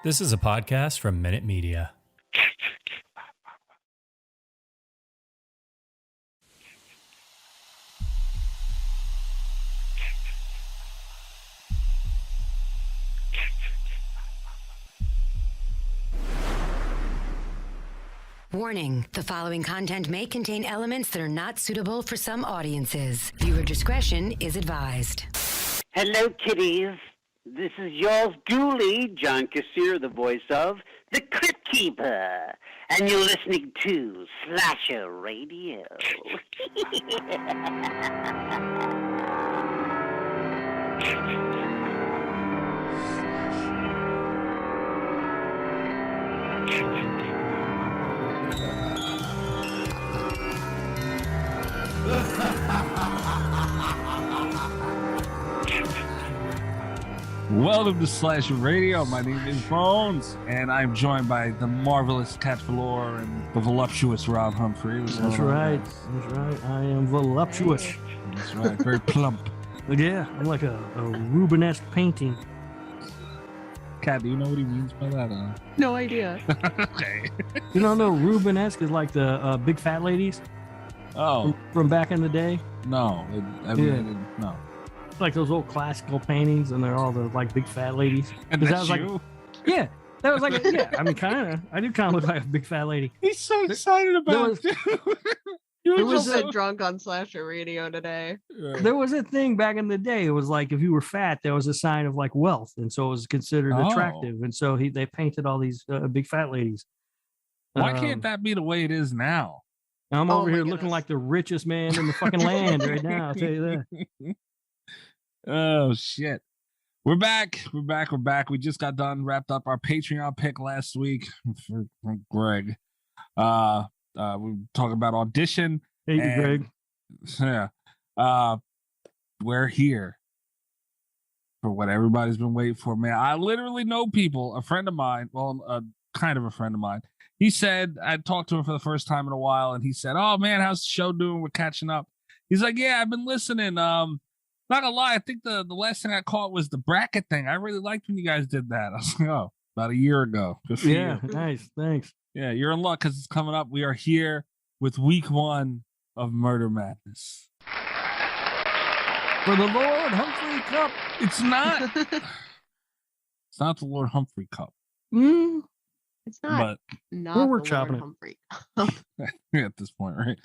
This is a podcast from Minute Media. Warning, the following content may contain elements that are not suitable for some audiences. Viewer discretion is advised. Hello, kiddies. This is yours duly, John Kassir, the voice of The Crypt Keeper. And you're listening to Slasher Radio. Welcome to Slasher Radio. My name is Bones, and I'm joined by the marvelous Cat Velour and the voluptuous Rob Humphrey. That's right. That's right. I am voluptuous. That's right. Very plump. Yeah, I'm like a Rubenesque painting. Cat, do you know what he means by that? No idea. Okay. You don't know Rubenesque is like the big fat ladies? Oh. From back in the day? No. No. It's like those old classical paintings, and they're all the like big fat ladies. And that's you? Yeah. That was like, I mean, kind of. I do kind of look like a big fat lady. He's so excited about it. You were so drunk on Slasher Radio today. There was a thing back in the day. It was like if you were fat, there was a sign of like wealth, and so it was considered attractive. And so they painted all these big fat ladies. Why can't that be the way it is now? I'm over here looking like the richest man in the fucking land right now. I'll tell you that. Oh shit. We're back. We just got done, wrapped up our Patreon pick last week for Greg. We were talking about Audition. Hey, Greg. Yeah. We're here for what everybody's been waiting for, man. I literally know people, a friend of mine, kind of a friend of mine. He said, I talked to him for the first time in a while, and he said, "Oh man, how's the show doing? We're catching up." He's like, "Yeah, I've been listening. Not gonna lie, I think the last thing I caught was the bracket thing. I really liked when you guys did that." I was like, "Oh, about a year ago." Good for you. Nice, thanks. Yeah, you're in luck because it's coming up. We are here with week 1 of Murder Madness. For the Lord Humphrey Cup. It's not. It's not the Lord Humphrey Cup. It's not. But not we're the workshopping Lord it. Humphrey. at this point, right?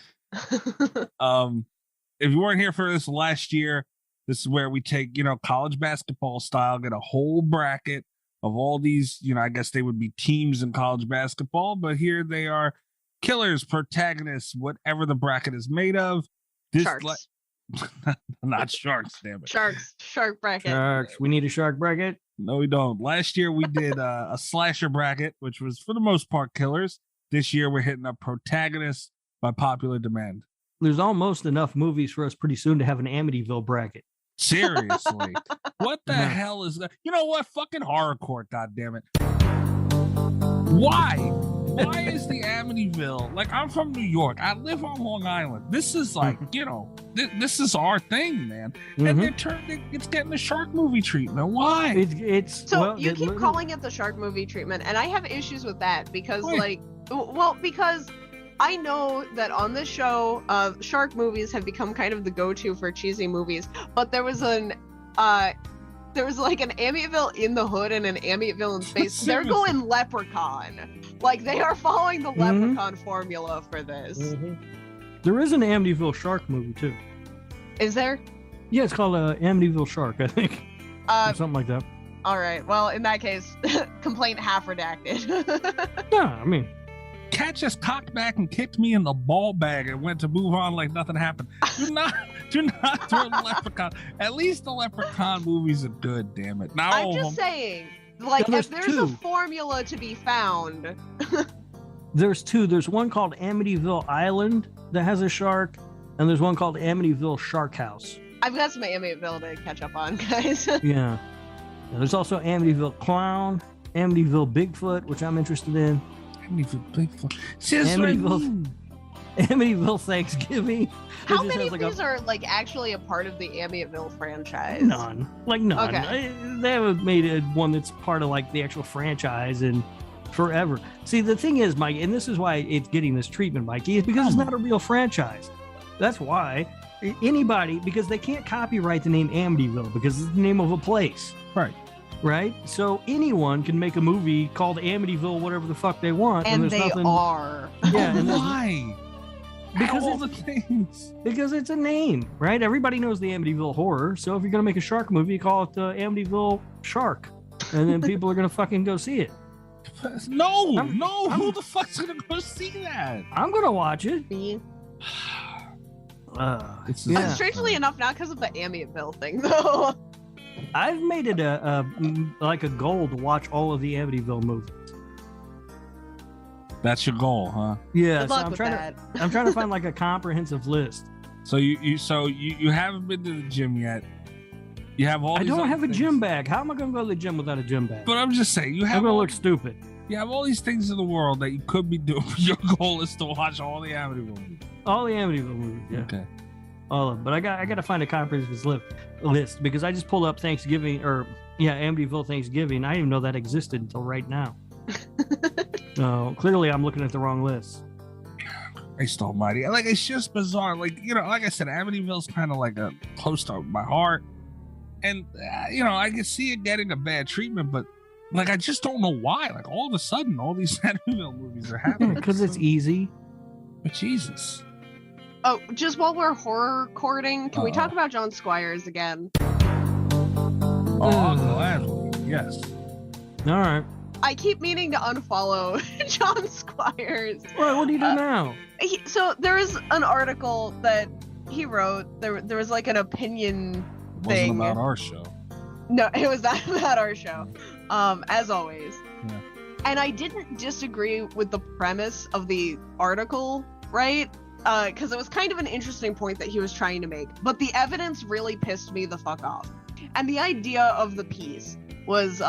If you weren't here for this last year, this is where we take, college basketball style, get a whole bracket of all these, I guess they would be teams in college basketball, but here they are: killers, protagonists, whatever the bracket is made of. Sharks. Not sharks, damn it. Shark bracket. Sharks. We need a shark bracket. No, we don't. Last year we did a slasher bracket, which was for the most part killers. This year we're hitting up protagonists by popular demand. There's almost enough movies for us pretty soon to have an Amityville bracket. Seriously. What the hell is that? You know what? Fucking horror court, goddammit. Why? Why is the Amityville? Like, I'm from New York. I live on Long Island. This is like, this is our thing, man. And it's getting the shark movie treatment. Why? You keep calling it the shark movie treatment, and I have issues with that because, because I know that on this show, shark movies have become kind of the go-to for cheesy movies, but there was like an Amityville in the Hood and an Amityville in Space. They're going Leprechaun. Like, they are following the Leprechaun formula for this. There is an Amityville shark movie, too. Is there? Yeah, it's called Amityville Shark, I think. Or something like that. All right. Well, in that case, complaint half redacted. Yeah, I mean... Cat just cocked back and kicked me in the ball bag and went to move on like nothing happened. Do not throw Leprechaun. At least the Leprechaun movies are good, damn it. Now I'm just saying, like, if there's a formula to be found. There's two. There's one called Amityville Island that has a shark, and there's one called Amityville Shark House. I've got some Amityville to catch up on, guys. Yeah. There's also Amityville Clown, Amityville Bigfoot, which I'm interested in. Amityville Bigfoot. Amityville Thanksgiving. How many of these are like actually a part of the Amityville franchise? None. None. Okay. They haven't made one that's part of like the actual franchise in forever. See, the thing is, Mike, and this is why it's getting this treatment, Mikey, is because it's not a real franchise. That's why anybody, because they can't copyright the name Amityville because it's the name of a place. Right? So anyone can make a movie called Amityville, whatever the fuck they want. And there's they nothing, are. Yeah. And why? Because all the things. Because it's a name, right? Everybody knows the Amityville Horror. So if you're going to make a shark movie, you call it the Amityville Shark. And then people are going to fucking go see it. No. Who the fuck's going to go see that? I'm going to watch it. Me. Yeah. Strangely enough, not because of the Amityville thing, though. I've made it a goal to watch all of the Amityville movies. That's your goal, huh? Yeah, Good so luck I'm with trying that. I'm trying to find like a comprehensive list. So you haven't been to the gym yet. You have all. I these don't other have a things. gym bag. How am I going to go to the gym without a gym bag? But I'm just saying, I'm going to look stupid. You have all these things in the world that you could be doing. Your goal is to watch all the Amityville movies. All the Amityville movies. Yeah. Okay. All of them. But I got to find a comprehensive list because I just pulled up Amityville Thanksgiving. I didn't even know that existed until right now. So clearly I'm looking at the wrong list. Christ almighty. Like, it's just bizarre. Like, like I said, Amityville's kind of like a close to my heart. And, I can see it getting a bad treatment, but like, I just don't know why. Like, all of a sudden, all these Amityville movies are happening. Because it's easy. But Jesus. Oh, just while we're horror courting, can we talk about John Squires again? Oh, gladly. Yes. All right. I keep meaning to unfollow John Squires. Well, what do you do now? So there is an article that he wrote. There was like an opinion thing. Wasn't about our show. No, it was not about our show. As always. Yeah. And I didn't disagree with the premise of the article, right? Because it was kind of an interesting point that he was trying to make. But the evidence really pissed me the fuck off. And the idea of the piece was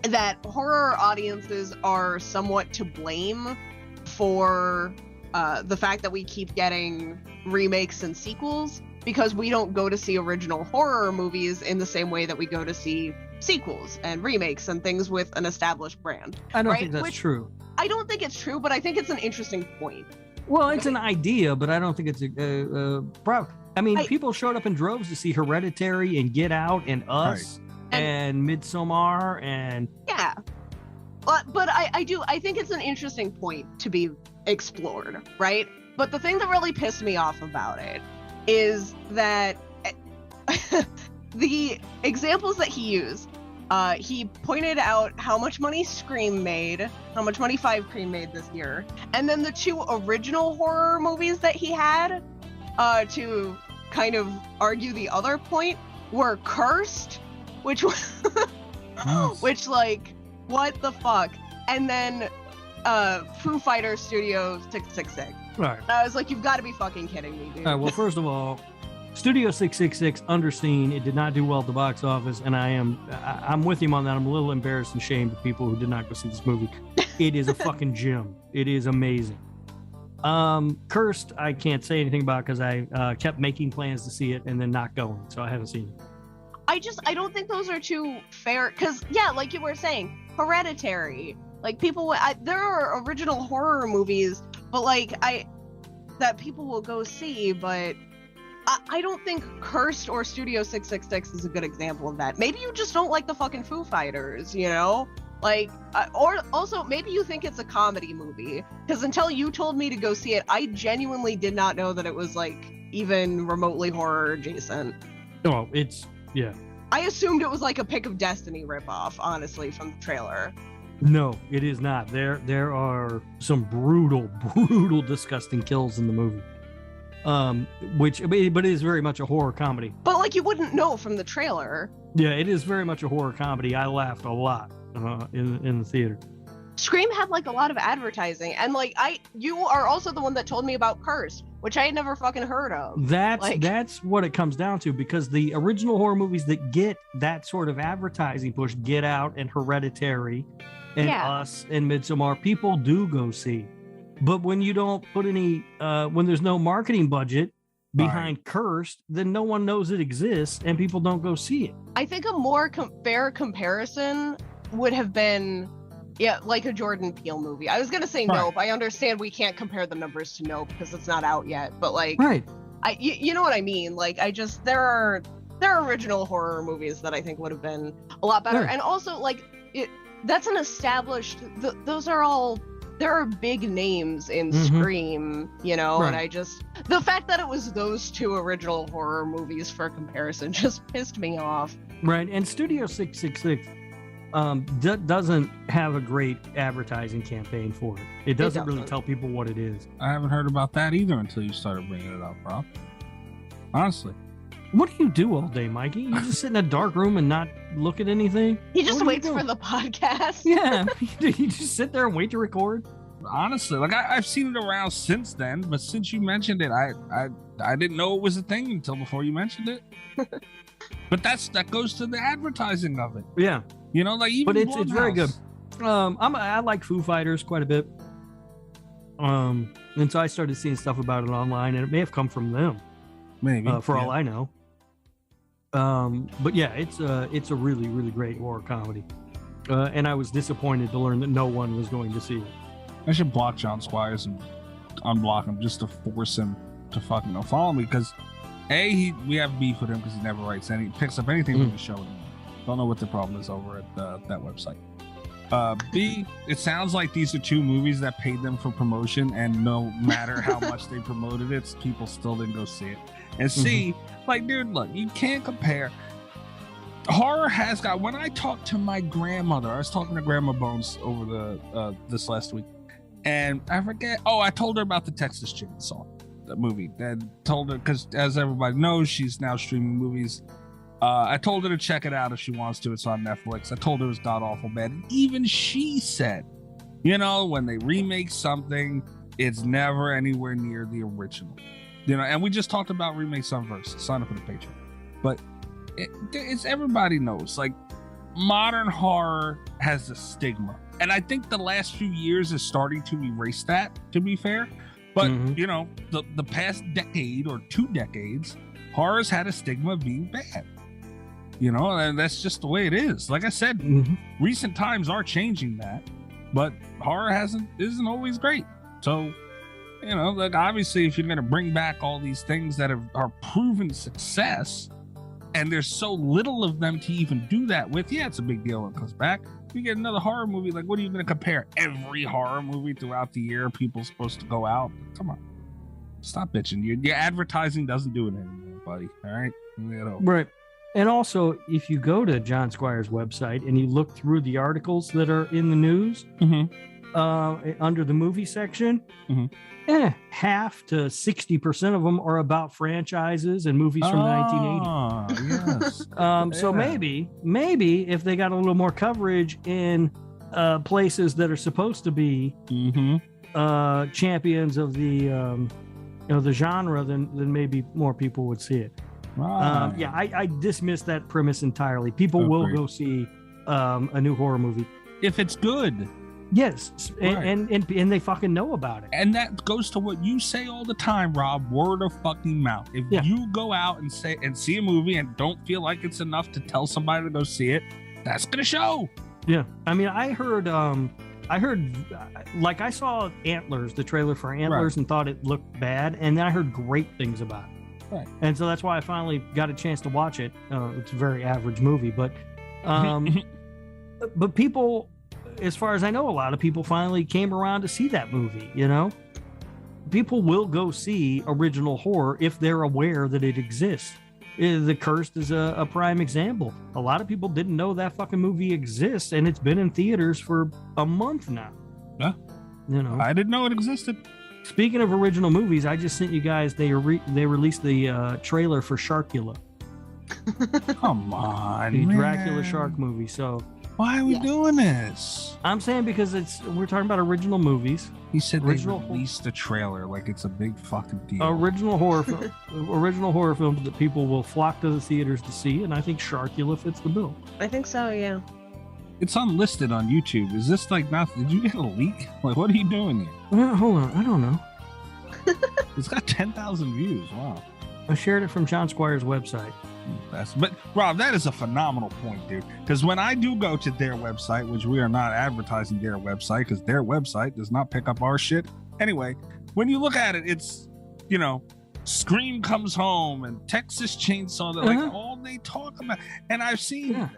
that horror audiences are somewhat to blame for the fact that we keep getting remakes and sequels because we don't go to see original horror movies in the same way that we go to see sequels and remakes and things with an established brand. I don't think that's true. I don't think it's true, but I think it's an interesting point. Well, it's an idea, but I don't think it's a problem. I mean, people showed up in droves to see Hereditary and Get Out and Us and Midsommar and... Yeah. But I think it's an interesting point to be explored, right? But the thing that really pissed me off about it is that the examples that he used, he pointed out how much money Scream made, how much money Five Cream made this year, and then the two original horror movies that he had to kind of argue the other point were Cursed, which which like what the fuck, and then Foo Fighters Studio 666. Right. I was like, you've got to be fucking kidding me, dude. All right, well, first of all, Studio 666 underseen. It did not do well at the box office, and I'm with him on that. I'm a little embarrassed and ashamed of people who did not go see this movie. It is a fucking gem. It is amazing. Cursed, I can't say anything about because I kept making plans to see it and then not going, so I haven't seen it. I don't think those are too fair because like you were saying, Hereditary, like people there are original horror movies, but that people will go see, but I don't think Cursed or Studio 666 is a good example of that. Maybe you just don't like the fucking Foo Fighters, or also maybe you think it's a comedy movie because until you told me to go see it, I genuinely did not know that it was even remotely horror adjacent. Oh, yeah. I assumed it was like a Pick of Destiny ripoff, honestly, from the trailer. No, it is not. There are some brutal, disgusting kills in the movie. But it is very much a horror comedy. But you wouldn't know from the trailer. Yeah, it is very much a horror comedy. I laughed a lot in the theater. Scream had a lot of advertising, and you are also the one that told me about Cursed, which I had never fucking heard of. That's what it comes down to, because the original horror movies that get that sort of advertising push, Get Out and Hereditary and Us and Midsommar, people do go see. But when you don't put any, when there's no marketing budget behind Cursed, then no one knows it exists and people don't go see it. I think a more fair comparison would have been, like a Jordan Peele movie. I was gonna say Nope. I understand we can't compare the numbers to Nope because it's not out yet, but like, you know what I mean? Like, there are original horror movies that I think would have been a lot better, and also like that's an established. There are big names in Scream, you know, and the fact that it was those two original horror movies for comparison just pissed me off. Right, and Studio 666 doesn't have a great advertising campaign for it. It doesn't really tell people what it is. I haven't heard about that either until you started bringing it up, Rob. Honestly. What do you do all day, Mikey? You just sit in a dark room and not look at anything? He just waits for the podcast. Yeah, you just sit there and wait to record. Honestly, like I've seen it around since then, but since you mentioned it, I didn't know it was a thing until before you mentioned it. But that goes to the advertising of it. Yeah, you know, like even. But it's very good. I like Foo Fighters quite a bit. And so I started seeing stuff about it online, and it may have come from them. Maybe for all I know. But yeah, it's a really, really great horror comedy. And I was disappointed to learn that no one was going to see it. I should block John Squires and unblock him just to force him to fucking follow me, because we have beef with him because he never picks up anything from the show anymore. Don't know what the problem is over at that website. B, it sounds like these are two movies that paid them for promotion, and no matter how much they promoted it, people still didn't go see it. And C, like, dude, look, you can't compare. Horror has got. When I talked to my grandmother, I was talking to Grandma Bones over this last week, and I forget. Oh, I told her about the Texas Chainsaw, the movie. And told her, because as everybody knows, she's now streaming movies. I told her to check it out if she wants to. It's on Netflix. I told her it was god awful bad. And even she said, you know, when they remake something, it's never anywhere near the original. You know, and we just talked about remake Sunverse. Sign up for the Patreon. But it's everybody knows, like, modern horror has a stigma. And I think the last few years is starting to erase that, to be fair. But, you know, the past decade or 2 decades, horror's had a stigma of being bad. You know, and that's just the way it is. Like I said, recent times are changing that, but horror isn't always great. So, you know, like, obviously, if you're going to bring back all these things that are proven success, and there's so little of them to even do that with, yeah, it's a big deal when it comes back. If you get another horror movie, like, what are you going to compare? Every horror movie throughout the year, people supposed to go out? Come on. Stop bitching. Your advertising doesn't do it anymore, buddy. All right? Right. And also, if you go to John Squire's website and you look through the articles that are in the news, under the movie section, half to 60% of them are about franchises and movies from the 1980s. Yes. So maybe if they got a little more coverage in places that are supposed to be champions of the the genre, then maybe more people would see it. Right. I dismiss that premise entirely. People will go see a new horror movie if it's good. Yes, and they fucking know about it. And that goes to what you say all the time, Rob. Word of fucking mouth. If you go out and see a movie and don't feel like it's enough to tell somebody to go see it, that's gonna show. Yeah, I mean, I heard, like, I saw Antlers, the trailer for Antlers, and thought it looked bad, and then I heard great things about it. Right. And so that's why I finally got a chance to watch it. It's a very average movie, but people, as far as I know, a lot of people finally came around to see that movie. You know, people will go see original horror if they're aware that it exists. The Cursed is a prime example. A lot of people didn't know that fucking movie exists, and it's been in theaters for a month now. Yeah, you know, I didn't know it existed. Speaking of original movies, I just sent you guys. They released the trailer for Sharkula. Come on, the Dracula shark movie. So why are we doing this? I'm saying because we're talking about original movies. He said they released the trailer like it's a big fucking deal. Original horror films that people will flock to the theaters to see, and I think Sharkula fits the bill. I think so, yeah. It's unlisted on YouTube. Is this like not? Did you get a leak? Like, what are you doing here? Well, hold on, I don't know. It's got 10,000 views. Wow. I shared it from John Squire's website. But Rob, that is a phenomenal point, dude. Because when I do go to their website, which we are not advertising their website, because their website does not pick up our shit. Anyway, when you look at it, it's, you know, Scream Comes Home and Texas Chainsaw. Like all they talk about, and I've seen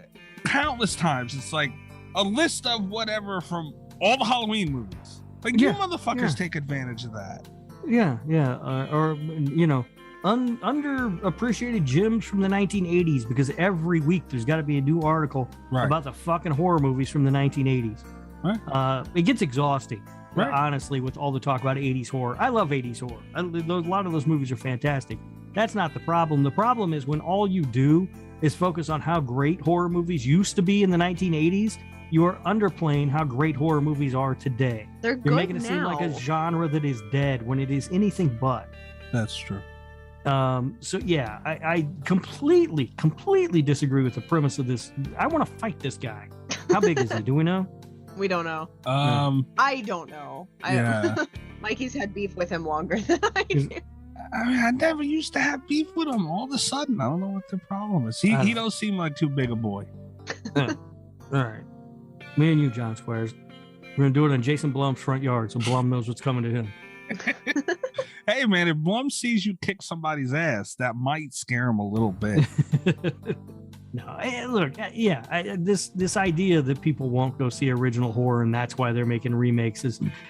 countless times. It's like a list of whatever from all the Halloween movies. Like you motherfuckers take advantage of that. Or you know, underappreciated gems from the 1980s, because every week there's got to be a new article about the fucking horror movies from the 1980s. Right. It gets exhausting, honestly, with all the talk about 80s horror. I love 80s horror. A lot of those movies are fantastic. That's not the problem. The problem is when all you do is focus on how great horror movies used to be in the 1980s. You are underplaying how great horror movies are today. You're making it seem like a genre that is dead when it is anything but. That's true. So yeah, I completely disagree with the premise of this. I want to fight this guy. How big is he? Do we know? We don't know. I don't know. Mikey's had beef with him longer than I do. I mean, I never used to have beef with him. All of a sudden, I don't know what the problem is. He don't seem like too big a boy. All right. Me and you, John Squires. We're going to do it on Jason Blum's front yard so Blum knows what's coming to him. Hey, man, if Blum sees you kick somebody's ass, that might scare him a little bit. No, look, this idea that people won't go see original horror and that's why they're making remakes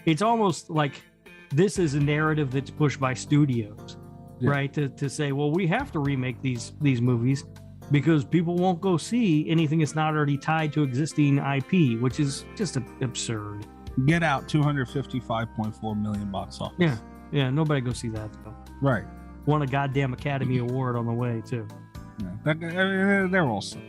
it's almost like this is a narrative that's pushed by studios, right? To say, well, we have to remake these movies because people won't go see anything that's not already tied to existing IP, which is just absurd. Get Out, $255.4 million box office. Yeah, nobody go see that though. Right. Won a goddamn Academy Award on the way too. Yeah, they're all so.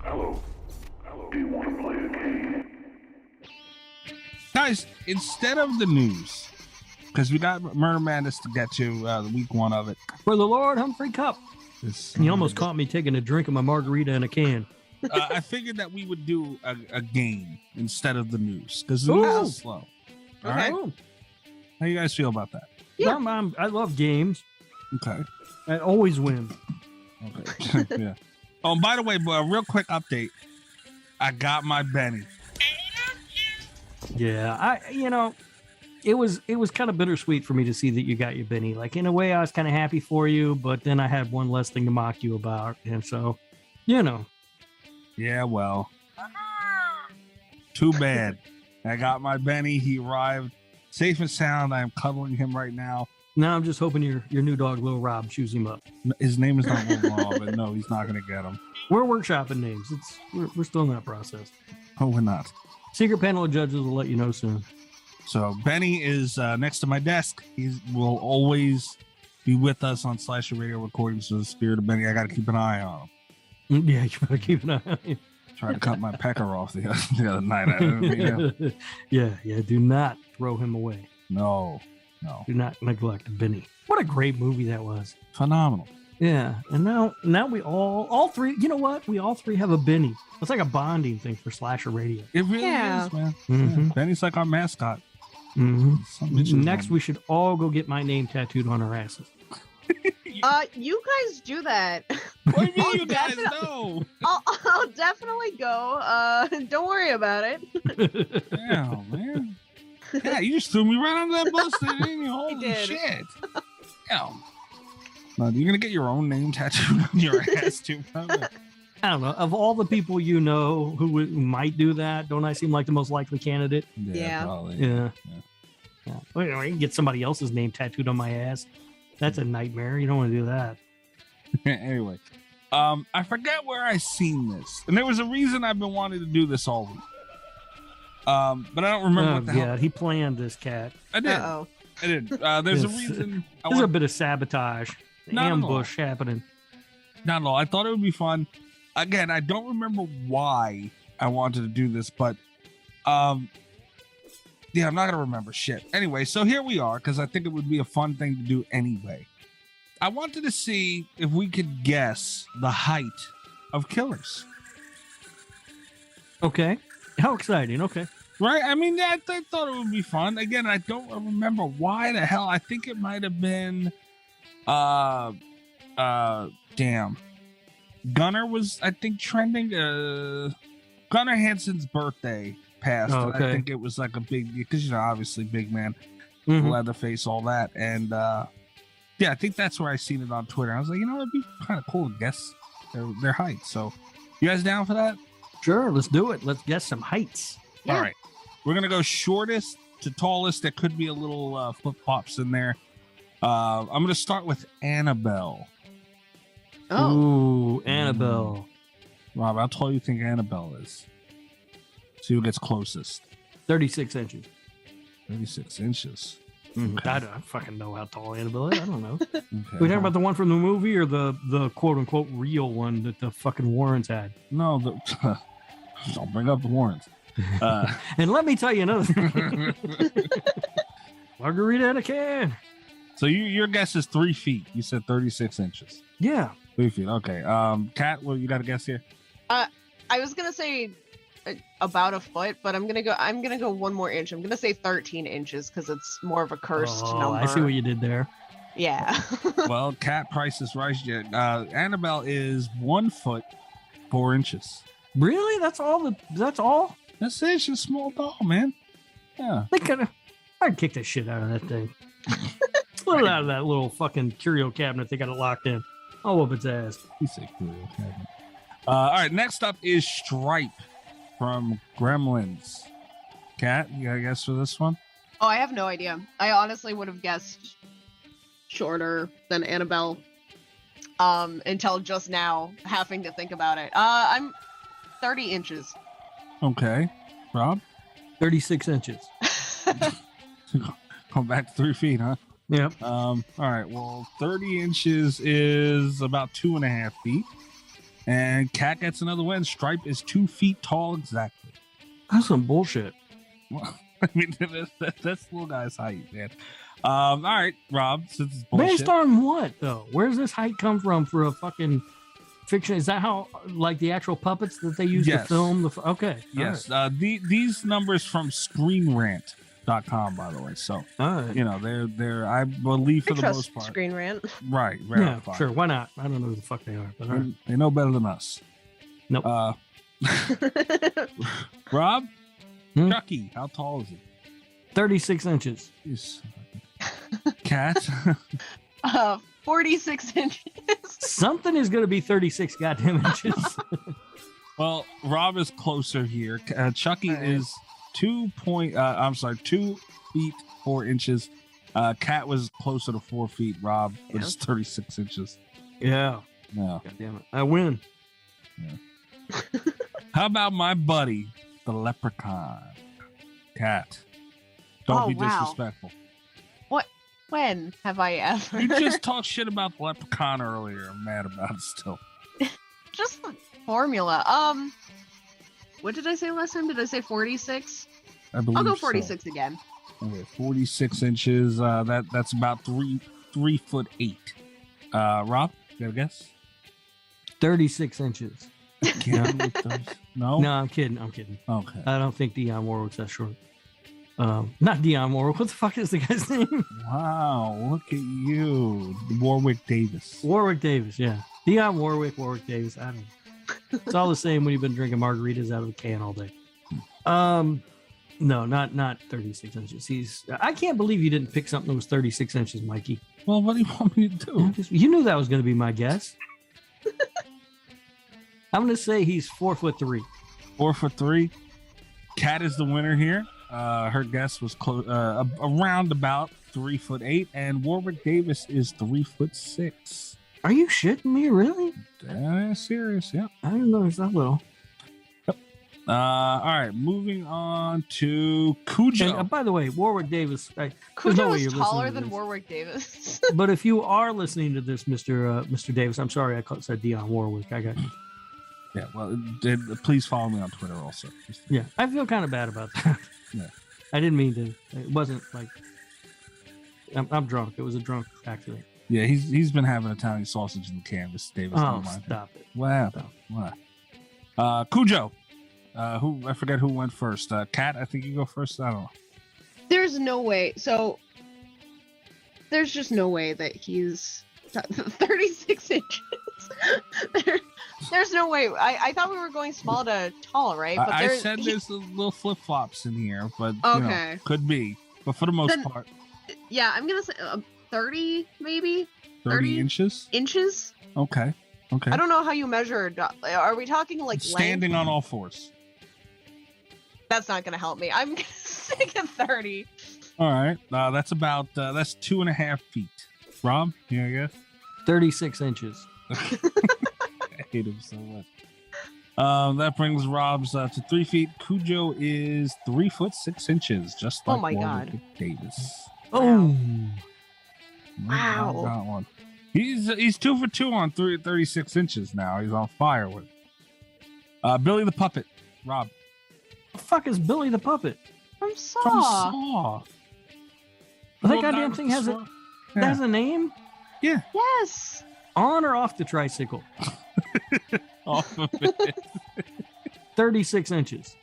Hello. Do you want to play a game? Guys, instead of the news, because we got Murder Madness to get to the week one of it. For the Lord Humphrey Cup. You almost caught me taking a drink of my margarita in a can. I figured that we would do a game instead of the news, because the news is slow. All right? How you guys feel about that? Yeah, I love games. Okay. I always win. Okay. Yeah. Oh, by the way, a real quick update. I got my Benny. Yeah, it was kind of bittersweet for me to see that you got your Benny. Like, in a way, I was kind of happy for you, but then I had one less thing to mock you about, and so, Yeah, well, too bad. I got my Benny. He arrived safe and sound. I am cuddling him right now. Now I'm just hoping your new dog, Lil Rob, chews him up. His name is not Lil Rob, but no, he's not going to get him. We're workshopping names. We're still in that process. Oh, we're not. Secret panel of judges will let you know soon. So Benny is next to my desk. He will always be with us on Slasher Radio recordings. So the spirit of Benny, I got to keep an eye on him. Yeah, you better keep an eye on him. Tried to cut my pecker off the other night. Yeah. Do not throw him away. No. Do not neglect Benny. What a great movie that was. Phenomenal. Yeah. And now we all three, you know what? We all three have a Benny. It's like a bonding thing for Slasher Radio. It really is, man. Mm-hmm. Yeah. Benny's like our mascot. Mm-hmm. Next, we should all go get my name tattooed on our asses. You guys do that. What do you mean you guys know? I'll definitely go. Don't worry about it. Damn, man. Yeah, you just threw me right under that bus, didn't you? Holy shit. Damn. You're going to get your own name tattooed on your ass, too, probably. I don't know. Of all the people you know who might do that, don't I seem like the most likely candidate? Yeah. Probably. Yeah. Well, I can get somebody else's name tattooed on my ass. That's a nightmare. You don't want to do that. Anyway, I forget where I seen this, and there was a reason I've been wanting to do this all week. But I don't remember what the hell. He planned this, cat. I did. Uh-oh. I did. There's a reason. There's a bit of sabotage, ambush happening. Not at all. I thought it would be fun. Again, I don't remember why I wanted to do this, but Yeah, I'm not gonna remember shit. Anyway, so here we are, because I think it would be a fun thing to do anyway. I wanted to see if we could guess the height of killers. Okay. How exciting. Okay. Right? I mean, I thought it would be fun. Again, I don't remember why the hell. I think it might have been damn. Gunnar was, I think, trending. Gunnar Hansen's birthday passed. Oh, okay. I think it was like a big, because, you know, obviously big man, Mhm. Leatherface, all that. And yeah, I think that's where I seen it on Twitter. I was like, you know, it'd be kind of cool to guess their height. So you guys down for that? Sure, let's do it. Let's guess some heights. Yeah. All right. We're going to go shortest to tallest. There could be a little flip-flops in there. I'm going to start with Annabelle. Oh, Ooh, Annabelle. Rob, how tall do you think Annabelle is? See who gets closest. 36 inches. 36 inches. Okay. I don't fucking know how tall Annabelle is. I don't know. Okay. We talking about the one from the movie or the quote unquote real one that the fucking Warrens had? No, don't bring up the Warrens. And let me tell you another thing. Margarita in a can. So your guess is 3 feet. You said 36 inches. Yeah. 3 feet. Okay. Kat, what you got to guess here? I was gonna say about a foot, but I'm gonna go one more inch. I'm gonna say 13 inches because it's more of a cursed number. I see what you did there. Yeah. Well, Kat Price is right. Annabelle is 1 foot 4 inches. Really? That's all? That's all? That's it. She's a small doll, man. Yeah. I'd kick the shit out of that thing. Put it out of that little fucking curio cabinet. They got it locked in. I'll whoop its ass. He said curio cabinet. All right. Next up is Stripe from Gremlins. Kat, you got a guess for this one? Oh, I have no idea. I honestly would have guessed shorter than Annabelle until just now, having to think about it. I'm 30 inches. Okay. Rob? 36 inches. Come back to 3 feet, huh? Yep. All right. Well, 30 inches is about 2.5 feet. And Kat gets another win. Stripe is 2 feet tall exactly. That's some bullshit. Well, I mean, that's little guy's height, man. All right, Rob, since it's bullshit. Based on what, though? Where's this height come from for a fucking fiction? Is that how, like, the actual puppets that they use to film? Okay. Yes. Right. These numbers from ScreenRant.com, by the way. So, you know, they're I believe for the most part. Screen Rant. Right. Yeah, sure. Why not? I don't know who the fuck they are. But they know better than us. Nope. Rob? Chucky, how tall is he? 36 inches. Jeez. Kat? 46 inches. Something is going to be 36 goddamn inches. Well, Rob is closer here. Chucky is 2 feet 4 inches. Kat was closer to 4 feet. Rob was 36 inches. Yeah. Yeah. God damn it. I win. Yeah. How about my buddy, the leprechaun? Kat. Don't be disrespectful. What? When have I ever? You just talked shit about the leprechaun earlier. I'm mad about it still. Just the formula. What did I say last time? Did I say 46? I believe I'll go 46 again. Okay, 46 inches. That's about 3 foot 8. Rob, you got a guess? 36 inches. No? No, I'm kidding. Okay. I don't think Dionne Warwick's that short. Not Dionne Warwick. What the fuck is the guy's name? Wow, look at you. Warwick Davis. Warwick Davis, yeah. Dionne Warwick Davis. I don't know. It's all the same when you've been drinking margaritas out of a can all day. No, not 36 inches. I can't believe you didn't pick something that was 36 inches, Mikey. Well, what do you want me to do? You knew that was going to be my guess. I'm going to say he's 4'3". 4'3". Kat is the winner here. Her guess was close, around about 3'8", and Warwick Davis is 3'6". Are you shitting me? Really? Serious? Yeah. I didn't know it was that little. Yep. All right, moving on to Cujo. And, by the way, Warwick Davis. Cujo is taller than Warwick Davis. But if you are listening to this, Mr. Davis, I'm sorry I said Dionne Warwick. I got Yeah, well, please follow me on Twitter also. Yeah, I feel kind of bad about that. Yeah. I didn't mean to. It wasn't like I'm drunk. It was a drunk accident. Yeah, he's been having Italian sausage in the canvas. Davis, Oh, stop it! Wow. Cujo. Who I forget who went first. Kat, I think you go first. I don't know. There's no way. So there's just no way that he's 36 inches. There's no way. I thought we were going small to tall, right? But I said there's a little flip flops in here, but okay, could be. But for the most part, yeah, I'm gonna say 30, maybe 30 inches. Inches. Okay. I don't know how you measured. Are we talking like standing length? on all fours? That's not gonna help me. I'm gonna say 30. All right. That's about that's 2.5 feet. Rob, here I guess. 36 inches. I hate him so much. That brings Rob's to 3 feet. Cujo is 3 foot 6 inches, just like God. Davis. Oh, wow! Got one. He's 2 for 2 on 36 inches now. He's on fire with it. Billy the Puppet. Rob. the fuck is Billy the Puppet? From Saw. From Saw. That goddamn thing has a name? Yeah. Yes. On or off the tricycle? Off of it. 36 inches.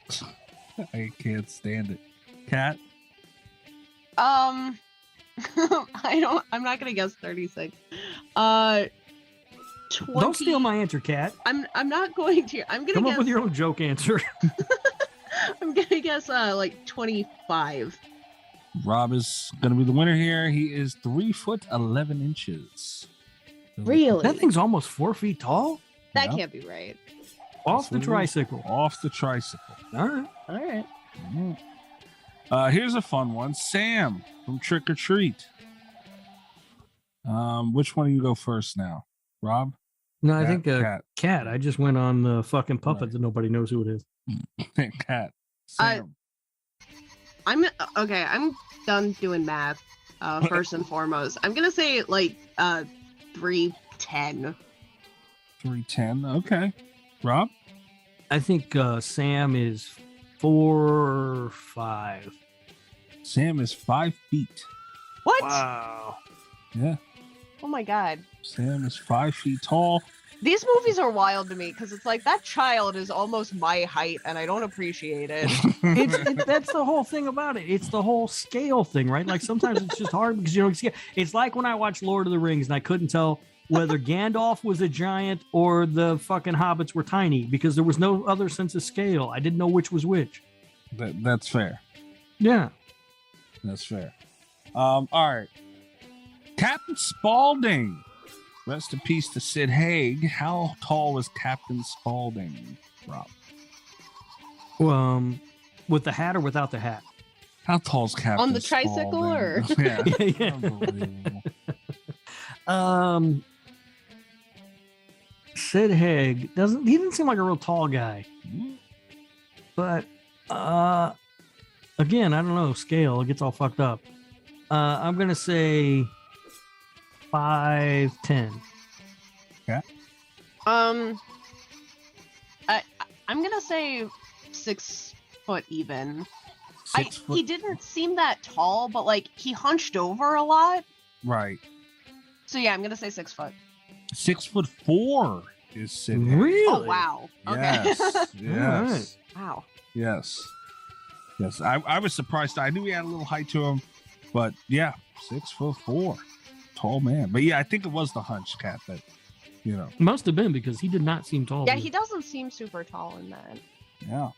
I can't stand it. Cat? I'm not gonna guess 36. 20. Don't steal my answer, Cat. I'm not going to. I'm gonna come guess, up with your own joke answer. I'm gonna guess like 25. Rob is gonna be the winner here. He is 3 foot 11 inches. Really? That thing's almost 4 feet tall. That can't be right. Off the tricycle. Off the tricycle. All right. Mm-hmm. Here's a fun one. Sam from Trick or Treat. Which one do you go first now? Rob? No, I think Cat. I just went on the fucking puppet that nobody knows who it is. Cat. Sam. I'm done doing math. First and foremost, I'm gonna say like 310. 310. Okay. Rob? I think Sam is 4'5". Sam is 5 feet. What? Wow. Yeah. Oh my god. Sam is 5 feet tall. These movies are wild to me because it's like that child is almost my height and I don't appreciate it. That's the whole thing about it. It's the whole scale thing, right? Like sometimes it's just hard because you don't see. It's like when I watched Lord of the Rings and I couldn't tell whether Gandalf was a giant or the fucking hobbits were tiny because there was no other sense of scale. I didn't know which was which. That's fair. Yeah. That's fair. All right. Captain Spaulding. Rest in peace to Sid Haig. How tall was Captain Spaulding, Rob? With the hat or without the hat? How tall is Captain on the tricycle Spaulding? or? Yeah. Unbelievable. Sid Haig didn't seem like a real tall guy. But again, I don't know, scale, it gets all fucked up. I'm gonna say 5'10". Yeah. I'm gonna say 6 foot even. 6 foot. He didn't seem that tall, but like he hunched over a lot. Right. So yeah, I'm gonna say 6 foot. 6'4" is Sid Haig. Really? Oh wow. Okay. Yes. Yes. Right. Wow. Yes. Yes. I was surprised. I knew he had a little height to him, but yeah, 6'4". Tall man. But yeah, I think it was the hunch, Cat, that, you know. Must have been because he did not seem tall. Yeah, he doesn't seem super tall in that. Yeah.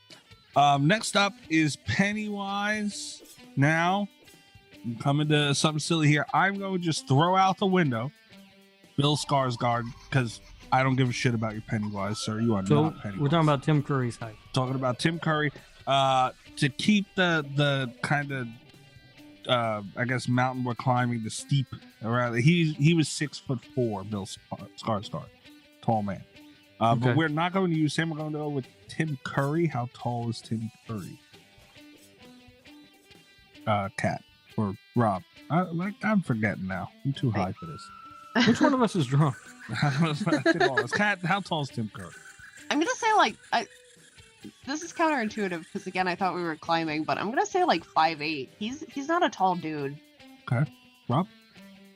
Next up is Pennywise. Now, I'm coming to something silly here. I'm going to just throw out the window Bill Skarsgård because I don't give a shit about your Pennywise, sir. You are not Pennywise. We're talking about Tim Curry's height. Talking about Tim Curry. To keep the kind of I guess mountain we're climbing, the steep around. He was 6'4", Bill Skarsgård, tall man. Okay. But we're not going to use him. We're going to go with Tim Curry. How tall is Tim Curry? Cat or Rob? I'm forgetting now. I'm too high for this. Which one of us is drunk? Cat, how tall is Tim Curry? I'm gonna say say like this is counterintuitive because again I thought we were climbing, but I'm gonna say like 5'8". He's not a tall dude. Okay, Rob.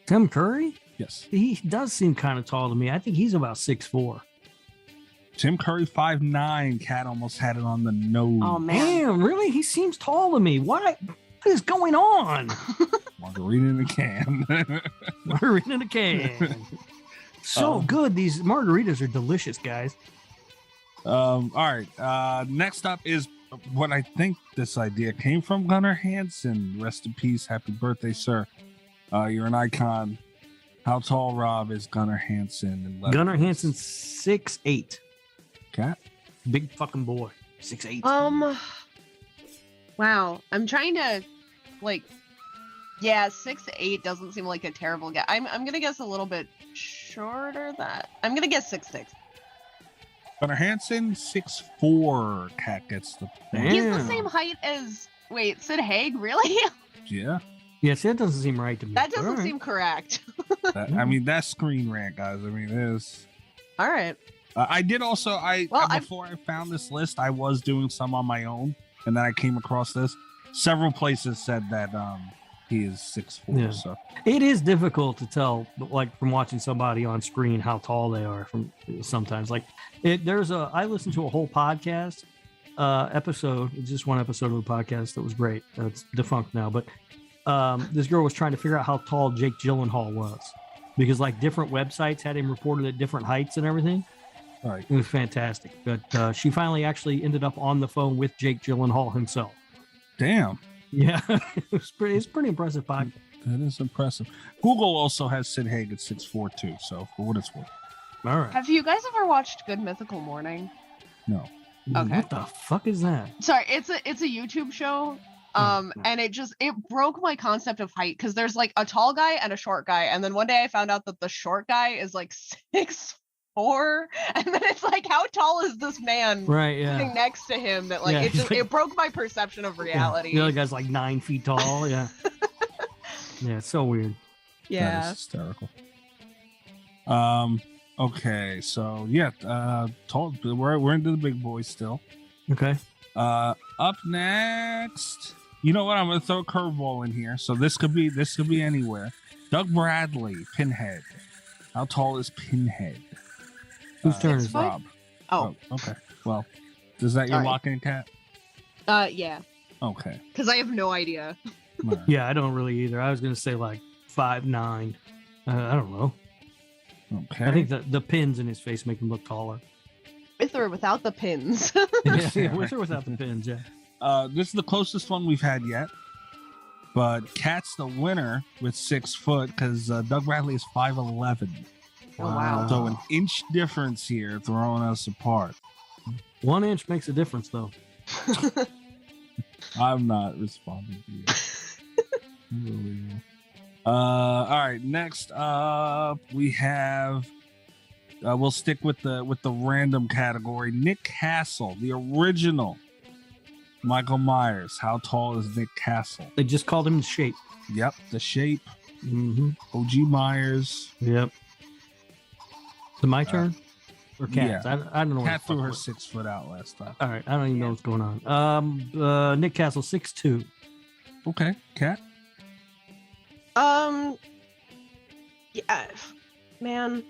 Tim Curry? Yes. He does seem kind of tall to me. I think he's about 6'4". Tim Curry 5'9". Cat almost had it on the nose. Oh man, Damn, really? He seems tall to me. What is going on? Margarita in a can. Margarita in a can. So good. These margaritas are delicious, guys. All right. Next up is what I think this idea came from Gunnar Hansen. Rest in peace. Happy birthday, sir. You're an icon. How tall, Rob, is Gunnar Hansen? Gunnar Hansen 6'8". Cat? Big fucking boy. 6'8". Wow. I'm trying to like. Yeah, 6'8" doesn't seem like a terrible guess. I'm gonna guess a little bit shorter. That I'm gonna guess 6'6". Gunnar Hansen 6'4". Cat gets the point. He's the same height as Sid Haig, really? Yeah. Yes, that doesn't seem right to me. That doesn't seem correct. I mean, that's Screen Rant, guys. I mean, it is. All right. I did also. Before I found this list, I was doing some on my own, and then I came across this. Several places said that he is 6'4". Yeah. So it is difficult to tell, like from watching somebody on screen, how tall they are. From sometimes, like I listened to a whole podcast episode. It's just one episode of a podcast that was great. It's defunct now, but this girl was trying to figure out how tall Jake Gyllenhaal was because like different websites had him reported at different heights and everything. Right. It was fantastic. But she finally actually ended up on the phone with Jake Gyllenhaal himself. Damn. Yeah, it's pretty impressive podcast. That is impressive. Google also has Sid Haig at 6'4" too. So for what it's worth. All right. Have you guys ever watched Good Mythical Morning? No. Okay. What the fuck is that? Sorry, it's a YouTube show. And it broke my concept of height because there's like a tall guy and a short guy, and then one day I found out that the short guy is like 6'4", and then it's like, how tall is this man? Right. Yeah. Sitting next to him that like it broke my perception of reality. Yeah. The other guy's like 9 feet tall. Yeah. Yeah, it's so weird. Yeah. That is hysterical. Okay, so yeah, we're into the big boys still. Okay. Up next, you know what? I'm gonna throw a curveball in here. So this could be anywhere. Doug Bradley, Pinhead. How tall is Pinhead? Whose turn is Rob? Oh, okay. Well, is that your lock-in, Cat? Yeah. Okay. Because I have no idea. Right. Yeah, I don't really either. I was gonna say like 5'9". I don't know. Okay. I think the pins in his face make him look taller. With or without the pins. Yeah, with or without the pins, yeah. This is the closest one we've had yet. But Cat's the winner with 6 foot because Doug Bradley is 5'11". Oh, wow. So an inch difference here throwing us apart. 1 inch makes a difference, though. I'm not responding to you. All right, next up we have we'll stick with the random category. Nick Castle, the original Michael Myers. How tall is Nick Castle? They just called him the Shape. Yep, the Shape. Mm-hmm. OG Myers. Yep. Is it my turn? Or Cat's? Yeah. I don't know. Cat threw her 6 foot out last time. All right, I don't even know what's going on. Nick Castle, 6'2". Okay, Cat. Yeah, man.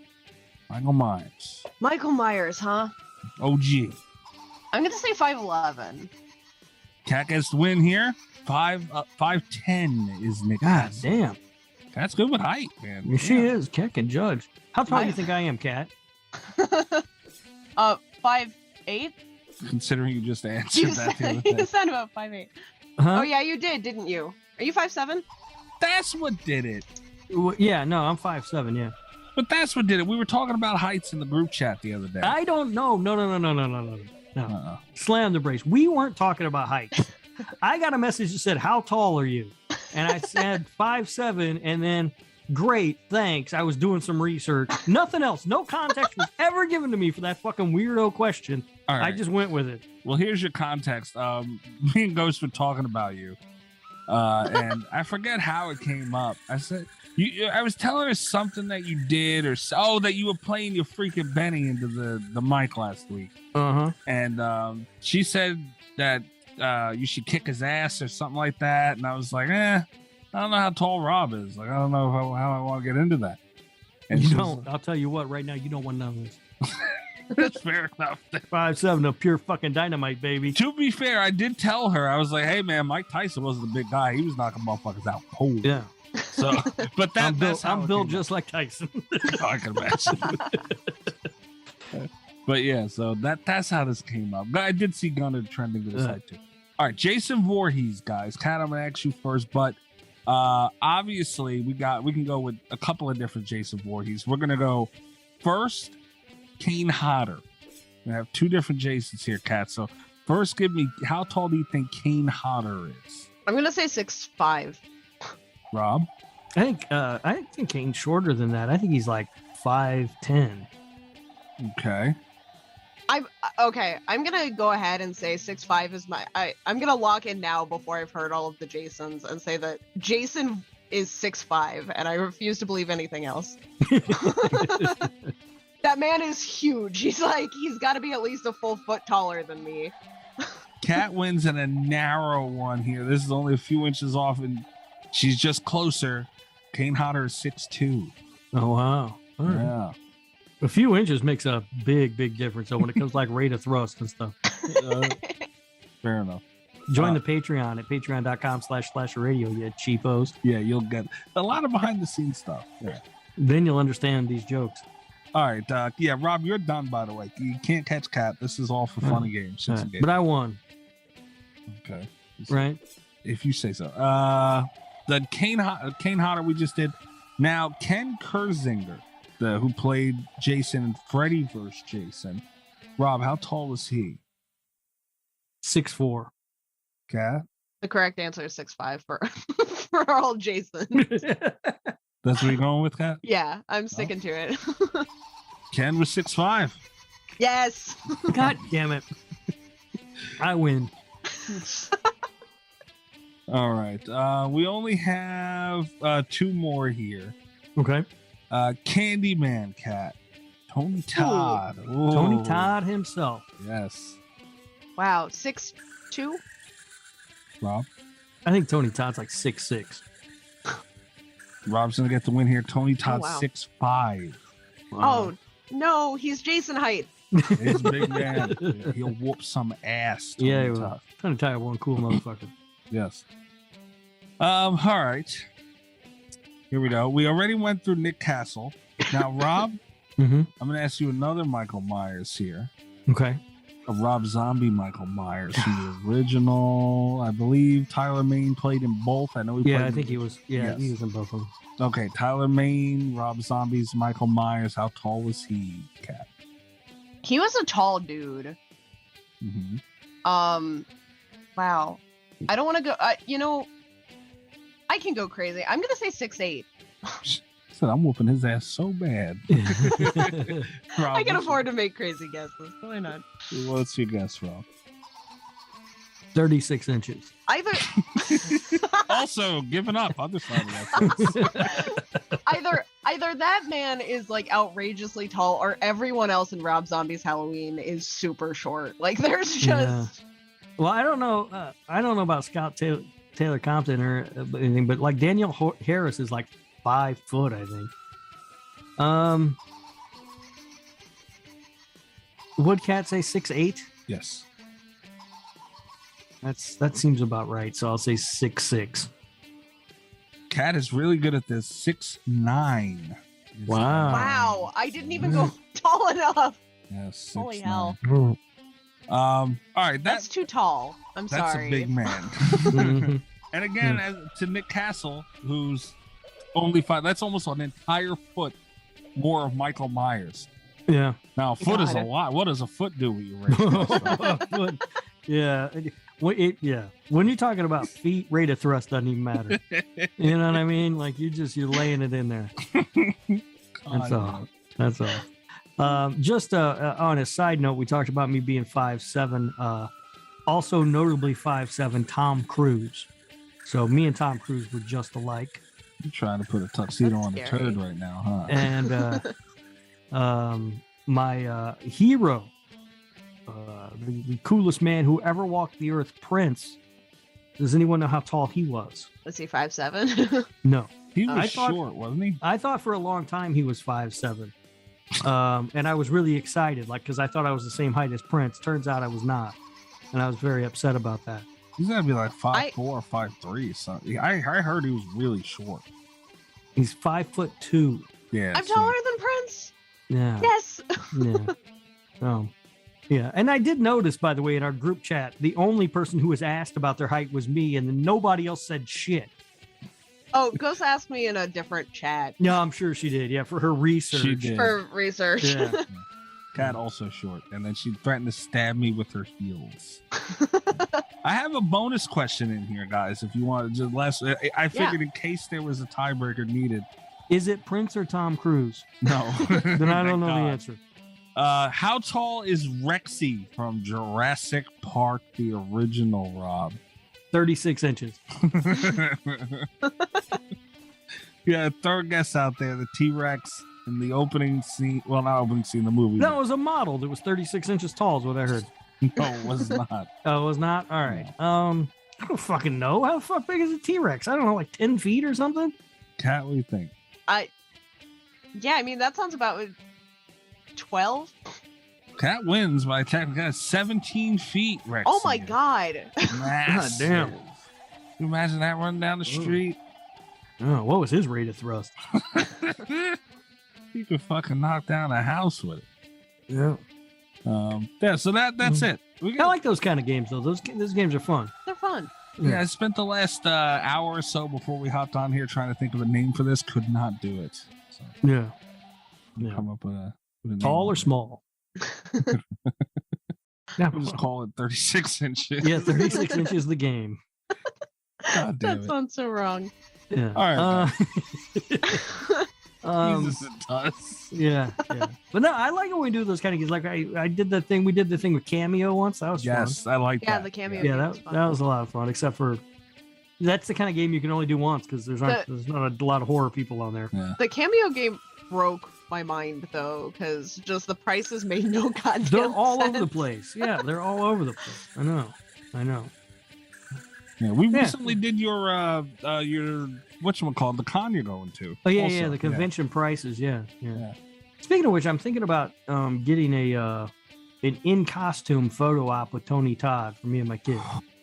Michael Myers. Michael Myers, huh? OG. I'm gonna say 5'11". Cat gets the win here. 5'10" is Nick. God Castle. damn. Cat's good with height, man. She is. Cat can judge. How tall do you think I am, Cat? 5'8". Considering you just answered that the other day. You said about 5'8". Huh? Oh yeah, you did, didn't you? Are you 5'7"? That's what did it. Yeah, no, I'm 5'7", yeah. But that's what did it. We were talking about heights in the group chat the other day. I don't know. No. Slam the brace. We weren't talking about height. I got a message that said, how tall are you? And I said 5'7", and then, great, thanks. I was doing some research. Nothing else. No context was ever given to me for that fucking weirdo question. All right. I just went with it. Well, here's your context. Me and Ghost were talking about you. And I forget how it came up. I said, I was telling her something that you did, or that you were playing your freaking Benny into the mic last week. And she said that you should kick his ass or something like that. And I was like, I don't know how tall Rob is. Like, I don't know how I want to get into that. And you don't. I'll tell you what. Right now, you don't want to know this. That's fair enough. 5'7", of pure fucking dynamite, baby. To be fair, I did tell her. I was like, "Hey, man, Mike Tyson wasn't a big guy. He was knocking motherfuckers out cold." Yeah. So, but I'm built just like Tyson. I can imagine. But yeah, so that's how this came up. But I did see Gunner trending to the side too. All right, Jason Voorhees, guys. Kat, I'm gonna ask you first, but obviously we can go with a couple of different Jason Voorhees. We're gonna go first. Kane Hodder. We have two different Jasons here, Kat. So first, give me, how tall do you think Kane Hodder is? I'm gonna say 6'5". Rob? I think Kane's shorter than that. I think he's like 5'10". Okay. I'm gonna go ahead and say 6'5" is I'm gonna lock in now before I've heard all of the Jasons and say that Jason is 6'5", and I refuse to believe anything else. That man is huge. He's got to be at least a full foot taller than me. Kat wins in a narrow one here. This is only a few inches off, and she's just closer. Kane Hodder is 6'2". Oh, wow. All right. Yeah. A few inches makes a big, big difference. So when it comes to like rate of thrust and stuff. Fair enough. Join the Patreon at patreon.com/radio, you cheapos. Yeah, you'll get a lot of behind the scenes stuff. Yeah. Then you'll understand these jokes. All right. Yeah, Rob, you're done, by the way. You can't catch Kat. This is all for funny games. Right. But I won. Okay. Right? If you say so. The Kane Hodder we just did. Now, Ken Kersinger, who played Jason and Freddy vs. Jason. Rob, how tall was he? 6'4". Kat? The correct answer is 6'5" for all Jason. That's what you're going with, Kat? Yeah, I'm sticking to it. Ken was 6'5". Yes. God damn it. I win. All right. We only have two more here. Okay. Candyman Cat. Tony Todd. Ooh. Tony Todd himself. Yes. Wow. 6'2"? Rob? I think Tony Todd's like 6'6". Rob's gonna get the win here. Tony Todd's 6'5". Wow. Oh no, he's Jason height. He's a big man. He'll whoop some ass. Tony Todd. Tony Todd, one cool motherfucker. Yes. All right. Here we go. We already went through Nick Castle. Now, Rob, I'm gonna ask you another Michael Myers here. Okay. A Rob Zombie Michael Myers, the original. I believe Tyler Mane played in both. I know he played. I think he was. Yeah, yes. He was in both of them. Okay, Tyler Mane, Rob Zombie's Michael Myers. How tall was he, Kat? He was a tall dude. Mm-hmm. Wow. I don't want to go. I can go crazy. I'm gonna say 6'8". Said I'm whooping his ass so bad. I can afford to make crazy guesses. Why not? What's your guess, Rob? 36 inches. Also giving up. Other side of that. Either that man is like outrageously tall, or everyone else in Rob Zombie's Halloween is super short. Like there's just. Yeah. Well, I don't know. I don't know about Scott Taylor Compton or anything, but like Daniel Harris is like 5 foot, I think. Would Kat say 6'8"? Yes. That seems about right. So I'll say 6'6". Kat is really good at this. 6'9". Wow. I didn't even go tall enough. Yes. Holy hell. All right. That's too tall. I'm sorry. That's a big man. And again, to Nick Castle, who's only 5. That's almost an entire foot more of Michael Myers. Yeah. Now, a foot is a lot. What does a foot do with your race? Yeah. When you're talking about feet, rate of thrust doesn't even matter. You know what I mean? Like you're laying it in there. That's all. Just on a side note, we talked about me being 5'7". Also notably 5'7", Tom Cruise. So me and Tom Cruise were just alike. You're trying to put a tuxedo That's on a scary. turd right now, huh? And my hero, the coolest man who ever walked the earth, Prince. Does anyone know how tall he was? Was he 5'7"? No. He was I thought- short, wasn't he? I thought for a long time he was 5'7". And I was really excited, because I thought I was the same height as Prince. Turns out I was not. And I was very upset about that. He's gotta be like 5'4" or 5'3" or something. I heard he was really short. He's 5'2". Yeah. I'm so- taller than Prince. Yeah. Yes. Yeah. Yeah. And I did notice, by the way, in our group chat, the only person who was asked about their height was me, and then nobody else said shit. Oh, Ghost asked me in a different chat No, I'm sure she did. Yeah, for her research. She did. for research. Yeah. Cat also short, and then she threatened to stab me with her heels. I have a bonus question in here, guys. If you want to just I figured in case there was a tiebreaker needed. Is it Prince or Tom Cruise? No, Then I don't know the answer. How tall is Rexy from Jurassic Park, the original, Rob? 36 inches. Yeah, third guess out there. The T-Rex in the opening scene. Well, not opening scene, the movie. That was a model that was 36 inches tall, is what I heard. No, it was not. Oh, it was not? All right. I don't fucking know. How the fuck big is a T-Rex? I don't know, like 10 feet or something? Cat, what do you think? Yeah, I mean, that sounds about 12. Cat wins by technically 17 feet, Rexy. Oh my god. Massive. damn. Can you imagine that running down the street? Oh, what was his rate of thrust? You could fucking knock down a house with it. Yeah. Yeah, so that's it. We I like those kind of games, though. Those games are fun. They're fun. Yeah, I spent the last hour or so before we hopped on here trying to think of a name for this. Could not do it. So Yeah. Yeah. come up with a name. Tall or small? Yeah, We'll just call it 36 inches. yeah, 36 inches the game. God damn That it. sounds so wrong. Yeah. All right. Um, Jesus, it does. yeah, yeah. But no, I like when we do those kind of games. Like I did the thing. We did the thing with Cameo once. That was Yes, I like Yeah, that. the cameo. fun. Yeah, game was fun. that was a lot of fun. Except for that's the kind of game you can only do once because there's not a lot of horror people on there. Yeah. The cameo game broke my mind though, because just the prices made no goddamn They're all over the sense. place. Yeah, they're all over the place. I know. Yeah, we Yeah. recently did your whatchamacallit, the con you're going to. Oh yeah, also. yeah. The convention prices. Yeah. Yeah. Speaking of which, I'm thinking about getting an in costume photo op with Tony Todd for me and my kid.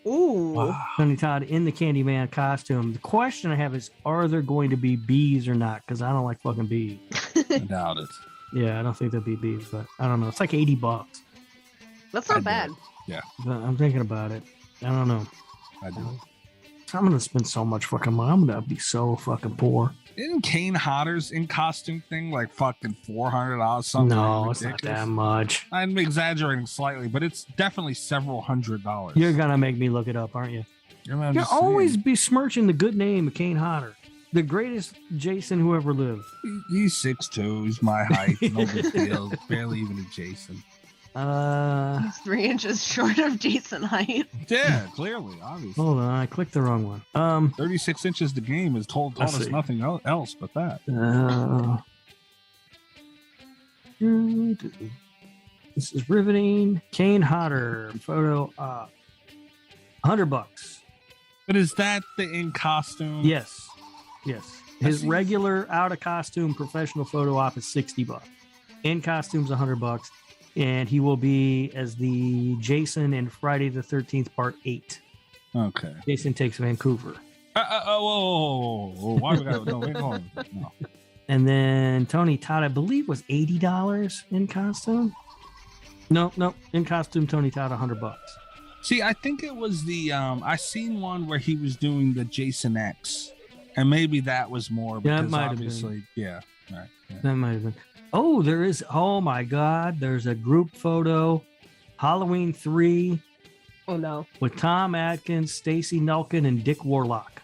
Ooh. Wow. Tony Todd in the Candyman costume. The question I have is, are there going to be bees or not? Because I don't like fucking bees. I doubt it. Yeah, I don't think there'll be bees, but I don't know. It's like $80. That's not I bad. But I'm thinking about it. I don't know. I do. I'm gonna spend so much fucking money. I'm gonna be so fucking poor. Isn't Kane Hodder's in costume thing like fucking $400 something? No, it's not ridiculous? that much. I'm exaggerating slightly, but it's definitely several $100s. You're gonna make me look it up, aren't you? I'm You're just always saying. besmirching the good name of Kane Hodder, the greatest Jason who ever lived. He's 6'2". He's my height. No big deal. Barely even a Jason. He's 3 inches short of decent height. Yeah, clearly, obviously. Hold on, I clicked the wrong one. 36 inches the game has told Let's us see. nothing else but that. This is riveting. Kane Hodder photo op. $100. But is that the in costume? Yes. His see. regular out of costume professional photo op is $60. In costume's $100, and he will be as the Jason in Friday the 13th Part 8. Okay. Jason Takes Vancouver. Whoa. Why we got no, we ain't going with that. No. And then Tony Todd, I believe, was $80 in costume. No, in costume, Tony Todd, $100. See, I think it was the I seen one where he was doing the Jason X, and maybe that was more Yeah, it because might have been. obviously, yeah, right. Yeah. That might have been. Oh, there is. Oh my God, there's a group photo, Halloween 3 Oh no. with Tom Atkins, Stacey Nelkin, and Dick Warlock.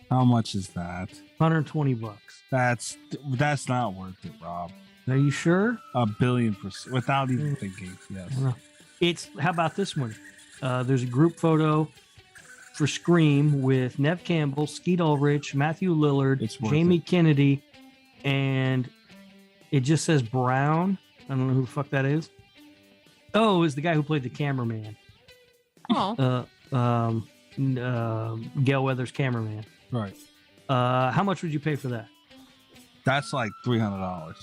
How much is that? $120. That's not worth it, Rob. Are you sure? 1,000,000,000% without even thinking. Yes. It's. How about this one? There's a group photo. for Scream with Nev Campbell, Skeet Ulrich, Matthew Lillard, Jamie it. Kennedy, and it just says Brown. I don't know who the fuck that is. Oh, it's the guy who played the cameraman. Oh. Gail Weathers' cameraman. Right. How much would you pay for that? That's like $300.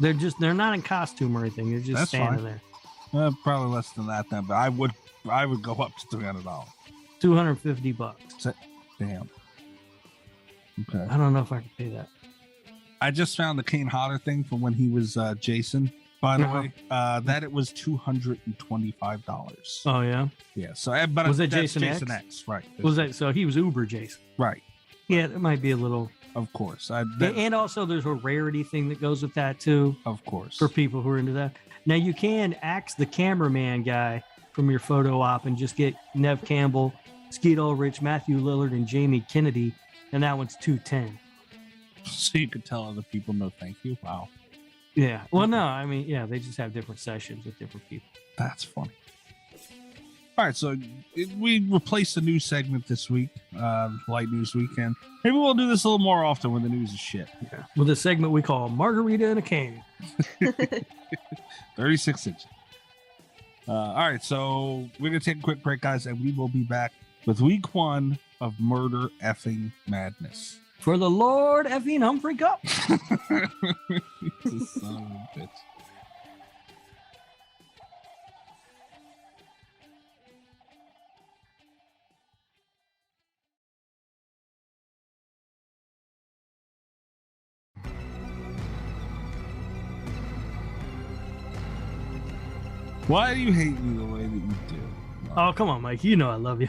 They're not in costume or anything. They're just standing there. Probably less than that then, but I would go up to $300. $250. Damn. Okay. I don't know if I could pay that. I just found the Kane Hodder thing from when he was Jason, by the way. That it was $225. Oh yeah. Yeah. So, but was that that's Jason X? Right. Was that so? He was Uber Jason. Right. Yeah, it might be a little. Of course. And also, there's a rarity thing that goes with that too. Of course. For people who are into that. Now you can axe the cameraman guy from your photo op and just get Nev Campbell, Skeet Ulrich, Matthew Lillard, and Jamie Kennedy, and that one's $210. So you could tell other people no thank you. Wow. Yeah. Well, no, I mean, yeah, they just have different sessions with different people. That's funny. All right, so we replaced a new segment this week, Light News Weekend. Maybe we'll do this a little more often when the news is shit. Yeah. With a segment we call Margarita in a Can. 36 inches. All right, so we're going to take a quick break, guys, and we will be back with week 1 of Murder Effing Madness. For the Lord Effing Humphrey Cup. Son of a bitch. Why do you hate me the way that you do? Oh, come on, Mike. You know I love you.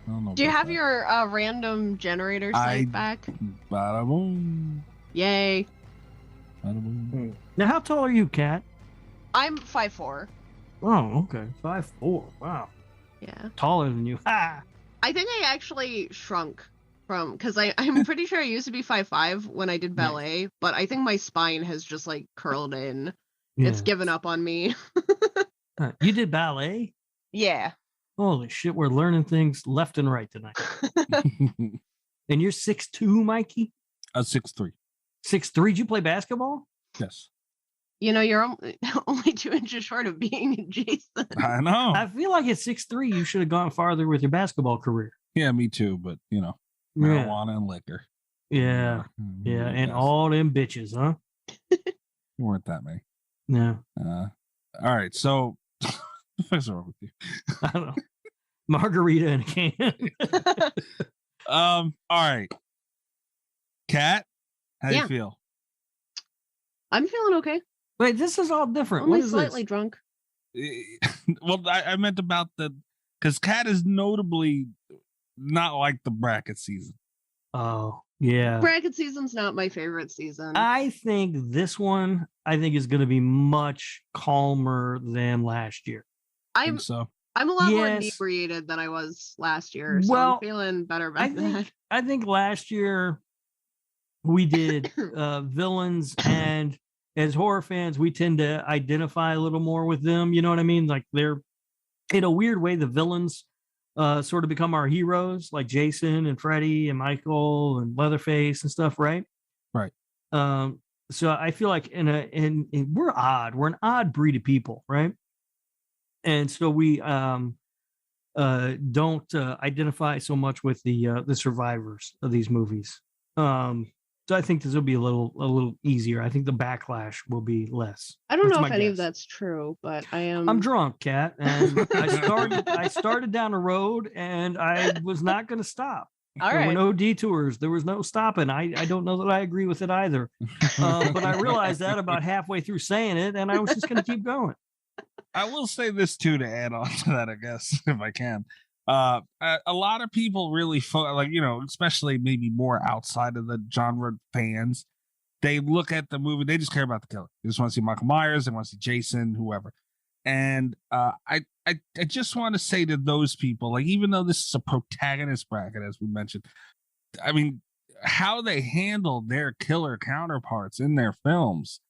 I don't know Do you about have that. your random generator site back? Bada boom. Yay. Bada boom. Now, how tall are you, Kat? I'm 5'4". Oh, okay. 5'4". Wow. Yeah. Taller than you. Ha! I think I actually shrunk from, because I'm pretty sure I used to be 5'5" when I did ballet, but I think my spine has just like curled in. Yeah. It's given up on me. You did ballet? Yeah. Holy shit, we're learning things left and right tonight. And you're 6'2", Mikey? 6'3". 6'3"? Did you play basketball? Yes. You know, you're only 2 inches short of being Jason. I know. I feel like at 6'3", you should have gone farther with your basketball career. Yeah, me too. But, marijuana and liquor. Yeah. Yeah. And all them bitches, huh? You weren't that many. No. All right. So, what's wrong with you? I don't know. Margarita in a can. All right. Kat, how do you feel? I'm feeling okay. Wait, this is all different. Only What is slightly this? drunk. Well, I meant about because Kat is notably not like the bracket season. Oh, yeah. Bracket season's not my favorite season. I think this one, is going to be much calmer than last year. I'm so. I'm a lot more inebriated than I was last year, so I'm feeling better about that. I think last year we did villains, and as horror fans, we tend to identify a little more with them. You know what I mean? Like they're, in a weird way, the villains sort of become our heroes, like Jason and Freddy and Michael and Leatherface and stuff, right? Right. So I feel like we're odd. We're an odd breed of people, right? And so we don't identify so much with the survivors of these movies. So I think this will be a little easier. I think the backlash will be less. I don't know if any of that's true, but I'm drunk, Kat, and I started down a road and I was not going to stop. There were no detours. There was no stopping. I don't know that I agree with it either. But I realized that about halfway through saying it, and I was just going to keep going. I will say this too, to add on to that, I guess, if I can. A lot of people really especially maybe more outside of the genre fans, they look at the movie, they just care about the killer. They just want to see Michael Myers, they want to see Jason, whoever. And I just want to say to those people, like, even though this is a protagonist bracket, as we mentioned, I mean, how they handle their killer counterparts in their films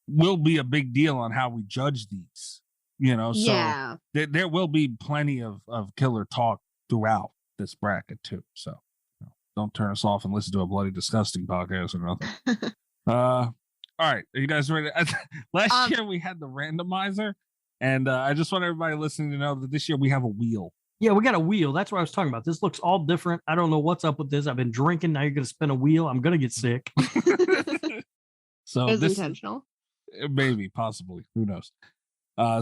will be a big deal on how we judge these. So there will be plenty of killer talk throughout. this bracket too. So don't turn us off and listen to a bloody disgusting podcast or nothing. All right, are you guys ready? Last year we had the randomizer, and I just want everybody listening to know that this year we have a wheel. Yeah, we got a wheel. That's what I was talking about. This looks all different. I don't know what's up with this. I've been drinking. Now you're going to spin a wheel. I'm going to get sick. So Is this intentional. maybe, possibly, who knows?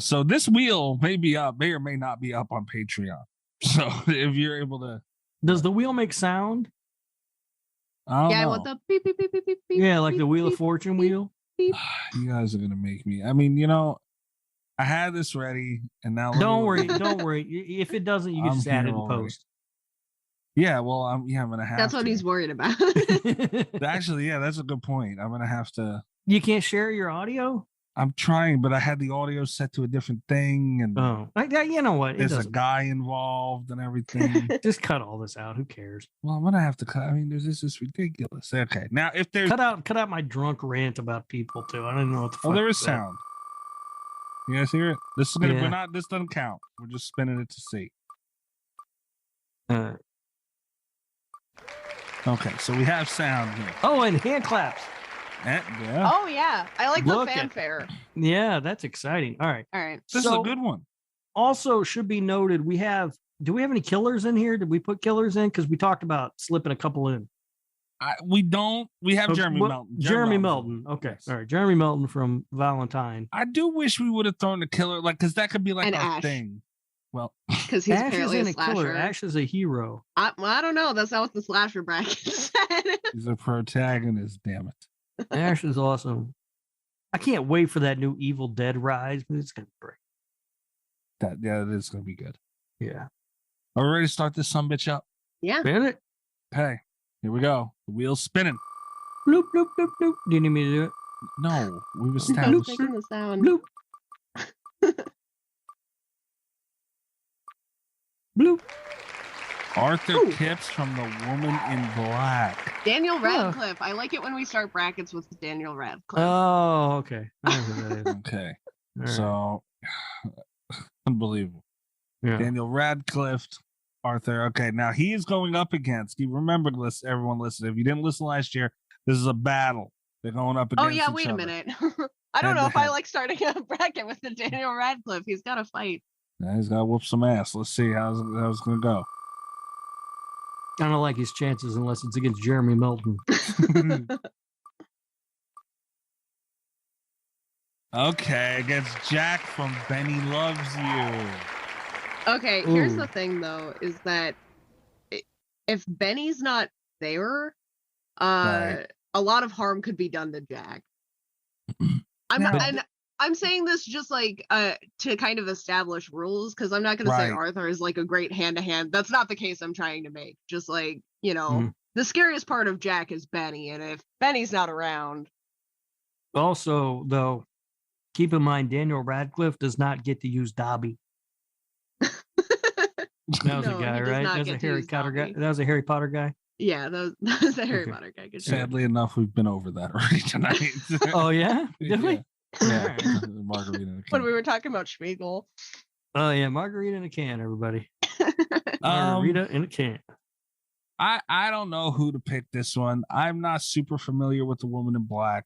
So this wheel may be up, may or may not be up on Patreon. So if you're able to, does the wheel make sound? I don't know. With the beep beep beep beep beep. Yeah, like beep, the Wheel beep, of Fortune beep, wheel. beep. You guys are gonna make me. I mean, I had this ready, and now Don't worry. If it doesn't, you can just add it in post. Yeah, well, I'm gonna have. That's what he's worried about. Actually, yeah, that's a good point. I'm gonna have to. You can't share your audio. I'm trying, but I had the audio set to a different thing, and you know what? There's a guy involved and everything. Just cut all this out. Who cares? Well, I'm gonna have to cut. I mean, this is ridiculous. Okay, now if there's cut out my drunk rant about people too. I don't know what the fuck. Oh, there is sound. You guys hear it? This is gonna. We're not. This doesn't count. We're just spinning it to see. Okay, so we have sound here. Oh, and hand claps. Yeah. Oh yeah, I like the fanfare. Yeah, that's exciting. All right. This is a good one. Also, should be noted, do we have any killers in here? Did we put killers in? Because we talked about slipping a couple in. We don't. We have Jeremy Melton. Jeremy Melton. Okay. Yes. All right. Jeremy Melton from Valentine. I do wish we would have thrown the killer, because that could be like our thing. Well, because he's apparently a slasher. Killer. Ash is a hero. I don't know. That's not what the slasher bracket said. He's a protagonist. Damn it. Ash is awesome. I can't wait for that new Evil Dead rise, but it's gonna be great. It is gonna be good. Yeah. Are we ready to start this sumbitch up? Yeah. Spin it. Okay. Here we go. The wheel's spinning. Bloop, bloop, bloop, bloop. Do you need me to do it? No. We've established. Making the sound. Bloop. Bloop. Arthur Kipps from The Woman in Black. Daniel Radcliffe. I like it when we start brackets with Daniel Radcliffe. Oh, okay. Okay. Right. So, unbelievable. Yeah. Daniel Radcliffe, Arthur. Okay, now he is going up against. You remember, everyone listen. If you didn't listen last year, this is a battle. They're going up against. Oh yeah, wait a minute. I don't know if I like starting a bracket with the Daniel Radcliffe. He's got to fight. Yeah, he's got to whoop some ass. Let's see how's it going to go. I don't like his chances unless it's against Jeremy Melton. Okay, against Jack from Benny Loves You. Okay, here's the thing though, is that if Benny's not there, a lot of harm could be done to Jack. I'm saying this just like to kind of establish rules, because I'm not going to say Arthur is like a great hand-to-hand. That's not the case I'm trying to make. Just like, the scariest part of Jack is Benny, and if Benny's not around. Also, though, keep in mind Daniel Radcliffe does not get to use Dobby. That was a guy, right? That was a Harry Potter guy. That was a Harry Potter guy. Yeah, that was a Harry Potter guy. Good Sadly enough, we've been over that already tonight. Oh yeah, did we? Yeah. Margarita in a can. When we were talking about Schmiegel. Oh yeah, margarita in a can, everybody. Margarita in a can. I don't know who to pick this one. I'm not super familiar with The Woman in Black.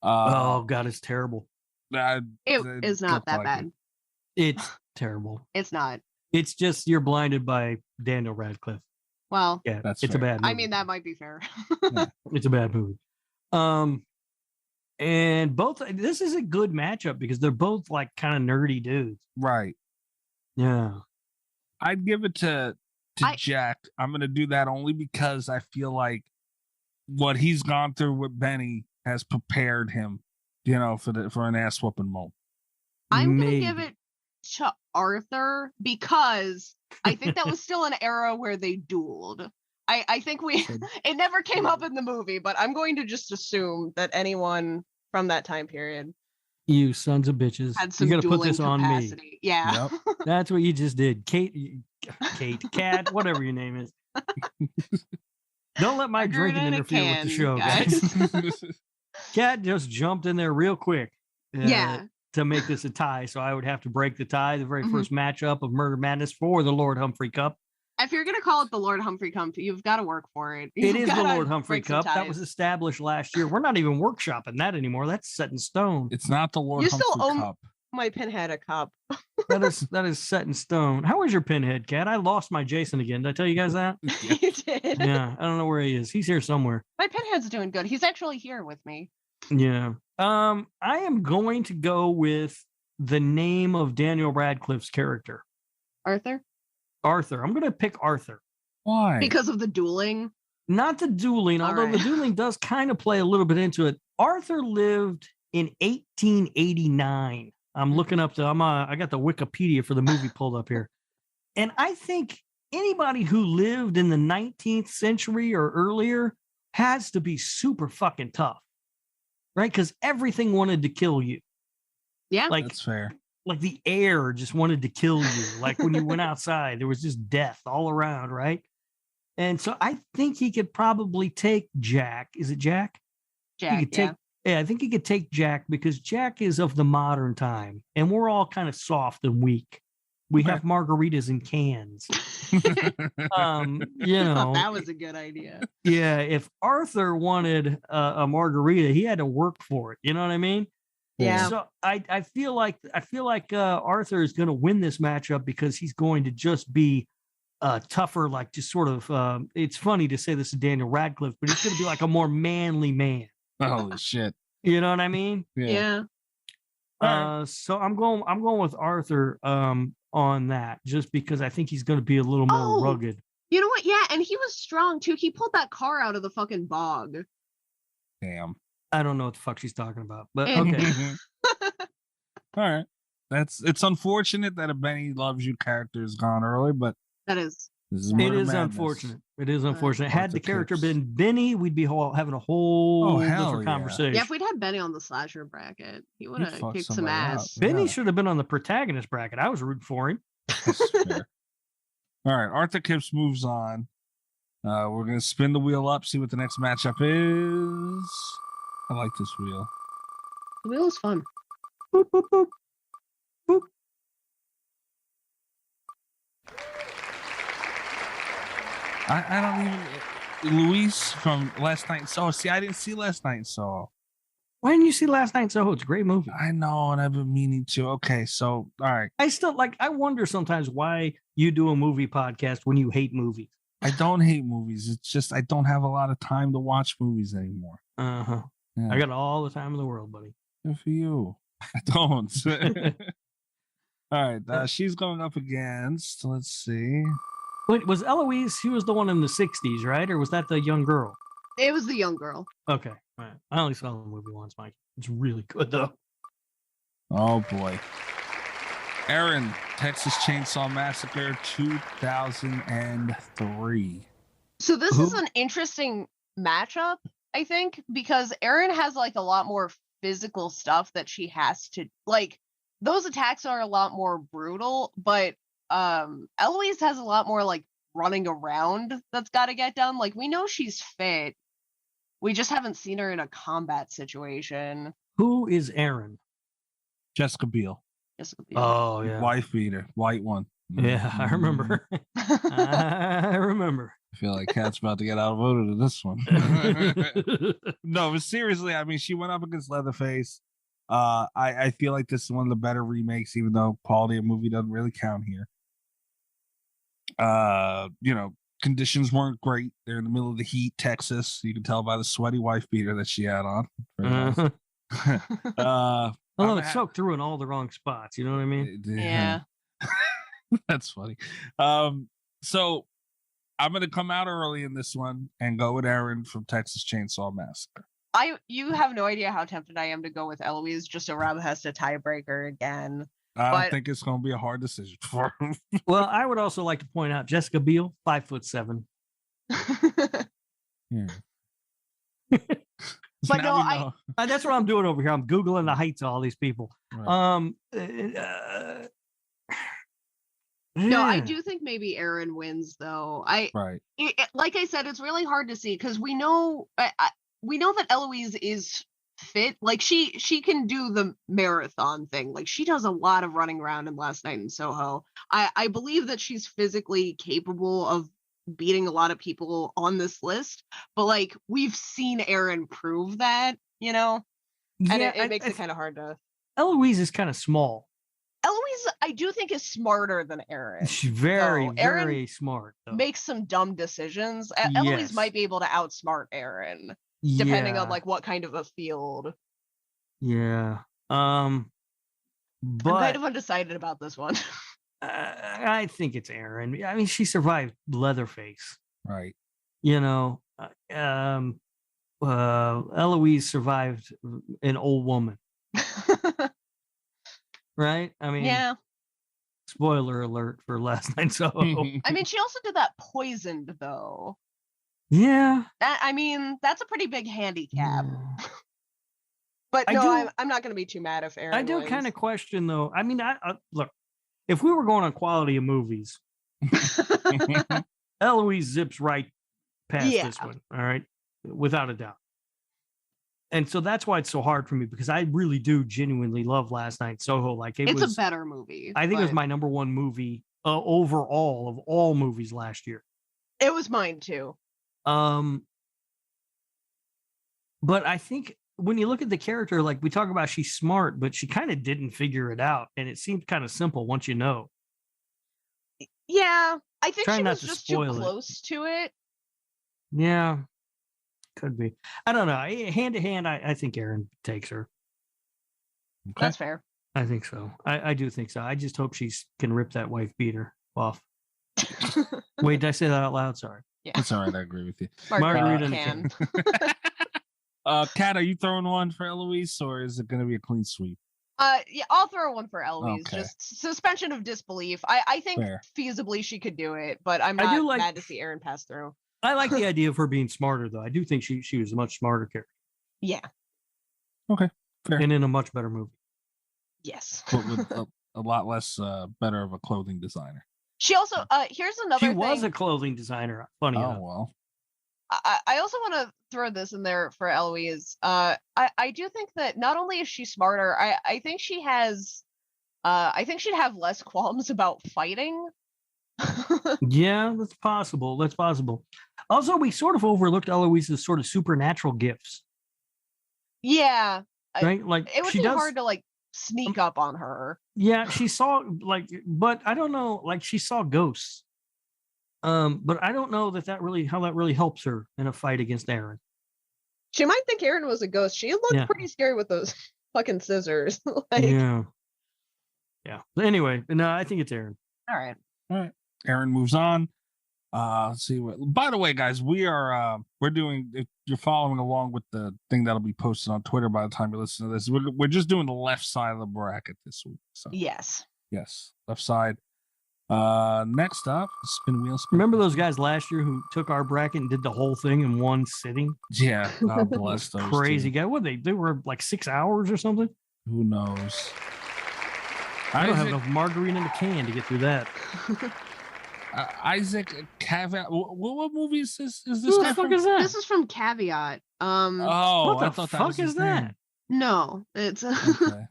Oh god, it's terrible. It is not that bad. It's terrible. It's not. It's just you're blinded by Daniel Radcliffe. Well, yeah, it's fair. A bad movie. I mean, that might be fair. Yeah, it's a bad movie. And this is a good matchup because they're both like kind of nerdy dudes. Right. Yeah. I'd give it to Jack. I'm going to do that only because I feel like what he's gone through with Benny has prepared him, for an ass whooping moment. I'm going to give it to Arthur because I think that was still an era where they dueled. I think it never came up in the movie, but I'm going to just assume that anyone from that time period. You sons of bitches. You're going to put this on me. Yeah. Yep. That's what you just did. Kate, Cat, whatever your name is. Don't let my drinking interfere with the show, guys. Cat just jumped in there real quick. To make this a tie. So I would have to break the tie. The very first matchup of Murder Madness for the Lord Humphrey Cup If you're gonna call it the Lord Humphrey Cup, you've got to work for it. It is the Lord Humphrey Cup. That was established last year. We're not even workshopping that anymore. That's set in stone. It's not the Lord Humphrey Cup. My Pinhead a cup. that is set in stone. How was your Pinhead, Cat? I lost my Jason again. Did I tell you guys that? You did. Yeah, I don't know where he is. He's here somewhere. My Pinhead's doing good. He's actually here with me. Yeah. I am going to go with the name of Daniel Radcliffe's character. Arthur. I'm going to pick Arthur. Why? Because of the dueling? Not the dueling, although the dueling does kind of play a little bit into it. Arthur lived in 1889. I'm looking up I got the Wikipedia for the movie pulled up here. And I think anybody who lived in the 19th century or earlier has to be super fucking tough, right? Because everything wanted to kill you. Yeah, that's fair. Like the air just wanted to kill you. Like when you went outside, there was just death all around, right? And so I think he could probably take Jack. Is it Jack? Jack, I think he could take Jack because Jack is of the modern time, and we're all kind of soft and weak. We have margaritas in cans. That was a good idea. Yeah, if Arthur wanted a margarita, he had to work for it. You know what I mean? Yeah. So I feel like Arthur is going to win this matchup because he's going to just be tougher, like just sort of. It's funny to say this to Daniel Radcliffe, but he's going to be like a more manly man. Holy shit! You know what I mean? Yeah. So I'm going with Arthur on that, just because I think he's going to be a little more rugged. You know what? Yeah, and he was strong too. He pulled that car out of the fucking bog. Damn. I don't know what the fuck she's talking about, but okay. All right. It's unfortunate that a Benny Loves You character is gone early, but that is. It is unfortunate. It is unfortunate. Had the character been Benny, we'd be having a whole different conversation. Yeah, if we'd had Benny on the slasher bracket, he would have kicked some ass. Benny should have been on the protagonist bracket. I was rooting for him. That's fair. All right, Arthur Kipps moves on. We're gonna spin the wheel up, see what the next matchup is. I like this wheel. The wheel is fun. Boop, boop, boop. Boop. I don't even. Luis from Last Night in Soho. See, I didn't see Last Night in Soho. Why didn't you see Last Night in Soho? It's a great movie. I know, and I've been meaning to. Okay, so all right. I wonder sometimes why you do a movie podcast when you hate movies. I don't hate movies. It's just I don't have a lot of time to watch movies anymore. Yeah. I got all the time in the world, buddy. Good for you. I don't. All right, she's going up against. Let's see. Wait, was Eloise? She was the one in the 60s, right? Or was that the young girl? It was the young girl. Okay, all right. I only saw the movie once, Mike. It's really good though. Oh boy. Aaron, Texas Chainsaw Massacre 2003. So this is an interesting matchup, I think, because Erin has like a lot more physical stuff that she has to like. Those attacks are a lot more brutal, but Eloise has a lot more like running around that's got to get done. Like we know she's fit. We just haven't seen her in a combat situation. Who is Erin? Jessica Biel. Oh yeah. Wife beater. White one. Yeah, I remember. I remember. I feel like Kat's about to get outvoted in this one. No, but seriously, I mean, she went up against Leatherface. I feel like this is one of the better remakes, even though quality of movie doesn't really count here. Conditions weren't great. They're in the middle of the heat, Texas. You can tell by the sweaty wife beater that she had on. Although it soaked through in all the wrong spots, you know what I mean? Yeah. That's funny. So I'm going to come out early in this one and go with Aaron from Texas Chainsaw Massacre. You have no idea how tempted I am to go with Eloise just so Rob has to tiebreaker again. I don't think it's going to be a hard decision for him. Well, I would also like to point out Jessica Biel, 5'7". Yeah. But no, that's what I'm doing over here. I'm Googling the heights of all these people. Right. No, I do think maybe Aaron wins, though. Like I said, it's really hard to see because we know that Eloise is fit. Like she can do the marathon thing. Like she does a lot of running around in Last Night in Soho. I believe that she's physically capable of beating a lot of people on this list, but like we've seen Erin prove that, you know, and it makes it kind of hard to. Eloise is kind of small. Eloise, I do think, is smarter than Erin. She's very, very smart. Though. Makes some dumb decisions. Eloise might be able to outsmart Erin, depending on like what kind of a field. Yeah. But I'm kind of undecided about this one. I think it's Erin. I mean, she survived Leatherface. Right. You know, Eloise survived an old woman. Right? I mean, yeah. Spoiler alert for Last Night Soho. I mean, she also did that Poisoned, though. Yeah. I mean, that's a pretty big handicap. Yeah. But no, I'm not going to be too mad if Erin I do wins. kind of question, though. I mean, look, if we were going on quality of movies, Eloise zips right past this one, all right? Without a doubt. And so that's why it's so hard for me, because I really do genuinely love Last Night in Soho. Like it's a better movie. I think it was my number one movie overall of all movies last year. It was mine too. But I think when you look at the character, like we talk about, she's smart, but she kind of didn't figure it out, and it seemed kind of simple once you know. Yeah, I think she was just too close to it. Yeah. Could be. I don't know. Hand to hand, I think Erin takes her. Okay. That's fair. I think so. I do think so. I just hope she can rip that wife beater off. Wait, did I say that out loud? Sorry. Yeah. That's all right. I agree with you. Margarita can. Kat, are you throwing one for Eloise, or is it going to be a clean sweep? Yeah, I'll throw one for Eloise. Okay. Just suspension of disbelief. I think feasibly she could do it, but I'm not mad to see Erin pass through. I like the idea of her being smarter, though. I do think she was a much smarter character. Yeah. Okay. Fair. And in a much better movie. Yes. But with a lot less better of a clothing designer. She also here's another thing. She was a clothing designer. Funny enough. Well. I also want to throw this in there for Eloise. I do think that not only is she smarter, I think she has I think she'd have less qualms about fighting. Yeah, that's possible. That's possible. Also, we sort of overlooked Eloise's sort of supernatural gifts. Yeah. Right? Like it would be hard to like sneak up on her. Yeah, she saw but I don't know, like she saw ghosts. But I don't know how that really helps her in a fight against Erin. She might think Erin was a ghost. She looked pretty scary with those fucking scissors. Yeah. But anyway, no, I think it's Erin. All right. Erin moves on. Let's see what. By the way, guys, we're doing. If you're following along with the thing that'll be posted on Twitter by the time you listen to this, we're just doing the left side of the bracket this week. So yes, left side. Next up, spin wheel. Remember those guys last year who took our bracket and did the whole thing in one sitting? Yeah, God bless those crazy guy. What they were like 6 hours or something? Who knows? I don't have enough margarine in the can to get through that. Isaac Caveat. What movie is this? Is this? Who the fuck is that? This is from Caveat. What the fuck is that? No, it's okay.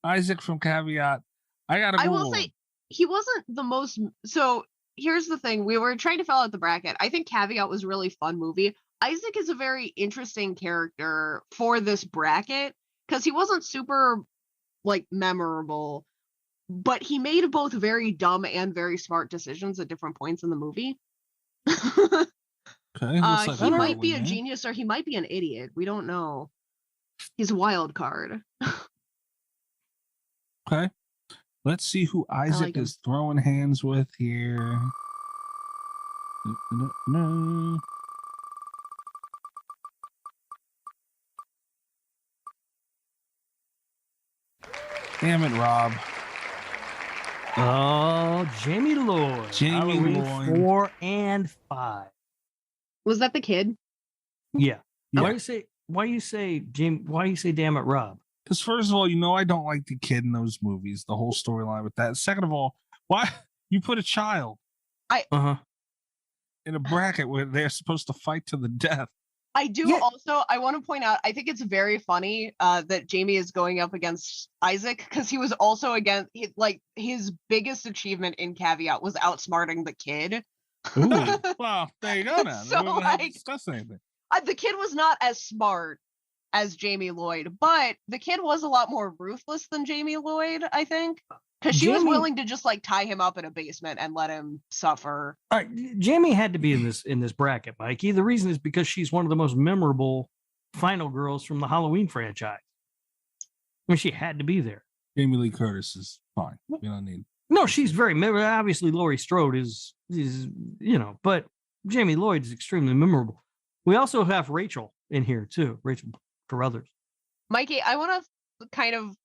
Isaac from Caveat. I will say he wasn't the most. So here's the thing: we were trying to fill out the bracket. I think Caveat was a really fun movie. Isaac is a very interesting character for this bracket because he wasn't super like memorable, but he made both very dumb and very smart decisions at different points in the movie. Okay, he might be a genius or he might be an idiot. We don't know. He's a wild card. Okay, let's see who Isaac is throwing hands with here. No. Damn it, Rob. Oh, Jamie Lloyd. Jamie Lloyd. 4 and 5. Was that the kid? Yeah. Why you say damn it, Rob? Because first of all, I don't like the kid in those movies, the whole storyline with that. Second of all, why you put a child in a bracket where they're supposed to fight to the death? I do also, I want to point out, I think it's very funny that Jamie is going up against Isaac, because he was also his biggest achievement in Caveat was outsmarting the kid. Ooh, well, there you go now. So, we don't have to discuss anything. The kid was not as smart as Jamie Lloyd, but the kid was a lot more ruthless than Jamie Lloyd, I think. Because she was willing to just tie him up in a basement and let him suffer. All right, Jamie had to be in this bracket, Mikey. The reason is because she's one of the most memorable final girls from the Halloween franchise. I mean, she had to be there. Jamie Lee Curtis is fine. We don't need. No, she's very memorable. Obviously, Laurie Strode is but Jamie Lloyd is extremely memorable. We also have Rachel in here too, Rachel Carruthers. Mikey, I want to kind of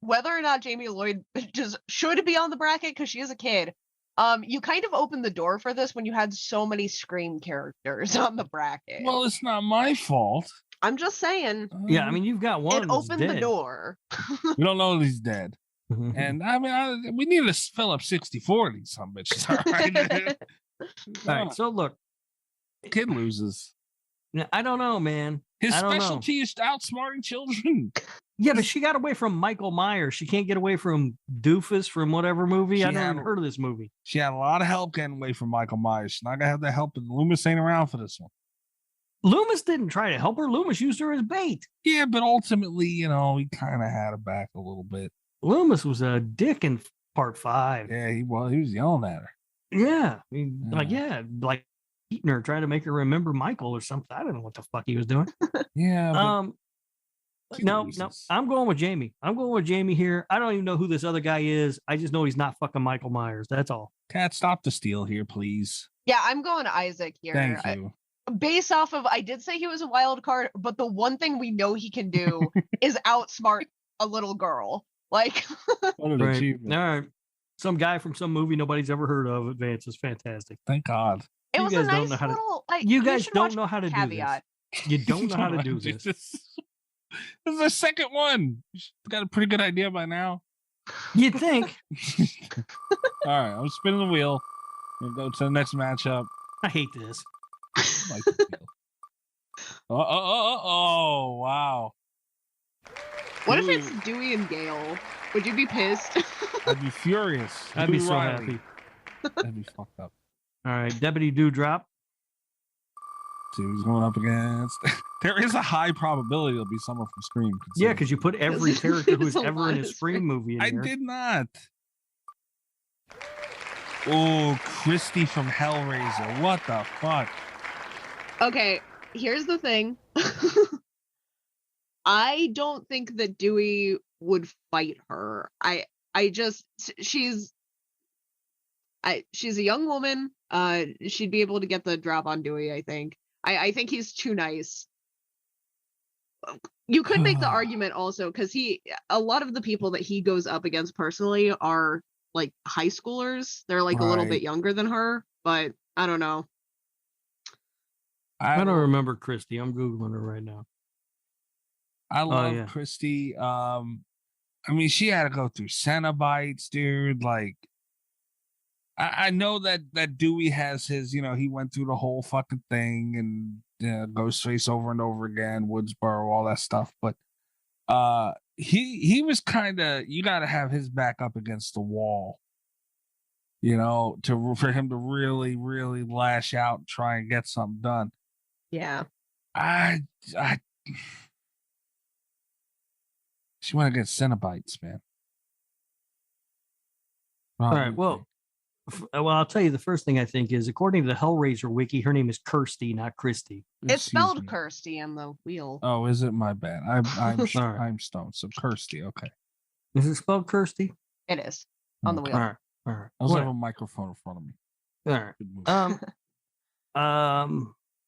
whether or not Jamie Lloyd just should be on the bracket because she is a kid. You kind of opened the door for this when you had so many Scream characters on the bracket. Well, it's not my fault. I'm just saying. Yeah, I mean, you've got one. It opened the door. We don't know he's dead. And I mean, we need to fill up 60-40, some bitches. All right. All right. So look, kid loses. I don't know, man. His specialty is outsmarting children. Yeah, but she got away from Michael Myers. She can't get away from Doofus from whatever movie. I never heard of this movie. She had a lot of help getting away from Michael Myers. She's not gonna have the help, and Loomis ain't around for this one. Loomis didn't try to help her. Loomis used her as bait. Yeah, but ultimately, he kind of had her back a little bit. Loomis was a dick in part 5. Yeah, he was yelling at her. Yeah, I mean, like eating her, trying to make her remember Michael or something. I don't know what the fuck he was doing. Yeah. No, I'm going with Jamie. I'm going with Jamie here. I don't even know who this other guy is. I just know he's not fucking Michael Myers. That's all. Cat, stop the steal here, please. Yeah, I'm going to Isaac here. Thank you. Based off of, I did say he was a wild card, but the one thing we know he can do is outsmart a little girl. Like, what an achievement. All right. Some guy from some movie nobody's ever heard of advances. Fantastic. Thank God. It was a nice little. You guys don't know how to do this. You don't know how to do this. This is the second one. You got a pretty good idea by now. You'd think. All right, I'm spinning the wheel. We'll go to the next matchup. I hate this. Oh, wow. What if it's Dewey and Gale? Would you be pissed? I'd be furious. I'd be so happy. That'd be fucked up. All right, Deputy Dewdrop. See who's going up against. There is a high probability it'll be someone from Scream. Yeah, because you put every character who's ever in a Scream movie in here. I did not. Oh, Christy from Hellraiser. What the fuck? Okay, here's the thing. I don't think that Dewey would fight her. She's a young woman. She'd be able to get the drop on Dewey, I think. I think he's too nice. You could make the argument also, because a lot of the people that he goes up against personally are like high schoolers. They're like a little bit younger than her, but I don't know. I don't remember Christy. I'm Googling her right now. I love Christy. I mean, she had to go through Cenobites, dude. Like, I know that Dewey has his, he went through the whole fucking thing and Ghostface over and over again, Woodsboro, all that stuff. But he was kind of, you got to have his back up against the wall, for him to really, really lash out and try and get something done. Yeah. She went against Cenobites, man. All right. Well, I'll tell you the first thing I think is, according to the Hellraiser wiki, her name is Kirsty, not Christy. It's spelled Kirsty on the wheel. Oh, is it? My bad. I'm stoned. So Kirsty, okay. Is it spelled Kirsty? It is on the wheel. All right. I also have a microphone in front of me. All right.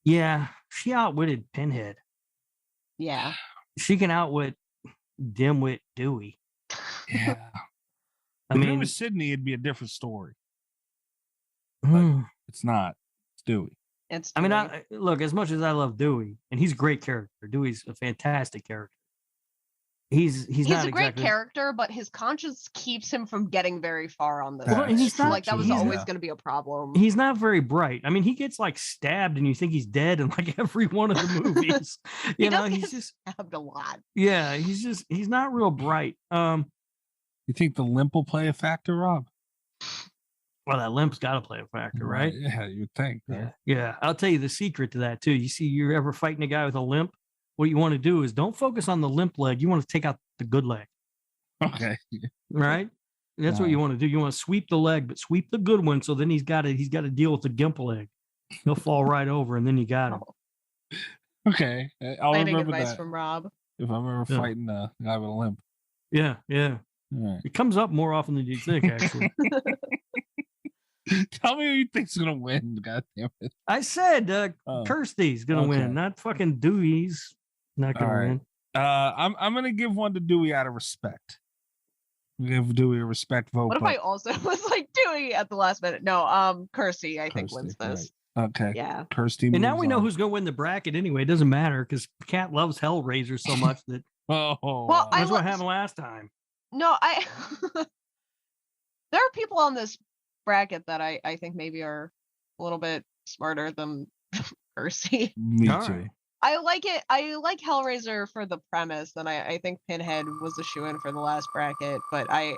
Yeah, she outwitted Pinhead. Yeah. She can outwit dimwit Dewey. Yeah. I mean, if it was Sydney, it'd be a different story. But it's not. It's Dewey. I mean, look, as much as I love Dewey, and he's a great character. Dewey's a fantastic character. He's not a great exactly... character, but his conscience keeps him from getting very far on this. Well, and he's not, like that was always going to be a problem. He's not very bright. I mean, he gets like stabbed, and you think he's dead in like every one of the movies. He's just stabbed a lot. Yeah, he's not real bright. You think the limp will play a factor, Rob? Well, that limp's got to play a factor, right? Yeah, you'd think. Right? Yeah. I'll tell you the secret to that too. You see, you're ever fighting a guy with a limp? What you want to do is don't focus on the limp leg. You want to take out the good leg. Okay. Right? That's what you want to do. You want to sweep the leg, but sweep the good one. So then he's got to deal with the gimp leg. He'll fall right over, and then you got him. Okay. I'll remember advice that from Rob. if I'm ever fighting a guy with a limp. Yeah. All right. It comes up more often than you think, actually. Tell me who you think's gonna win. God damn it! I said Kirsty's gonna win, not fucking Dewey's not gonna win. I'm gonna give one to Dewey out of respect. Give Dewey a respect vote. What if I also was like Dewey at the last minute? No, Kirsty, I think wins this. Right. Okay. Yeah. Kirsty. And now we know who's gonna win the bracket anyway. It doesn't matter because Cat loves Hellraiser so much that well, that's what happened last time. No, there are people on this bracket that I think maybe are a little bit smarter than Kirsty. Me too. Right. I like it. I like Hellraiser for the premise, and I think Pinhead was a shoo-in for the last bracket, but I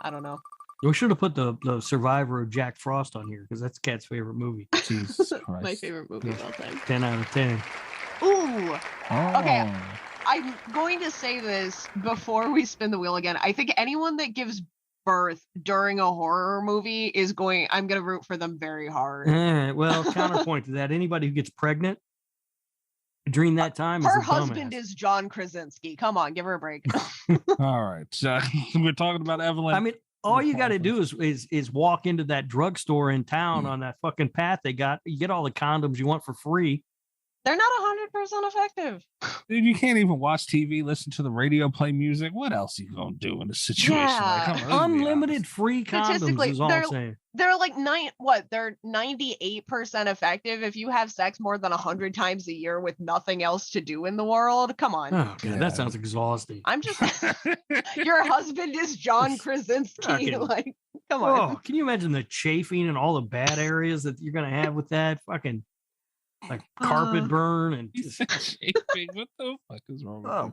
don't know. We should have put the Survivor of Jack Frost on here because that's Cat's favorite movie. Jesus Christ. My favorite movie of all time. 10 out of 10. Ooh. Okay. I'm going to say this before we spin the wheel again. I think anyone that gives birth during a horror movie I'm going to root for them very hard. All right. Well, counterpoint to that, anybody who gets pregnant during that time her husband is John Krasinski. Come on, give her a break. All right. So we're talking about Evelyn. I mean, all you got to do is walk into that drugstore in town on that fucking path they got. You get all the condoms you want for free. They're not 100% effective. Dude, you can't even watch TV, listen to the radio, play music. What else are you gonna do in a situation like that? Unlimited free condoms is all I'm saying. They're like they're 98% effective if you have sex more than 100 times a year with nothing else to do in the world. Come on. Oh, God, that sounds exhausting. I'm just your husband is John Krasinski. Like, come on. Oh, can you imagine the chafing and all the bad areas that you're gonna have with that? Fucking like carpet burn and just what the fuck is wrong with you? All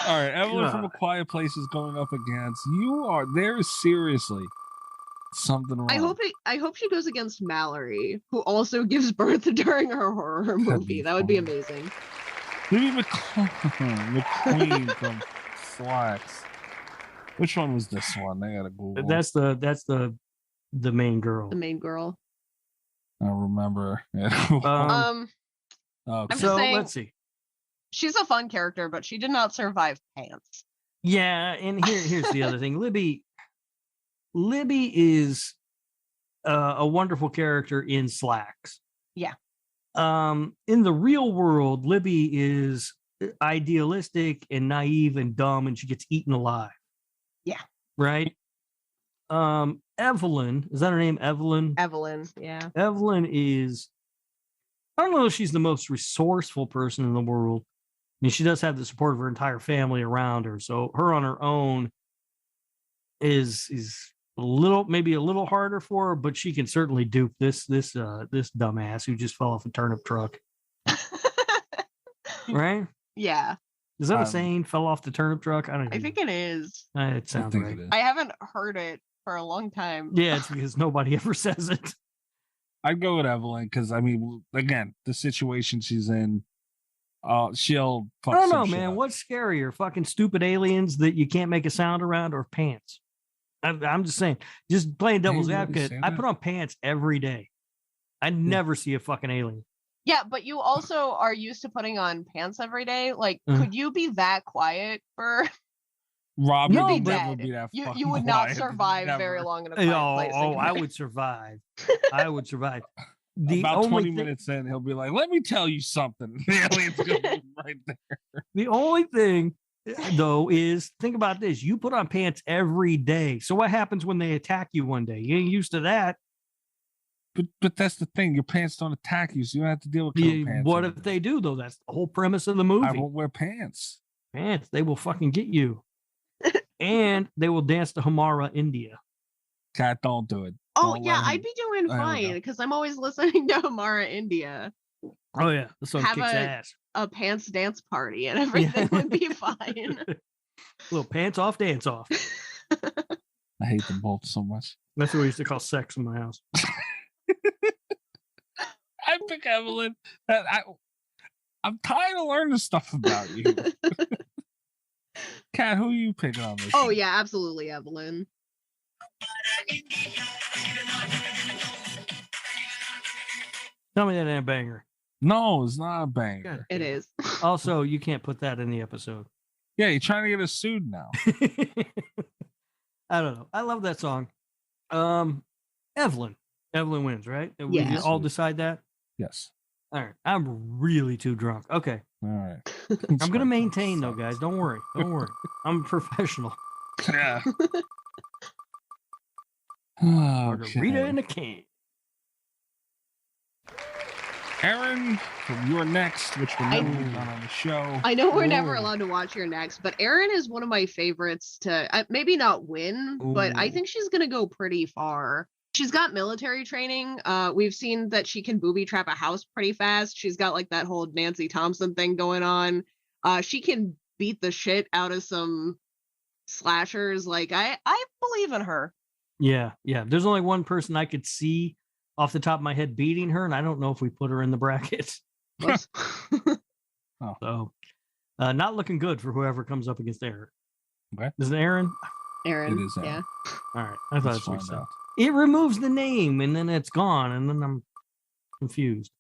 right, Evelyn from A Quiet Place is going up against there is seriously something wrong. I hope she goes against Mallory, who also gives birth during her horror movie. That would be amazing. Maybe McQueen from Slacks. Which one was this one? I gotta Google. That's the main girl. The main girl. I remember. I'm just saying, let's see. She's a fun character, but she did not survive pants. Yeah, and here's the other thing. Libby is a wonderful character in Slacks. Yeah. In the real world, Libby is idealistic and naive and dumb, and she gets eaten alive. Yeah. Right? Evelyn, is that her name? Evelyn, yeah. Evelyn is, I don't know if she's the most resourceful person in the world. I mean, she does have the support of her entire family around her. So her on her own is maybe a little harder for her, but she can certainly dupe this dumbass who just fell off a turnip truck. Right? Yeah. Is that a saying? Fell off the turnip truck? I think it is. It sounds right. I haven't heard it for a long time. Yeah, it's because nobody ever says it. I'd go with Evelyn because, I mean, again, the situation she's in, she'll fuck I don't some know, shit man. up. What's scarier? Fucking stupid aliens that you can't make a sound around, or pants? I'm just saying, just playing devil's advocate. I put on pants every day. I never see a fucking alien. Yeah, but you also are used to putting on pants every day. Like, could you be that quiet for? Rob, you'd be dead. You would not survive very long in a quiet place. I would survive. I would survive. About 20 minutes in, he'll be like, "Let me tell you something." The alien's gonna be right there. The only thing, though, is think about this: you put on pants every day. So what happens when they attack you one day? You ain't used to that. But that's the thing. Your pants don't attack you, so you don't have to deal with pants. What if they do, though? That's the whole premise of the movie. I won't wear pants. Pants, they will fucking get you. And they will dance to Hamara India. Cat, don't do it. Oh, Don't yeah, let him- I'd be doing There we fine go. because I'm always listening to Amara India. Oh yeah, this song Have kicks a- ass. A pants dance party and everything would be fine. Little pants off, dance off. I hate them both so much. That's what we used to call sex in my house. I pick Evelyn. I'm tired of learning stuff about you. Kat, who are you picking on this? Oh, yeah, absolutely, Evelyn. Tell me that ain't a banger. No, it's not a banger. It is. Also, you can't put that in the episode. Yeah, you're trying to get us sued now. I don't know. I love that song. Evelyn. Evelyn wins, right? We Yes. all decide that? Yes. All right. I'm really too drunk. Okay. All right. I'm going to maintain, though, guys. Don't worry. Don't worry. I'm a professional. Yeah. Margarita Okay. in a can. Aaron, from Your Next, which we're never done on the show. I know we're never Ooh. allowed to watch your next, but Erin is one of my favorites to maybe not win, but I Ooh. think she's going to go pretty far. She's got military training. We've seen that she can booby trap a house pretty fast. She's got like that whole Nancy Thompson thing going on. She can beat the shit out of some slashers. Like I believe in her. Yeah. Yeah. There's only one person I could see off the top of my head beating her, and I don't know if we put her in the bracket. Whoops. So, not looking good for whoever comes up against Aaron. Okay. Is it Aaron? Erin. It is Erin. Yeah. All right. I thought Let's that's what you find said. out. It removes the name and then it's gone, and then I'm confused.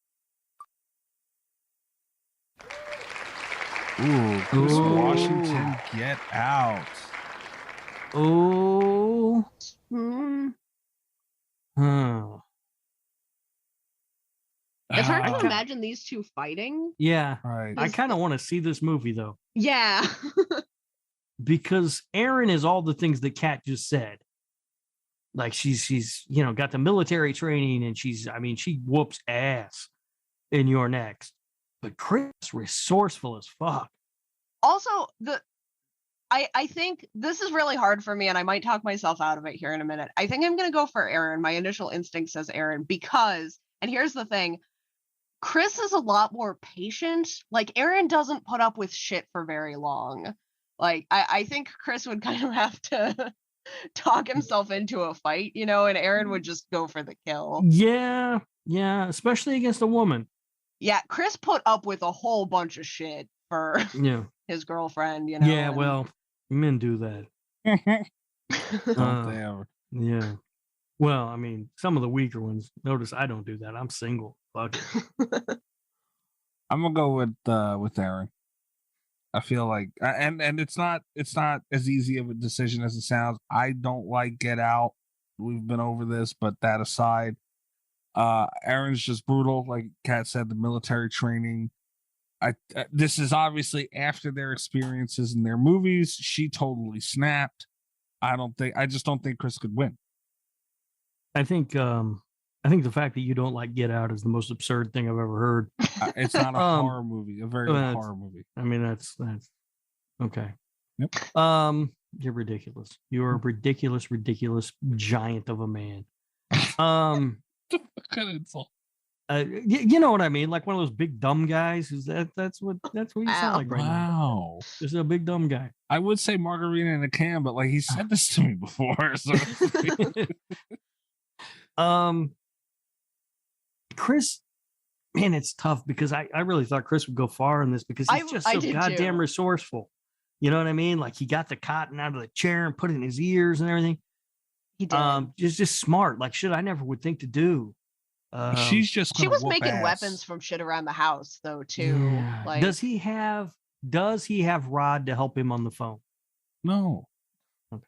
Ooh, Chris Ooh. Washington, Get Out. Oh. Hmm. Huh. It's hard Ah, to imagine these two fighting. Yeah. Right. I kind of want to see this movie, though, Yeah. because Aaron is all the things that Kat just said. Like she's got the military training, and she whoops ass in Your Next. But Chris, resourceful as fuck. Also, I think this is really hard for me, and I might talk myself out of it here in a minute. I think I'm going to go for Aaron. My initial instinct says Aaron because, and here's the thing, Chris is a lot more patient. Like, Aaron doesn't put up with shit for very long. Like, I think Chris would kind of have to talk himself into a fight, and Aaron would just go for the kill. Yeah, especially against a woman. Yeah, Chris put up with a whole bunch of shit for Yeah, his girlfriend, yeah. and- Well, men do that. Don't they ever? Yeah. Well, I mean, some of the weaker ones. Notice I don't do that. I'm single. Fuck it. I'm gonna go with Aaron. I feel like, and it's not as easy of a decision as it sounds. I don't like Get Out. We've been over this, but that aside, Aaron's just brutal. Like Kat said, the military training. This is obviously after their experiences in their movies. She totally snapped. I just don't think Chris could win. I think the fact that you don't like Get Out is the most absurd thing I've ever heard. It's not a horror movie, a very well, horror movie. I mean, that's okay. Yep. You're ridiculous. You're a ridiculous giant of a man. What kind of insult? You know what I mean? Like one of those big dumb guys. That's what you sound like right now. Wow. Just a big dumb guy. I would say margarita in a can, but like he said this to me before. So Chris, man, it's tough because I really thought Chris would go far in this because he's just so did goddamn too. resourceful. You know what I mean? Like he got the cotton out of the chair and put it in his ears and everything. He did. Just smart. Like shit I never would think to do. she's just She gonna was whoop making ass. weapons from shit around the house, though, too. yeah. Like, Does he have Rod to help him on the phone? No. Okay.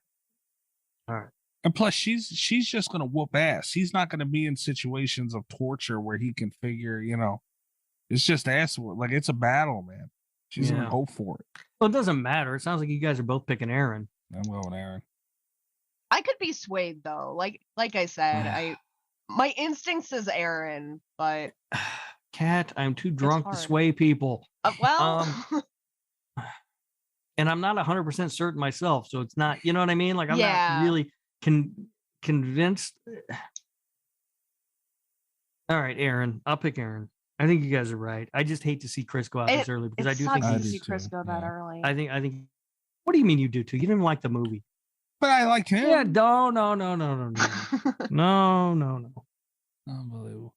All right. And plus, she's just gonna whoop ass. He's not gonna be in situations of torture where he can figure, it's just ass. Like it's a battle, man. She's Yeah. gonna go for it. Well, it doesn't matter. It sounds like you guys are both picking Aaron. I'm going Aaron. I could be swayed, though. Like I said, my instinct says Aaron, but Kat, I'm too drunk to hard. sway people. well, and I'm not 100% certain myself. So it's not, you know what I mean? Like I'm Yeah. not really convinced. All right, Aaron. I'll pick Aaron. I think you guys are right. I just hate to see Chris go out this early because I do think to do see Chris too. go that Yeah. early. I think. What do you mean you do too? You didn't like the movie? But I like him. Yeah. No. No. Unbelievable.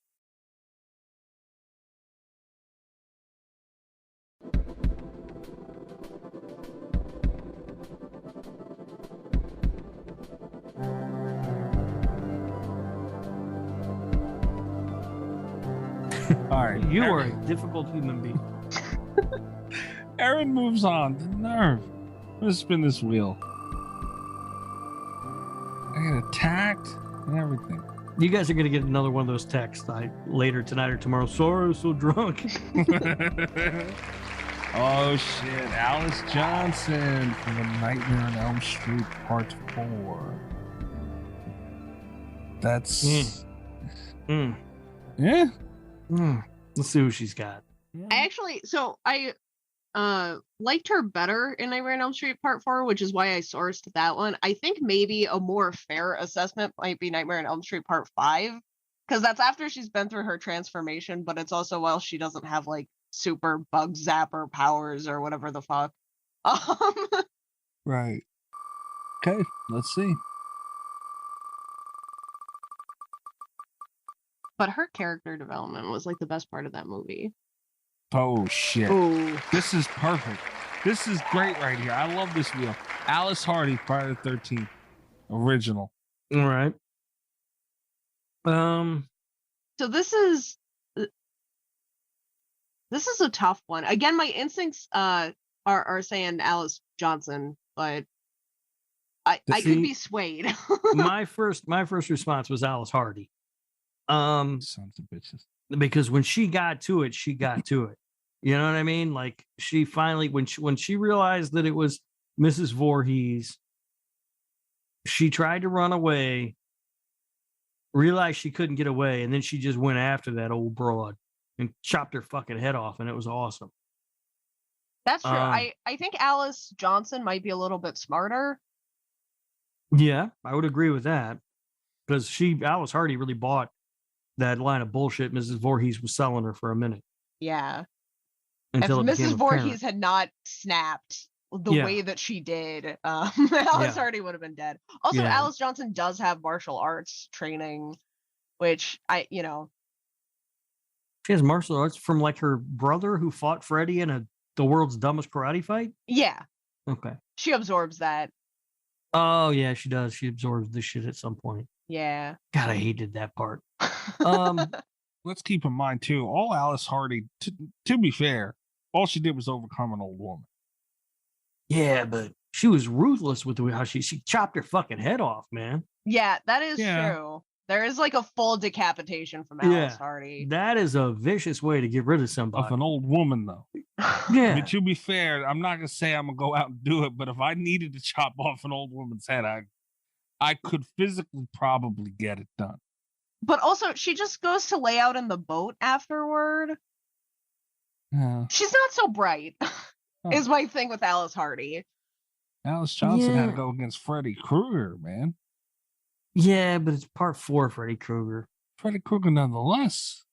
All right. You are a difficult human being. Aaron moves on. The nerve. I'm gonna spin this wheel. I get attacked and everything. You guys are gonna get another one of those texts later tonight or tomorrow. Sorry, I'm so drunk. Oh shit! Alice Johnson from the Nightmare on Elm Street Part 4. That's yeah. Let's see who she's got. I liked her better in Nightmare on Elm Street Part 4, which is why I sourced that one. I think maybe a more fair assessment might be Nightmare on Elm Street Part 5, because that's after she's been through her transformation, but it's also while she doesn't have like super bug zapper powers or whatever the fuck. Right. Okay, let's see. But her character development was like the best part of that movie. Oh shit! Ooh. This is perfect. This is great right here. I love this wheel. Alice Hardy, Friday the 13th, original. All right. So this is a tough one. Again, my instincts are saying Alice Johnson, but I could be swayed. my first response was Alice Hardy. Sons of bitches. Because when she got to it, You know what I mean? Like she finally, when she realized that it was Mrs. Voorhees, she tried to run away, realized she couldn't get away, and then she just went after that old broad and chopped her fucking head off, and it was awesome. That's true. I think Alice Johnson might be a little bit smarter. Yeah, I would agree with that. Because Alice Hardy really bought that line of bullshit Mrs. Voorhees was selling her for a minute. Yeah. Until if Mrs. Voorhees had not snapped the way that she did, Alice Hardy would have been dead. Also, Alice Johnson does have martial arts training, which she has martial arts from like her brother who fought Freddy in the world's dumbest karate fight? Yeah. Okay. She absorbs that. Oh, yeah, she does. She absorbs this shit at some point. Yeah. God, I hated that part. Let's keep in mind, too, all Alice Hardy, to be fair, all she did was overcome an old woman. Yeah, but she was ruthless with how she chopped her fucking head off, man. Yeah, that is true. There is like a full decapitation from Alice Hardy. That is a vicious way to get rid of somebody. Of an old woman, though. Yeah. I mean, to be fair, I'm not going to say I'm going to go out and do it, but if I needed to chop off an old woman's head, I could physically probably get it done. But also, she just goes to lay out in the boat afterward. Yeah. She's not so bright, is my thing with Alice Hardy. Alice Johnson had to go against Freddy Krueger, man. Yeah, but it's part 4, Freddy Krueger. Freddy Krueger, nonetheless.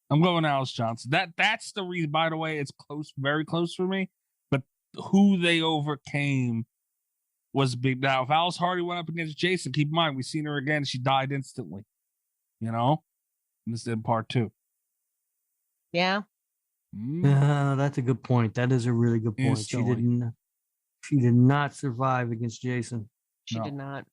I'm going Alice Johnson. That's the reason. By the way, it's close, very close for me. But who they overcame was big. Now, if Alice Hardy went up against Jason, keep in mind we've seen her again. She died instantly. You know, and this is in part 2. Yeah. That's a good point. That is a really good point. Instantly. She did not survive against Jason. She did not.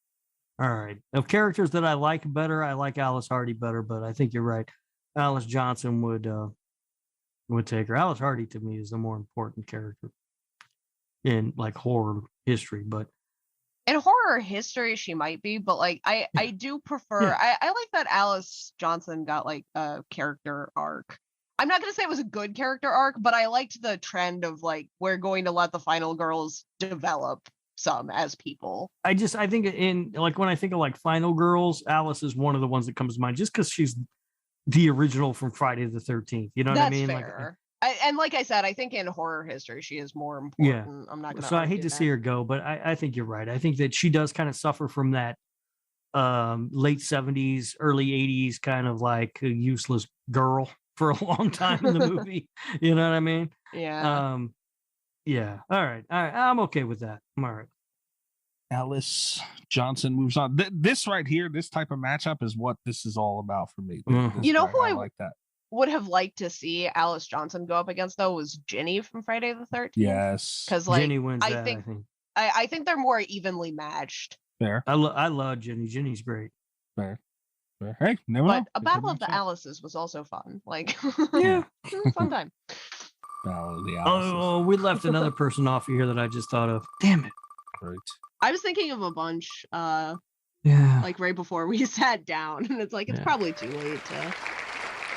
All right. Of characters that I like better, I like Alice Hardy better, but I think you're right. Alice Johnson would take her. Alice Hardy to me is the more important character in like horror history, but in horror history she might be, but like I do prefer I like that Alice Johnson got like a character arc. I'm not going to say it was a good character arc, but I liked the trend of like we're going to let the final girls develop some as people. I think in like when I think of like Final Girls, Alice is one of the ones that comes to mind just because she's the original from Friday the 13th. You know what I mean? Fair. Like, and like I said, I think in horror history she is more important. Yeah. I'm not going to. So I hate to see her go, but I think you're right. I think that she does kind of suffer from that late 70s, early 80s kind of like a useless girl for a long time in the movie. You know what I mean? Yeah. Yeah. All right. I'm okay with that. I'm all right. Alice Johnson moves on. This right here, this type of matchup is what this is all about for me. You know who I like that. Would have liked to see Alice Johnson go up against though was Ginny from Friday the 13th. Yes, because like Ginny wins I that, think. I think. I think they're more evenly matched. Fair. I love Ginny. Ginny's great. Fair. Hey, never But know. a Battle of the Alices was also fun. Like, Yeah. fun time. Battle of the Alices. Oh, we left another person off here that I just thought of. Damn it. Great. I was thinking of a bunch, Yeah. like right before we sat down, and it's like it's probably too late to.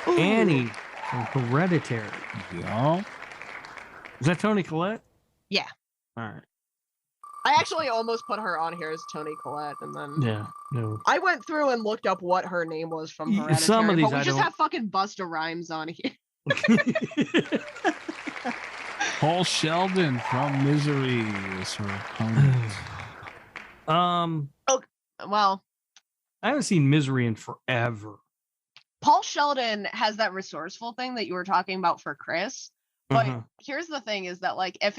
Ooh. Annie from Hereditary. Yeah. Is that Toni Collette? Yeah. All right. I actually almost put her on here as Toni Collette, and then Yeah. No. I went through and looked up what her name was from Yeah, Hereditary. some of these but we I just don't- have fucking Busta Rhymes on here. Paul Sheldon from Misery is her opponent. Well, I haven't seen Misery in forever. Paul Sheldon has that resourceful thing that you were talking about for Chris. But Uh-huh. here's the thing is that like if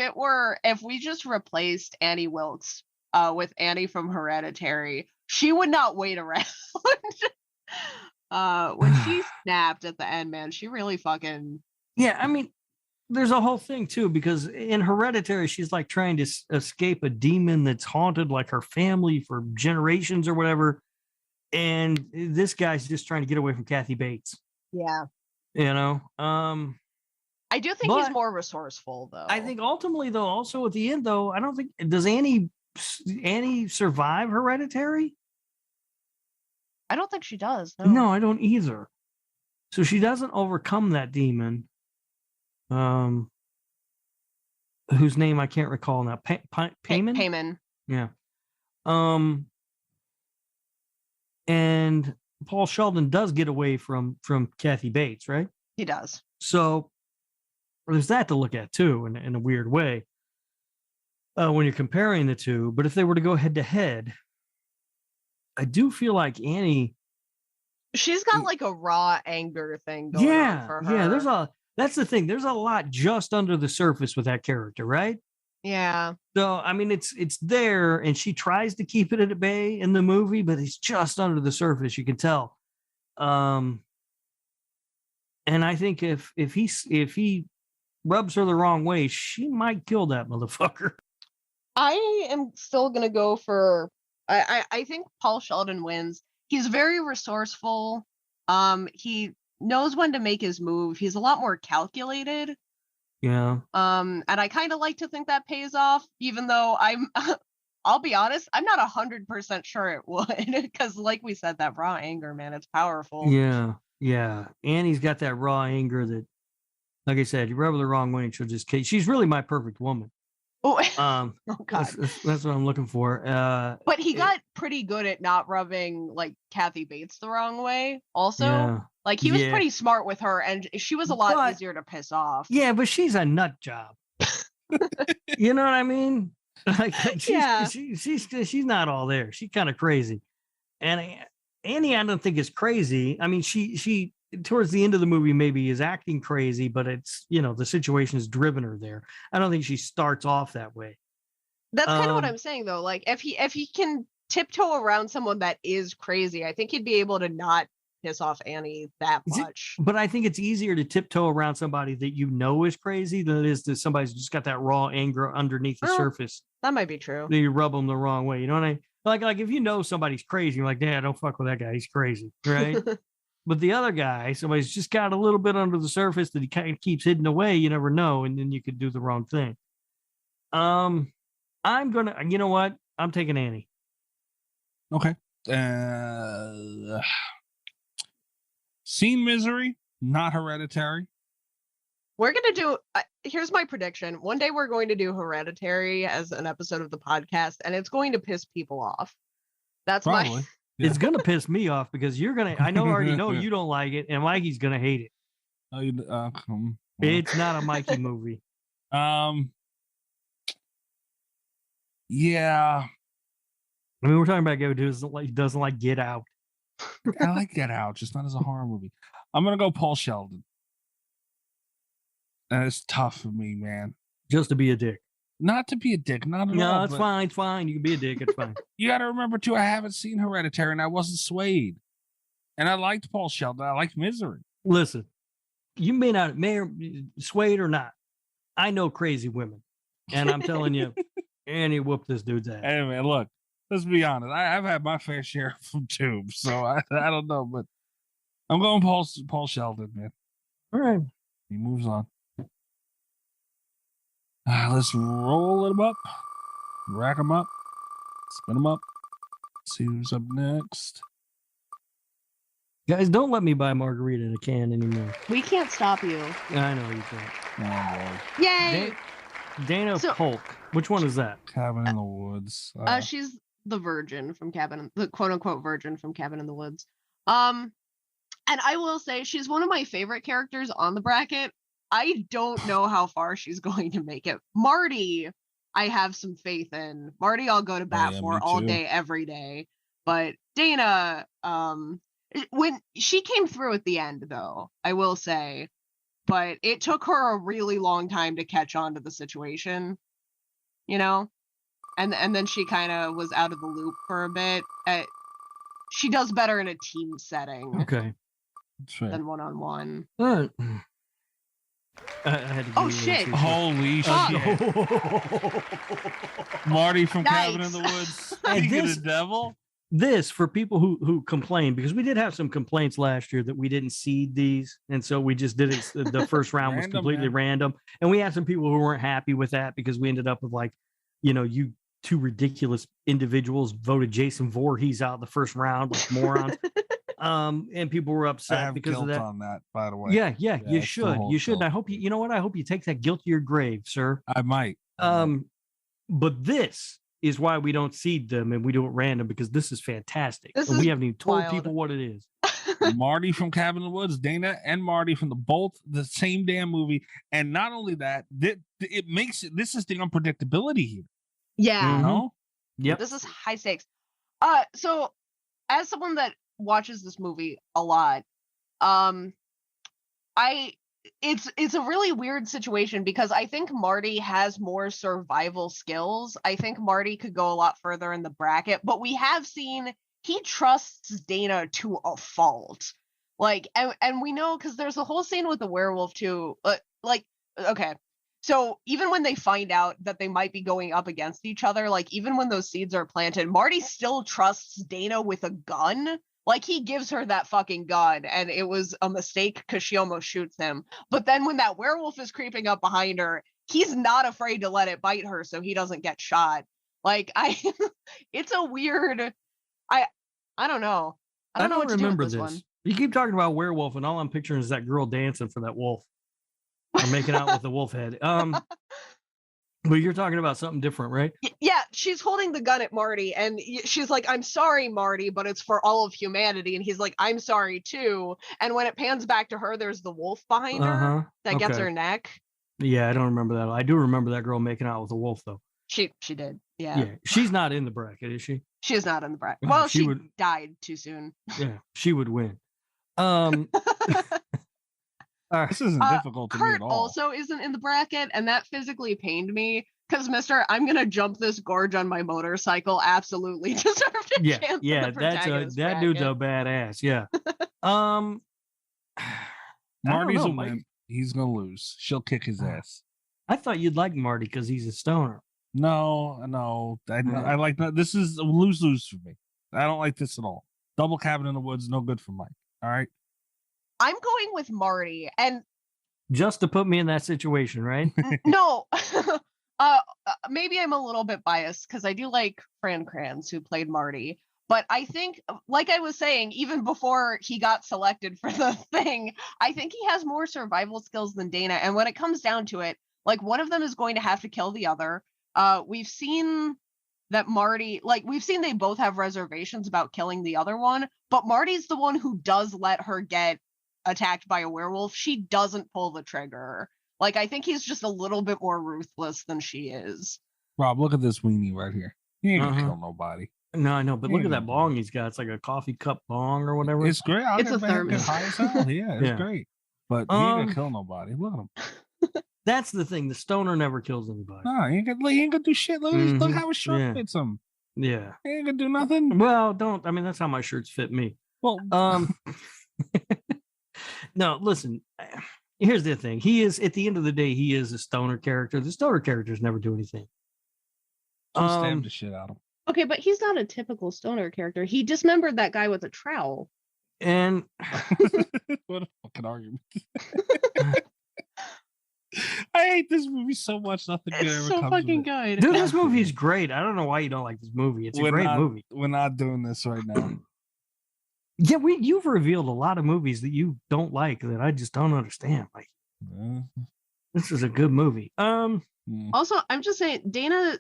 we just replaced Annie Wilkes with Annie from Hereditary, she would not wait around. When she snapped at the end, man, she really fucking Yeah, I mean, there's a whole thing too, because in Hereditary, she's like trying to escape a demon that's haunted like her family for generations or whatever. And this guy's just trying to get away from Kathy Bates. yeah. You know? I do think he's But- more resourceful though. I think ultimately, though, also at the end, though, I don't think does Annie survive Hereditary? I don't think she does. No, I don't either. So she doesn't overcome that demon. Whose name I can't recall now. Payman? Payman. Yeah. And Paul Sheldon does get away from Kathy Bates, right? He does. So there's that to look at too, in a weird way, when you're comparing the two. But if they were to go head to head, I do feel like Annie. She's got like a raw anger thing going on for her. Yeah. That's the thing. There's a lot just under the surface with that character, right? Yeah. So I mean, it's there, and she tries to keep it at bay in the movie, but it's just under the surface. You can tell. And I think if he rubs her the wrong way, she might kill that motherfucker. I am still gonna go for. I think Paul Sheldon wins. He's very resourceful. He knows when to make his move. He's a lot more calculated. Yeah. And I kind of like to think that pays off, even though I'll be honest, I'm not 100% sure it would, because like we said, that raw anger, man, it's powerful. Yeah. Yeah. Annie's got that raw anger that, like I said, you rub her the wrong way and she'll just kill you. She's really my perfect woman. Oh, Oh God. that's what I'm looking for. But he got pretty good at not rubbing like Kathy Bates the wrong way. Also, Yeah. like he was Yeah. pretty smart with her, and she was a lot But- easier to piss off. Yeah, but she's a nut job. You know what I mean? Like she's not all there. She's kind of crazy. And Annie, I don't think is crazy. I mean, she towards the end of the movie maybe is acting crazy, but it's, the situation has driven her there. I don't think she starts off that way. That's kind of what Um, I'm saying, though. Like if he can tiptoe around someone that is crazy, I think he'd be able to not piss off Annie that Is it- much. But I think it's easier to tiptoe around somebody that you know is crazy than it is to somebody's just got that raw anger underneath the Well, surface. That might be true. That you rub them the wrong way. You know what I mean? Like if you know somebody's crazy, you're like, "Dad, don't fuck with that guy. He's crazy," right? But the other guy, somebody's just got a little bit under the surface that he kind of keeps hidden away. You never know, and then you could do the wrong thing. I'm gonna. You know what? I'm taking Annie. Okay. Seen Misery, not Hereditary. We're gonna do. Here's my prediction. One day we're going to do Hereditary as an episode of the podcast, and it's going to piss people off. That's Probably. my. Yeah. It's gonna piss me off because you're gonna. I already know you don't like it, and Mikey's gonna hate it. Oh, It's not a Mikey movie. Yeah. I mean, we're talking about a guy who doesn't like Get Out. I like Get Out, just not as a horror movie. I'm gonna go Paul Sheldon. And it's tough for me, man. Just to be a dick. Not to be a dick, not at all. No, it's fine. It's fine. You can be a dick. It's fine. You got to remember too. I haven't seen Hereditary, and I wasn't swayed. And I liked Paul Sheldon. I liked Misery. Listen, you may not swayed or not. I know crazy women, and I'm telling you, and he whooped this dude's ass. Hey man, look. Let's be honest. I've had my fair share from tubes, so I don't know, but I'm going Paul Sheldon, man. All right, he moves on. Let's roll him up, rack him up, spin him up. See who's up next. Guys, don't let me buy margarita in a can anymore. We can't stop you. I know you can't. Oh, Lord. Yay! Dana Polk. Which one is that? Cabin in the Woods. She's the virgin from the quote unquote virgin from Cabin in the Woods. And I will say she's one of my favorite characters on the bracket. I don't know how far she's going to make it. Marty, I have some faith in. Marty, I'll go to bat for all day, every day. But Dana, when she came through at the end, though, I will say, but it took her a really long time to catch on to the situation, you know? And then she kind of was out of the loop for a bit. She does better in a team setting. Okay. Than one-on-one. I had to shit. Holy shit. Marty from Cabin in the Woods. Speaking of the devil. This, for people who complain, because we did have some complaints last year that we didn't seed these, and so we just did it. The first round was completely random, and we had some people who weren't happy with that because we ended up with you two ridiculous individuals voted Jason Voorhees out the first round, like morons. And people were upset because of that. On that, by the way. Yeah, you should. You should. I hope you know what? I hope you take that guilt to your grave, sir. I might. But this is why we don't seed them and we do it random, because this is fantastic. And we haven't even told people what it is. Marty from Cabin in the Woods, Dana and Marty from the same damn movie. And not only that, it makes it, this is the unpredictability here. Yeah. You know? Yep. This is high stakes. So as someone that watches this movie a lot, it's a really weird situation because I think Marty has more survival skills. I think Marty could go a lot further in the bracket, but we have seen he trusts Dana to a fault. Like, and we know because there's a whole scene with the werewolf too. Okay. So even when they find out that they might be going up against each other, like even when those seeds are planted, Marty still trusts Dana with a gun. Like he gives her that fucking gun and it was a mistake because she almost shoots him. But then when that werewolf is creeping up behind her, he's not afraid to let it bite her so he doesn't get shot. Like it's a weird, I don't know. I don't know what to remember do with this one. You keep talking about werewolf and all I'm picturing is that girl dancing for that wolf. Or making out with the wolf head. But you're talking about something different, right? Yeah, she's holding the gun at Marty and she's like, I'm sorry, Marty, but it's for all of humanity. And he's like, I'm sorry too. And when it pans back to her, there's the wolf behind her that gets her neck. Yeah, I don't remember that. I do remember that girl making out with the wolf though. She did. Yeah. She's not in the bracket, is she? She is not in the bracket. Well, she died too soon. Yeah, she would win. This isn't difficult to me at all. Kurt also isn't in the bracket, and that physically pained me because I'm gonna jump this gorge on my motorcycle absolutely deserved a chance. Yeah, that dude's a badass. Yeah. Marty's a win. He's gonna lose. She'll kick his ass. I thought you'd like Marty because he's a stoner. No. I like that. This is a lose-lose for me. I don't like this at all. Double Cabin in the Woods, no good for Mike. All right. I'm going with Marty, and just to put me in that situation, right? No, maybe I'm a little bit biased because I do like Fran Kranz, who played Marty. But I think, like I was saying, even before he got selected for the thing, I think he has more survival skills than Dana. And when it comes down to it, like one of them is going to have to kill the other. We've seen that Marty, we've seen they both have reservations about killing the other one, but Marty's the one who does let her get attacked by a werewolf, she doesn't pull the trigger. Like, I think he's just a little bit more ruthless than she is. Rob, look at this weenie right here. He ain't gonna kill nobody. No, I know, but look at that bong he's got. It's like a coffee cup bong or whatever. It's great. It's a thermos. High as hell. Yeah, it's great. But he ain't gonna kill nobody. Look at him. That's the thing. The stoner never kills anybody. No, he ain't gonna do shit. Look, look how his shirt fits him. Yeah. He ain't gonna do nothing. Well, that's how my shirts fit me. Well, no, listen, here's the thing. He is, at the end of the day, he is a stoner character. The stoner characters never do anything. Stab the shit out of him. Okay, but he's not a typical stoner character. He dismembered that guy with a trowel. And what a fucking argument. I hate this movie so much. Nothing good ever so comes fucking of it. good. Dude, this movie is great. I don't know why you don't like this movie. It's a great movie. We're not doing this right now. Yeah, you've revealed a lot of movies that you don't like that I just don't understand. Like, this is a good movie. Also, I'm just saying, Dana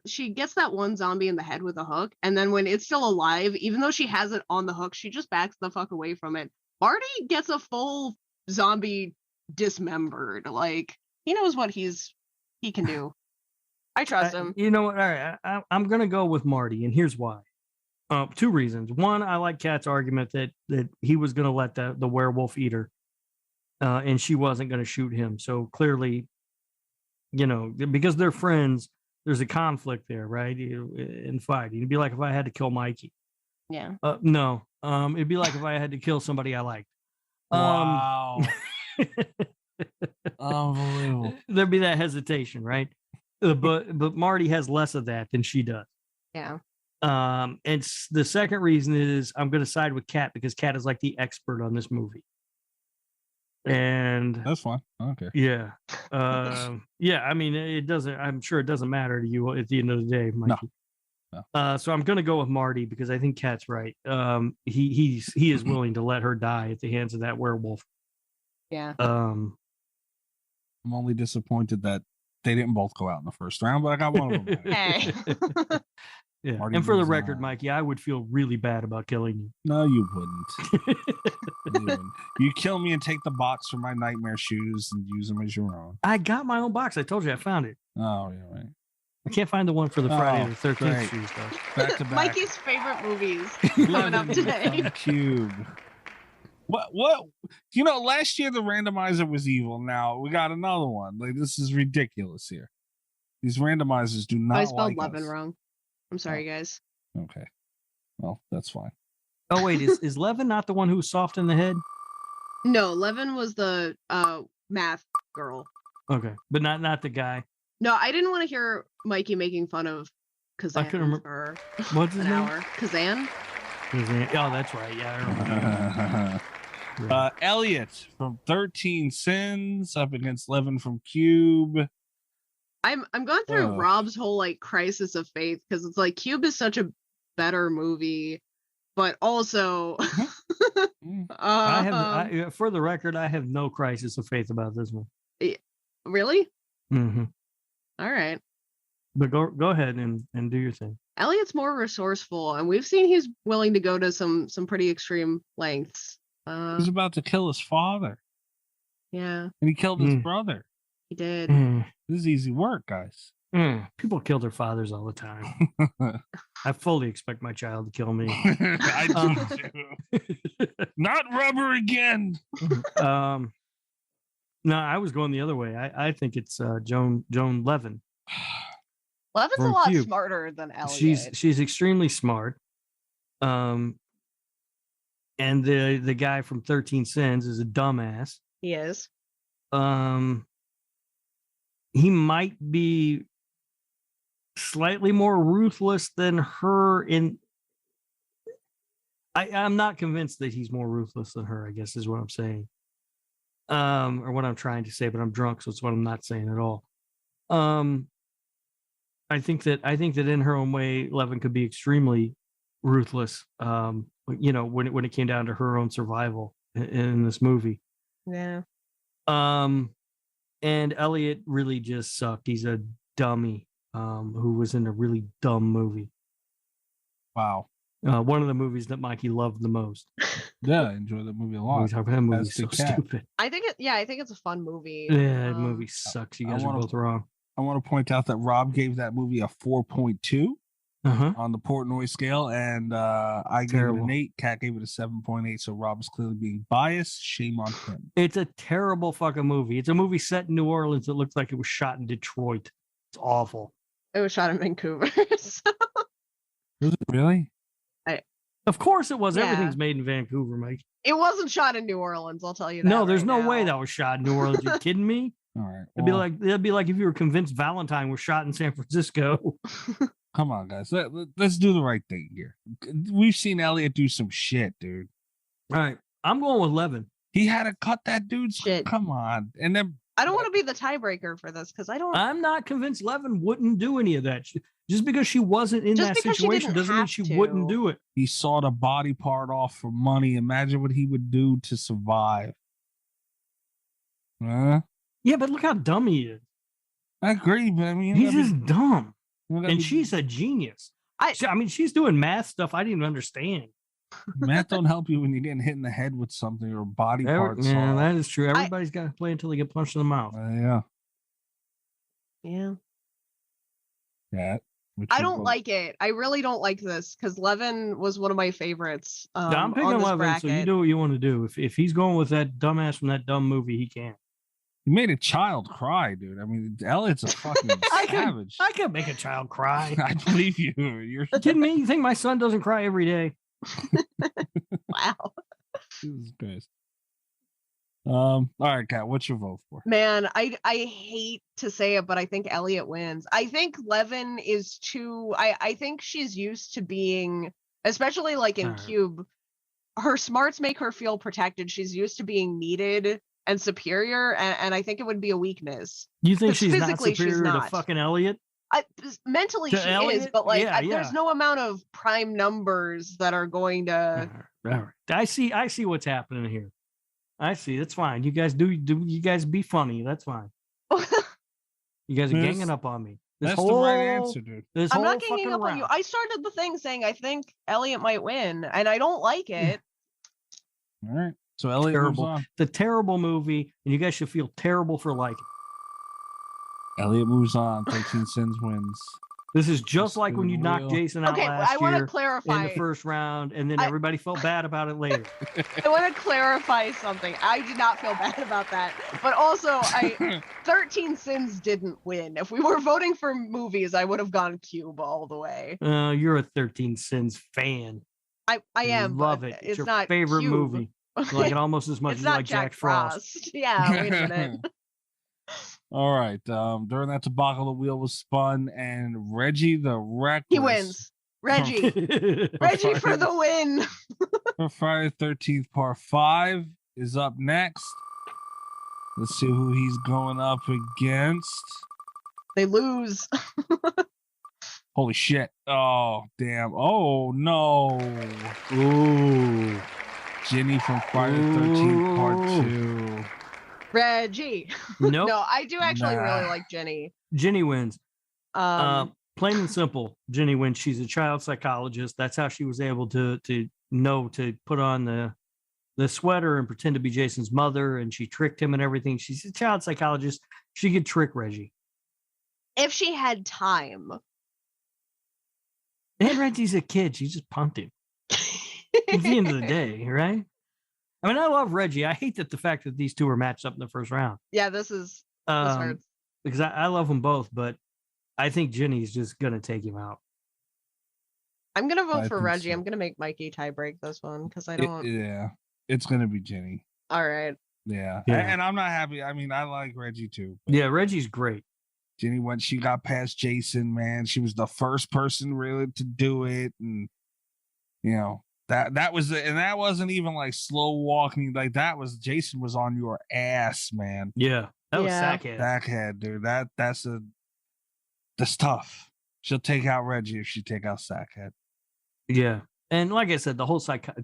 she gets that one zombie in the head with a hook, and then when it's still alive, even though she has it on the hook, she just backs the fuck away from it. Marty gets a full zombie dismembered. Like, he knows what he can do. I trust him. You know what? All right, I'm gonna go with Marty, and here's why. Two reasons. One, I like Kat's argument that he was gonna let the werewolf eat her, and she wasn't gonna shoot him. So clearly, because they're friends, there's a conflict there, right? In fighting, it'd be like if I had to kill Mikey. Yeah. No. It'd be like if I had to kill somebody I liked. Wow. Unbelievable. There'd be that hesitation, right? But Marty has less of that than she does. Yeah. And the second reason is I'm going to side with Kat because Kat is like the expert on this movie. And that's fine. Okay. Yeah. Yeah. I mean, I'm sure it doesn't matter to you at the end of the day, Mikey. No. So I'm going to go with Marty because I think Kat's right. He is willing to let her die at the hands of that werewolf. Yeah. I'm only disappointed that they didn't both go out in the first round, but I got one of them. Hey. Yeah. Marty and for the record, Mikey, I would feel really bad about killing you. No, you wouldn't. You kill me and take the box from my nightmare shoes and use them as your own. I got my own box. I told you I found it. Oh, yeah, right. I can't find the one for the Friday the 13th shoes, though. Back to back. Mikey's favorite movies coming up today. Cube. What? Last year the randomizer was evil. Now we got another one. Like, this is ridiculous here. These randomizers do not. I spelled like Levin us. wrong. I'm sorry, guys. Okay. Well, that's fine. Oh wait, is Levin not the one who was soft in the head? No, Levin was the math girl. Okay, but not the guy. No, I didn't want to hear Mikey making fun of Kazan. I couldn't remember. What's his name? Kazan. Oh, that's right. Yeah, I remember. Elliot from 13 Sins up against Levin from Cube. I'm going through Rob's whole crisis of faith because it's like Cube is such a better movie, but also for the record, I have no crisis of faith about this one. Really? Mm-hmm. All right. But go ahead and do your thing. Elliot's more resourceful, and we've seen he's willing to go to some pretty extreme lengths. He's about to kill his father. Yeah. And he killed his brother. He did. This is easy work, guys. People kill their fathers all the time. I fully expect my child to kill me. I do too. Not rubber again. No, I was going the other way. I think it's Joan Levin. Levin's a lot smarter than Elliot. She's extremely smart. And the guy from 13 Sins is a dumbass. He is. He might be slightly more ruthless than her I'm not convinced that he's more ruthless than her, I guess is what I'm saying. Or what I'm trying to say, but I'm drunk, so it's what I'm not saying at all. I think that in her own way, Levin could be extremely ruthless. When it came down to her own survival in this movie. Yeah. And Elliot really just sucked. He's a dummy who was in a really dumb movie. Wow. One of the movies that Mikey loved the most. Yeah, I enjoy that movie a lot. That movie's As so the cat. stupid. I think it's a fun movie. Yeah, that movie sucks. You guys are both wrong. I want to point out that Rob gave that movie a 4.2 on the Portnoy scale, and I gave it an 8. Kat gave it a 7.8. So Rob is clearly being biased. Shame on him. It's a terrible fucking movie. It's a movie set in New Orleans that looks like it was shot in Detroit. It's awful. It was shot in Vancouver. So. Was it really? Of course it was. Yeah. Everything's made in Vancouver, Mike. It wasn't shot in New Orleans, I'll tell you that. No, there's no now. way that was shot in New Orleans. You kidding me? All right. It'd be like if you were convinced Valentine was shot in San Francisco. Come on, guys. Let's do the right thing here. We've seen Elliot do some shit, dude. All right. I'm going with 11. He had to cut that dude's shit. Come on. And then I don't want to be the tiebreaker for this because I'm not convinced Levin wouldn't do any of that. Just because she wasn't in that situation doesn't mean she wouldn't do it. He sawed a body part off for money. Imagine what he would do to survive. Yeah, but look how dumb he is. I agree, but I mean, he's just dumb. And she's a genius. I mean, she's doing math stuff I didn't even understand. Math don't help you when you're getting hit in the head with something or body parts. Yeah, that is true. Everybody's got to play until they get punched in the mouth. Yeah. Yeah. I don't like it. I really don't like this because Levin was one of my favorites. I'm picking Levin, bracket. So you do what you want to do. If he's going with that dumbass from that dumb movie, he can. He made a child cry, dude. I mean, Elliot's a fucking savage. I can make a child cry. I believe you. You're kidding me? You think my son doesn't cry every day? Wow. Jesus Christ. All right, Kat, what's your vote for? Man, I hate to say it, but I think Elliot wins. I think Levin is too. I think she's used to being, especially like in Cube, her smarts make her feel protected. She's used to being needed and superior, and I think it would be a weakness. You think she's not superior to fucking Elliot? Mentally, she is, but like, there's no amount of prime numbers that are going to. All right. I see what's happening here. I see. That's fine. You guys do you guys be funny. That's fine. You guys are ganging up on me. That's the right answer, dude. I'm not ganging up on you. I started the thing saying I think Elliot might win, and I don't like it. All right. So Elliot moves on. The terrible movie, and you guys should feel terrible for liking. Elliot moves on. 13 Sins wins. This is just like when you knocked Jason out last year clarify in the first round, and then everybody felt bad about it later. I want to clarify something. I did not feel bad about that. But also, 13 Sins didn't win. If we were voting for movies, I would have gone Cube all the way. You're a 13 Sins fan. I am. Love it. It's your not favorite Cube. movie. You like it almost as much as you like Jack Frost. Yeah, wait a minute. All right. During that debacle, the wheel was spun, and Reggie the Reckless. He wins. Reggie. Reggie for the win. For Friday the 13th, Part 5 is up next. Let's see who he's going up against. They lose. Holy shit. Oh, damn. Oh, no. Ooh. Ginny from Friday the 13th, Part 2. Reggie. Nope. No, I do actually really like Jenny. Jenny wins. Plain and simple. Jenny wins. She's a child psychologist. That's how she was able to know to put on the sweater and pretend to be Jason's mother, and she tricked him and everything. She's a child psychologist. She could trick Reggie. If she had time. And Reggie's a kid. She just punked him. At the end of the day, right? I mean, I love Reggie. I hate that the fact that these two are matched up in the first round. Yeah, this hurts. Because I love them both, but I think Jenny's just going to take him out. I'm going to vote for Reggie. So. I'm going to make Mikey tiebreak this one because I don't. Yeah, it's going to be Jenny. All right. Yeah. And I'm not happy. I mean, I like Reggie too. Yeah, Reggie's great. Jenny, when she got past Jason, man, she was the first person really to do it. And, you know. That was and that wasn't even like slow walking. Like that was Jason was on your ass, man. Yeah, that was Sackhead. Sackhead, dude. That's tough. She'll take out Reggie if she take out Sackhead. Yeah, and like I said, the whole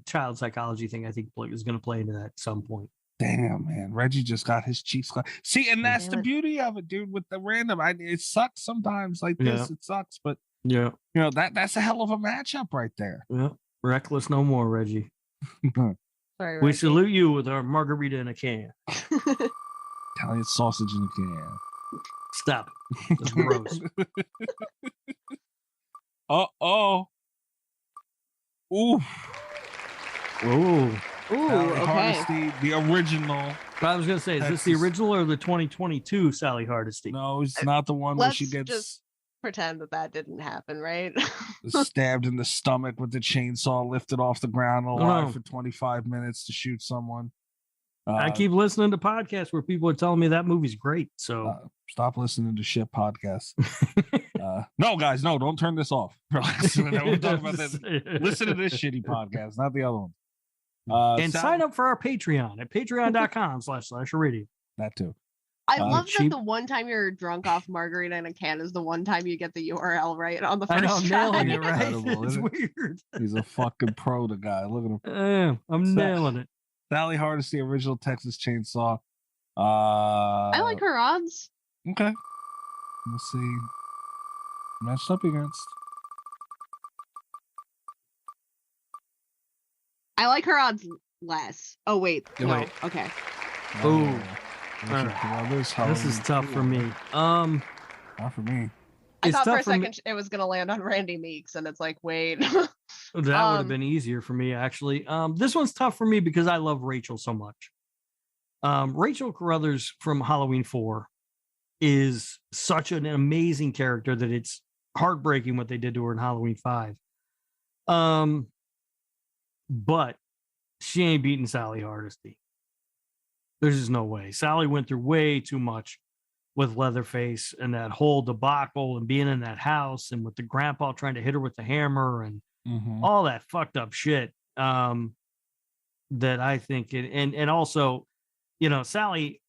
child psychology thing, I think, is going to play into that at some point. Damn, man, Reggie just got his cheeks. See, and that's the beauty of it, dude. With the random, it sucks sometimes like this. It sucks, but. Yeah, you know that's a hell of a matchup right there. Yeah, Reckless no more, Reggie. Sorry, We Reggie. salute you with our margarita in a can. Italian sausage in a can. Stop it. That's gross. Uh-oh. Ooh. Ooh. Ooh, Sally okay. Hardesty, the original. I was going to say, is this the original or the 2022 Sally Hardesty? No, it's not the one where she Let's gets just pretend that didn't happen, right? stabbed in the stomach with the chainsaw, lifted off the ground alive No. for 25 minutes to shoot someone. I keep listening to podcasts where people are telling me that movie's great. So stop listening to shit podcasts. No, guys, no, don't turn this off. Relax. We'll talk about this. Listen to this shitty podcast, not the other one. And sign up for our Patreon at patreon.com/radio. That too. I love cheap. that the one time you're drunk off margarita in a can is the one time you get the URL right on the I know, first I'm try. nailing it, right? Incredible, It's isn't it? weird. He's a fucking pro, the guy. Look at him. I'm nailing it. Sally Hardesty, original Texas Chainsaw. I like her odds. Okay. Let's see. Matched up against. I like her odds less. Oh wait, Yeah, no. wait. Okay. Ooh. This This is tough for me. Not for me. I It's thought for tough a for me- second it was gonna land on Randy Meeks, and it's like, wait. That would have Um, been easier for me, actually. This one's tough for me because I love Rachel so much. Rachel Carruthers from Halloween 4 is such an amazing character that it's heartbreaking what they did to her in Halloween 5. But she ain't beating Sally Hardesty. There's just no way. Sally went through way too much with Leatherface and that whole debacle and being in that house and with the grandpa trying to hit her with the hammer and all that fucked up shit. That I think, and also, you know, Sally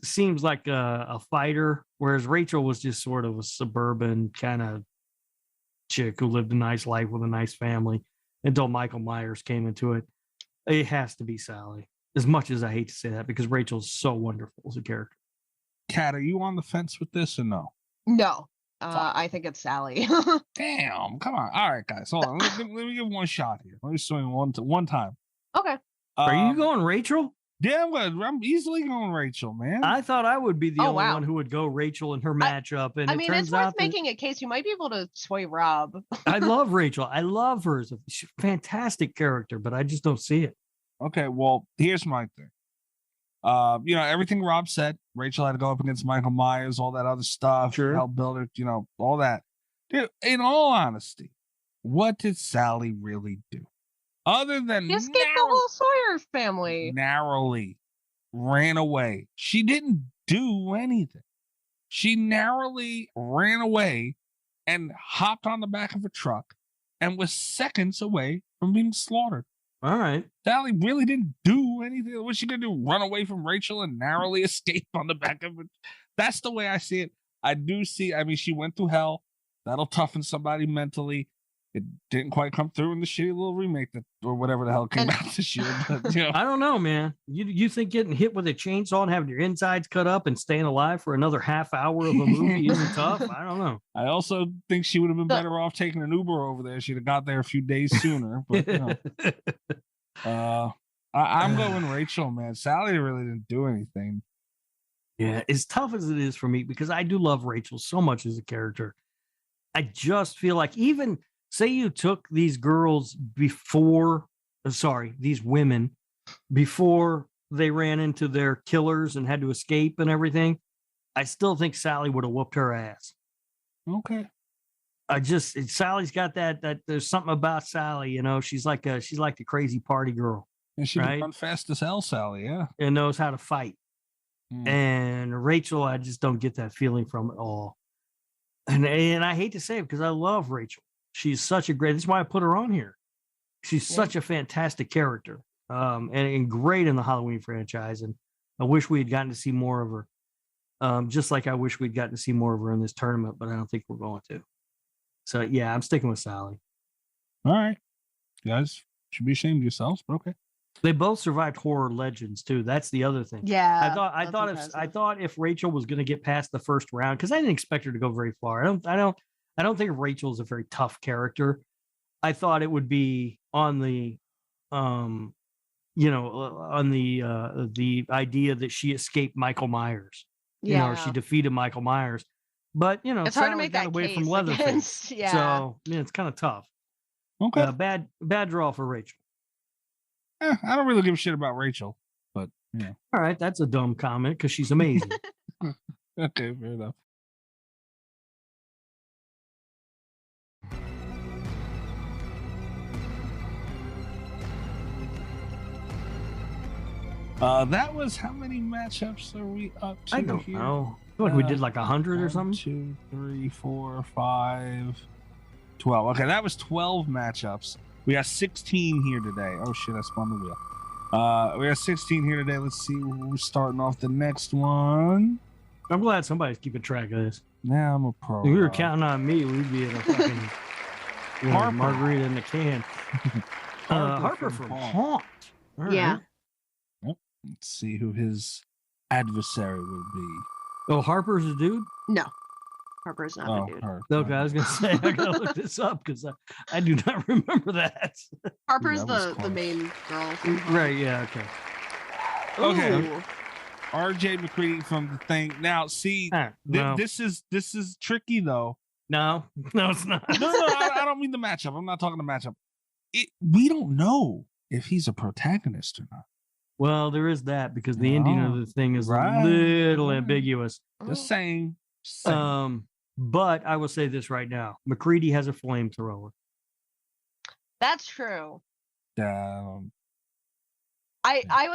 seems like a fighter, whereas Rachel was just sort of a suburban kind of chick who lived a nice life with a nice family until Michael Myers came into it. It has to be Sally, as much as I hate to say that, because Rachel's so wonderful as a character. Kat, are you on the fence with this or no? No. I think it's Sally. Damn, come on. All right, guys, hold on. Let me give one shot here. Let me swing one time. Okay. Are you going Rachel? Yeah, I'm easily going Rachel, man. I thought I would be the only wow. one who would go Rachel in her matchup, and I it mean, turns it's worth out that making a case. You might be able to sway Rob. I love Rachel. I love her as a fantastic character, but I just don't see it. Okay, well, here's my thing. You know, everything Rob said, Rachel had to go up against Michael Myers, all that other stuff, Sure. help build her, you know, all that. Dude, in all honesty, what did Sally really do? Other than You escaped the whole Sawyer family. narrowly ran away. She didn't do anything. She narrowly ran away and hopped on the back of a truck and was seconds away from being slaughtered. All right. Sally really didn't do anything. What's she gonna do? Run away from Rachel and narrowly escape on the back of it? That's the way I see it. I do see. I mean, she went through hell. That'll toughen somebody mentally. It didn't quite come through in the shitty little remake that, or whatever the hell came out this year. But, you know. I don't know, man. You think getting hit with a chainsaw and having your insides cut up and staying alive for another half hour of a movie isn't tough? I don't know. I also think she would have been better off taking an Uber over there. She'd have got there a few days sooner. But you know, I'm going Rachel, man. Sally really didn't do anything. Yeah, as tough as it is for me, because I do love Rachel so much as a character, I just feel like, even say you took these girls before, these women before they ran into their killers and had to escape and everything, I still think Sally would have whooped her ass. Okay. Sally's got that there's something about Sally, you know, she's like the crazy party girl. And she right? run fast as hell, Sally, yeah. And knows how to fight. And Rachel, I just don't get that feeling from at all. And I hate to say it because I love Rachel. She's such a great, that's why I put her on here. She's such a fantastic character. And great in the Halloween franchise. And I wish we had gotten to see more of her. Just like I wish we'd gotten to see more of her in this tournament, but I don't think we're going to. So yeah, I'm sticking with Sally. All right. You guys should be ashamed of yourselves, but okay. They both survived horror legends too. That's the other thing. Yeah. I thought if Rachel was going to get past the first round, because I didn't expect her to go very far. I don't think Rachel is a very tough character. I thought it would be on the, on the idea that she escaped Michael Myers. Yeah. She defeated Michael Myers. But it's hard to make that away case from Leatherface. Against, yeah. So it's kind of tough. Okay. Bad draw for Rachel. I don't really give a shit about Rachel, but yeah. All right, that's a dumb comment because she's amazing. Okay, fair enough. That was how many matchups are we up to? I don't here? know. I feel like we did like 100 or something. 2, 3, 4, 5, 12. Okay, that was 12 matchups. We got 16 here today. Oh shit, I spun the wheel. We got 16 here today. Let's see who's starting off the next one. I'm glad somebody's keeping track of this. Now I'm a pro. If we were counting on me, we'd be in a fucking Harper. margarita in the can. Harper from Haunt. All Yeah. right. Let's see who his adversary will be. Oh, Harper's a dude? No, Harper's not a dude. Her. Okay, I was going to say, I got to look this up because I do not remember that. Harper's That was the close. main girl. Right, yeah, okay. Okay. Ooh. RJ McCready from The Thing. Now, see, No. this is tricky though. No, it's not. No, I don't mean the matchup. I'm not talking the matchup. We don't know if he's a protagonist or not. Well, there is that because the ending of the thing is Right. a little ambiguous. Just saying. But I will say this right now: McCready has a flamethrower. That's true. Um, I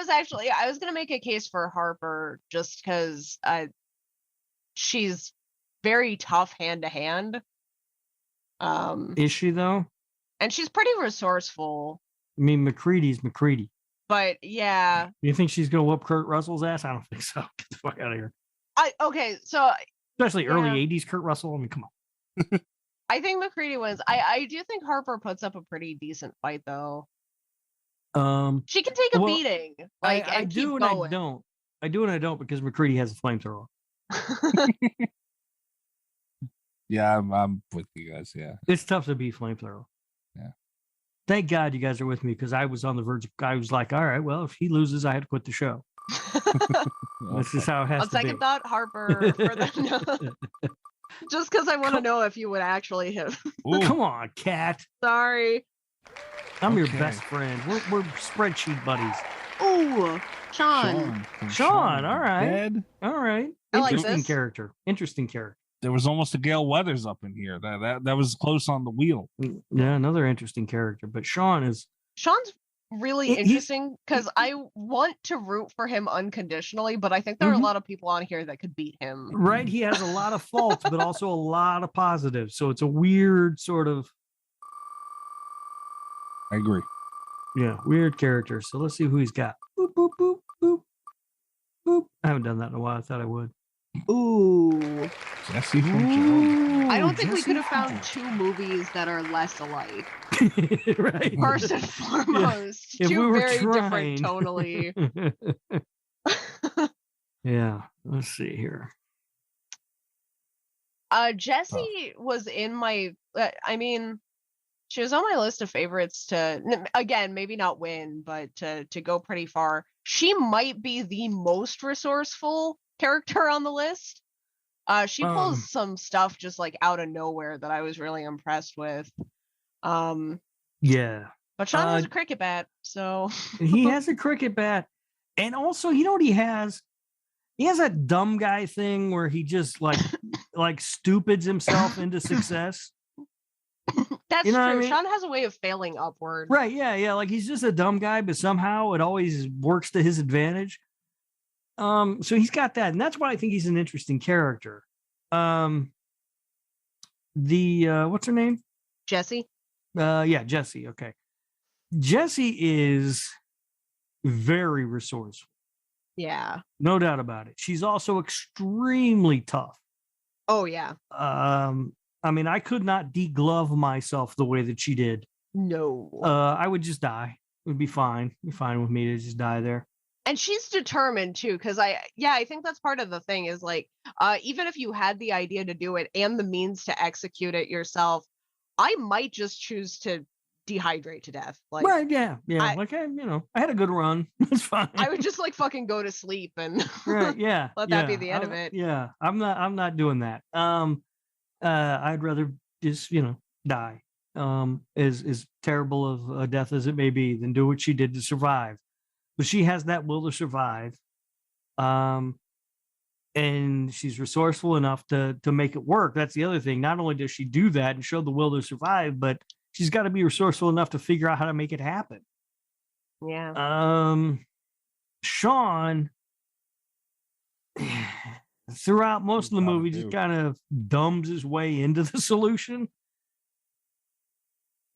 was gonna make a case for Harper just because she's very tough hand to hand. Is she though? And she's pretty resourceful. I mean, McCready's McCready. But yeah, You think she's gonna whoop Kurt Russell's ass? I don't think so. Get the fuck out of here. so Especially early Yeah. '80s Kurt Russell. I mean, come on. I think McCready wins. I do think Harper puts up a pretty decent fight though. She can take a Well, beating. Like I and do keep and going. I don't. I do and I don't because McCready has a flamethrower. yeah, I'm with you guys. Yeah. It's tough to beat flamethrower. Yeah. Thank God you guys are with me because I was on the verge. I was like, all right, well, if he loses, I had to quit the show. That's just how it has On to be. second thought, Harper for the just because I want to know if you would actually hit. Ooh, Come on, cat. Sorry. I'm your Okay. best friend. We're spreadsheet buddies. Ooh, Sean. from Sean, all right. Dead. All right. I like Interesting this. character. Interesting character. There was almost a Gale Weathers up in here. That was close on the wheel. Yeah, another interesting character. But Sean's really He's- interesting because I want to root for him unconditionally, but I think there are a lot of people on here that could beat him. right. He has a lot of faults, but also a lot of positives. So it's a weird sort of I agree. weird character. So let's see who he's got. Boop, boop, boop, boop, boop. I haven't done that in a while. I thought I would. Ooh. Jesse from Joe. I don't think we Jesse could have found two movies that are less alike. right. First and foremost, If two we were very trying. different tonally. Yeah. Let's see here. Jessie was in my. I mean, she was on my list of favorites to again maybe not win, but to go pretty far. She might be the most resourceful character on the list. She pulls some stuff just like out of nowhere that I was really impressed with. Yeah. But Sean has a cricket bat, so He has a cricket bat. And also, you know what he has? He has a dumb guy thing where he just like stupids himself into success. that's You know what I true. mean? Sean has a way of failing upward. Right. Yeah. Like he's just a dumb guy, but somehow it always works to his advantage. So he's got that, and that's why I think he's an interesting character. What's her name? Jessie. Yeah, Jessie. Okay. Jessie is very resourceful. Yeah. No doubt about it. She's also extremely tough. Oh yeah. I mean, I could not deglove myself the way that she did. No. I would just die. It would be fine. It'd be fine with me to just die there. And she's determined too, because I think that's part of the thing is like, even if you had the idea to do it and the means to execute it yourself, I might just choose to dehydrate to death. Like, right, yeah. I had a good run. It's fine. I would just like fucking go to sleep and right, yeah. let that be the end of it. Yeah, I'm not doing that. I'd rather just, die. As terrible of a death as it may be, than do what she did to survive. But she has that will to survive. And she's resourceful enough to make it work. That's the other thing. Not only does she do that and show the will to survive, but she's got to be resourceful enough to figure out how to make it happen. Yeah. Sean, throughout most of the movie, just kind of dumbs his way into the solution.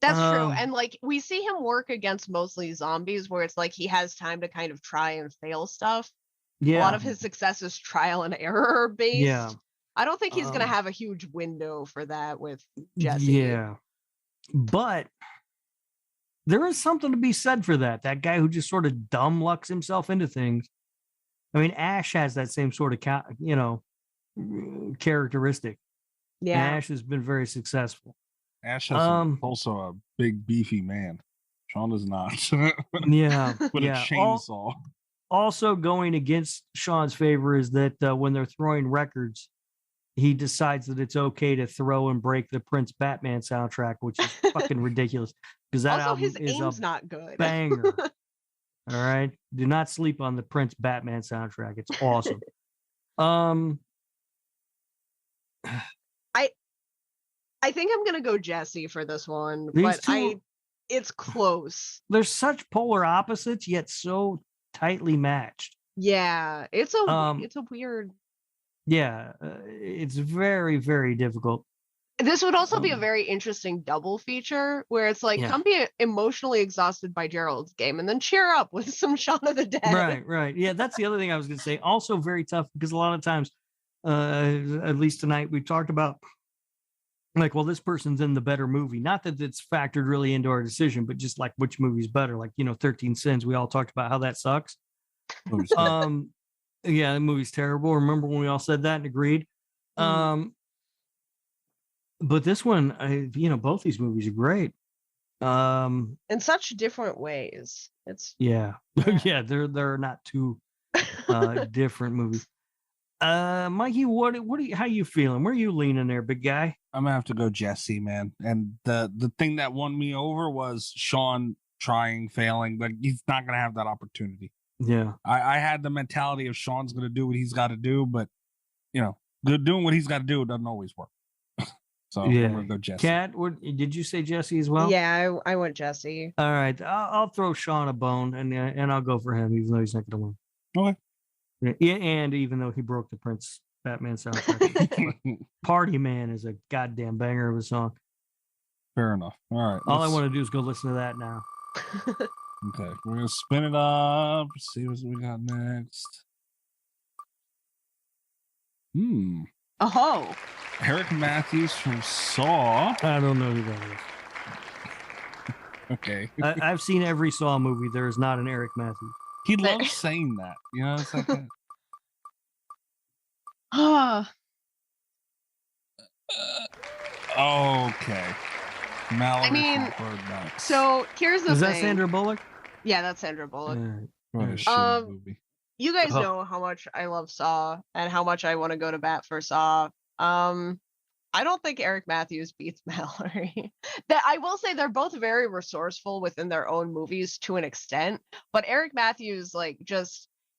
That's true. And like we see him work against mostly zombies where it's like he has time to kind of try and fail stuff. Yeah. A lot of his success is trial and error based. Yeah. I don't think he's going to have a huge window for that with Jesse. Yeah. But there is something to be said for that. That guy who just sort of dumb lucks himself into things. I mean, Ash has that same sort of, characteristic. Yeah. And Ash has been very successful. Ash has also a big, beefy man. Sean does not. Yeah. With a chainsaw. Also going against Sean's favor is that when they're throwing records, he decides that it's okay to throw and break the Prince Batman soundtrack, which is fucking ridiculous. Because that also album his is aim's a not good. banger. All right. Do not sleep on the Prince Batman soundtrack. It's awesome. I think I'm gonna go Jesse for this one, These but two- it's close. They're such polar opposites, yet so tightly matched. Yeah, it's a weird. Yeah, it's very, very difficult. This would also be a very interesting double feature where it's like, come be emotionally exhausted by Gerald's game and then cheer up with some Shaun of the Dead. Right. Yeah, that's the other thing I was going to say. Also very tough because a lot of times, at least tonight, we talked about like, well, this person's in the better movie. Not that it's factored really into our decision, but just like which movie's better. Like, 13 Sins, we all talked about how that sucks. Yeah, the movie's terrible. Remember when we all said that and agreed? But this one, both these movies are great. In such different ways. Yeah, they're not two different movies. Mikey, how you feeling? Where are you leaning there, big guy? I'm gonna have to go Jesse, man. And the thing that won me over was Sean trying, failing. Like he's not gonna have that opportunity. Yeah, I had the mentality of Sean's gonna do what he's got to do, but doing what he's got to do doesn't always work. So I'm gonna go Jesse. Kat, did you say Jesse as well? Yeah, I went Jesse. All right, I'll throw Sean a bone, and I'll go for him, even though he's not gonna win. Okay. Yeah, and even though he broke the Prince Batman soundtrack, Party Man is a goddamn banger of a song. Fair enough. All right. All I want to do is go listen to that now. Okay, we're gonna spin it up. See what we got next. Oh. Eric Matthews from Saw. I don't know who that is. Okay. I've seen every Saw movie. There is not an Eric Matthews. He loves saying that. It's like that. Okay. Mallory from Bird Box. So here's the thing. Is that Sandra Bullock? Yeah, that's Sandra Bullock. What a shitty movie. You guys know how much I love Saw and how much I want to go to bat for Saw. I don't think Eric Matthews beats Mallory. That I will say they're both very resourceful within their own movies to an extent, but Eric Matthews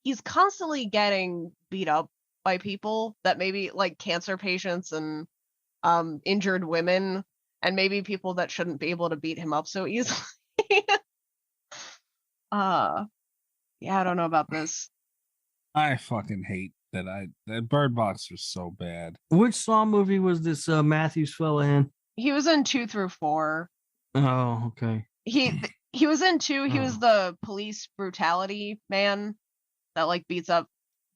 he's constantly getting beat up by people that maybe like cancer patients and injured women and maybe people that shouldn't be able to beat him up so easily. Yeah, I don't know about this. I fucking hate that Bird Box was so bad. Which Saw movie was this Matthews fella in? He was in 2 through 4. Oh, okay. He was in 2. He was the police brutality man that like beats up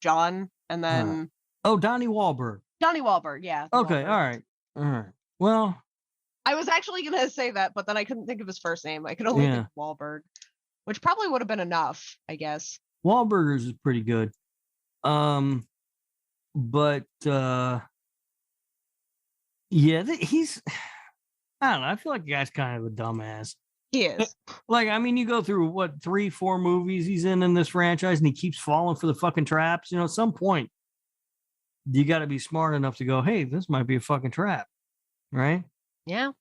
John, and then Donnie Wahlberg. Donnie Wahlberg, yeah. Okay, Wahlberg. all right. Well, I was actually gonna say that, but then I couldn't think of his first name. I could only think of Wahlberg, which probably would have been enough, I guess. Wahlburgers is pretty good. But he's I don't know. I feel like the guy's kind of a dumbass. He is. Like, I mean, you go through what 3-4 movies he's in this franchise, and he keeps falling for the fucking traps. You know, at some point, you got to be smart enough to go, "Hey, this might be a fucking trap," right? Yeah.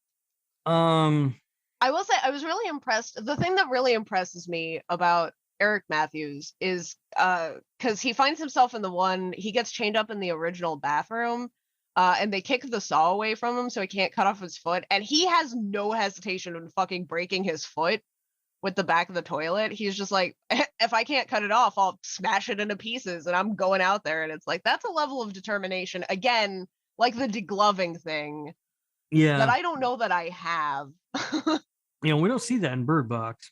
I will say I was really impressed. The thing that really impresses me about Eric Matthews is because he finds himself in he gets chained up in the original bathroom, and they kick the saw away from him so he can't cut off his foot, and he has no hesitation in fucking breaking his foot with the back of the toilet. He's just like, if I can't cut it off, I'll smash it into pieces, and I'm going out there. And it's like, that's a level of determination. Again, like the degloving thing. Yeah. That I don't know that I have. We don't see that in Bird Box.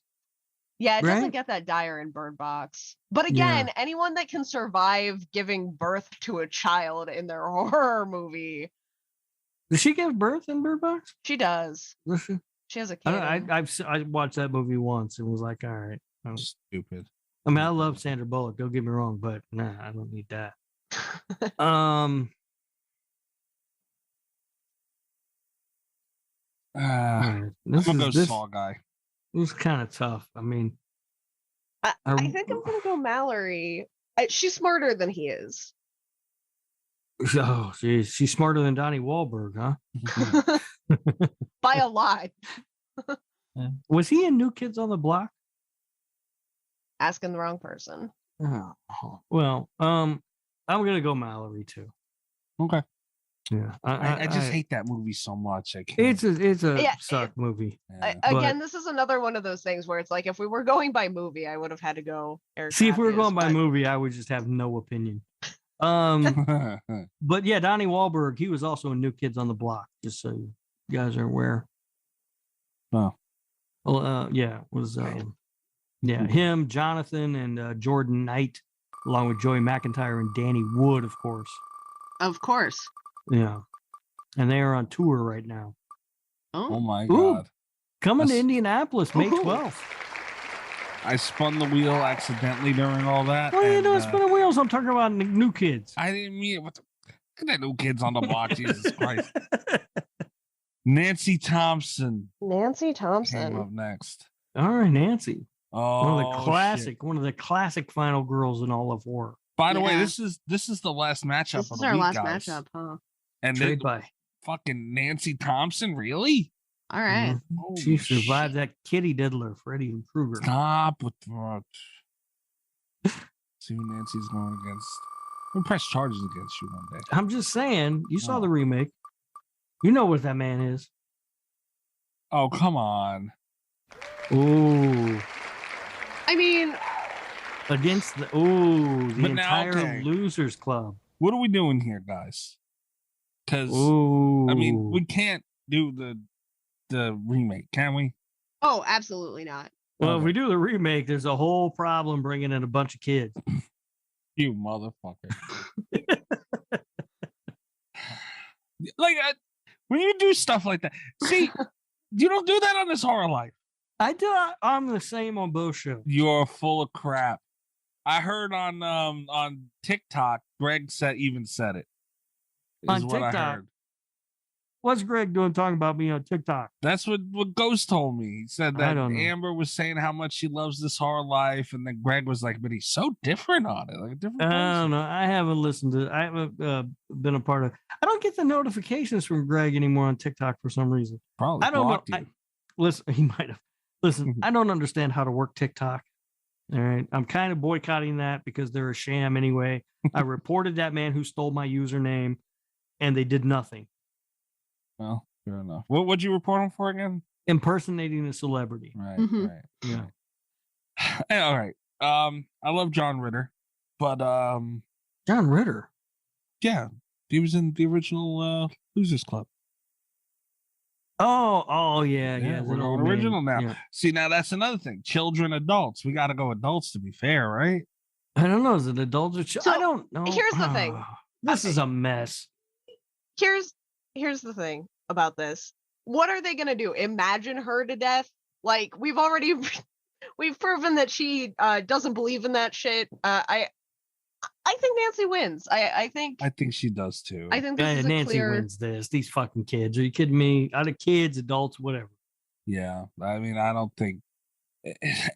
Yeah, it doesn't get that dire in Bird Box. But again, anyone that can survive giving birth to a child in their horror movie. Does she give birth in Bird Box? She does. Does she? She has a kid. I watched that movie once and was like, all right. Stupid. I mean, I love Sandra Bullock. Don't get me wrong, but nah, I don't need that. I'm gonna go Saw guy. It was kind of tough. I mean, I think I'm gonna go Mallory. She's smarter than he is. Oh, she's smarter than Donnie Wahlberg, huh? By a lot. Was he in New Kids on the Block? Asking the wrong person. Oh, well, I'm gonna go Mallory too. Okay. Yeah, I just hate that movie so much. I can't. It's a suck movie. Again, this is another one of those things where it's like, if we were going by movie, I would have had to go Eric See, Matthews, if we were going by movie, I would just have no opinion. But yeah, Donnie Wahlberg, he was also in New Kids on the Block, just so you guys are aware. Oh. Well, him, Jonathan, and Jordan Knight, along with Joey McIntyre and Danny Wood, of course. Of course. Yeah. And they are on tour right now. Oh my God. Coming to Indianapolis, May 12th. I spun the wheel accidentally during all that. Well, you don't spin the wheels. I'm talking about New Kids. I didn't mean it. Look at that New Kids on the Block. Jesus Christ. Nancy Thompson. Came up next. All right, Nancy. Oh, one of the classic final girls in all of horror. By the way, this is the last matchup This of is the our week, last guys. matchup, huh? And Trade by fucking Nancy Thompson, really? All right. She survived that kitty diddler, Freddy Krueger. Stop with what? See who Nancy's going against. We'll press charges against you one day. I'm just saying, you saw the remake. You know what that man is. Oh, come on. Ooh. I mean, against the entire Losers Club. What are we doing here, guys? Because I mean, we can't do the remake, can we? Oh, absolutely not. Well, if we do the remake, there's a whole problem bringing in a bunch of kids. You motherfucker. Like, when you do stuff like that, see, you don't do that on This Horror Life. I do. I'm the same on both shows. You're full of crap. I heard on TikTok, Greg said it. On TikTok. What's Greg doing talking about me on TikTok? That's what Ghost told me. He said that Amber was saying how much she loves This Horror Life, and then Greg was like, but he's so different on it. Like a different person. I don't know. I haven't listened to it. I haven't been a part of it. I don't get the notifications from Greg anymore on TikTok for some reason. Probably I don't know. you. Listen, he might have. Listen, I don't understand how to work TikTok. All right. I'm kind of boycotting that because they're a sham anyway. I reported that man who stole my username, and they did nothing. Well, fair enough. What'd you report him for again? Impersonating a celebrity. Right, right. Yeah. All right. I love John Ritter, but John Ritter? Yeah. He was in the original Losers Club. Oh, yeah. We're going original now. Yeah. See, now that's another thing. Children, adults. We got to go adults to be fair, right? I don't know. Is it adults or I don't know. Here's the thing. This is a mess. Here's the thing about this. What are they going to do? Imagine her to death? Like, we've proven that she doesn't believe in that shit. I think Nancy wins. I think she does too. I think this is Nancy wins this. These fucking kids. Are you kidding me? Out of kids, adults, whatever. Yeah, I mean, I don't think,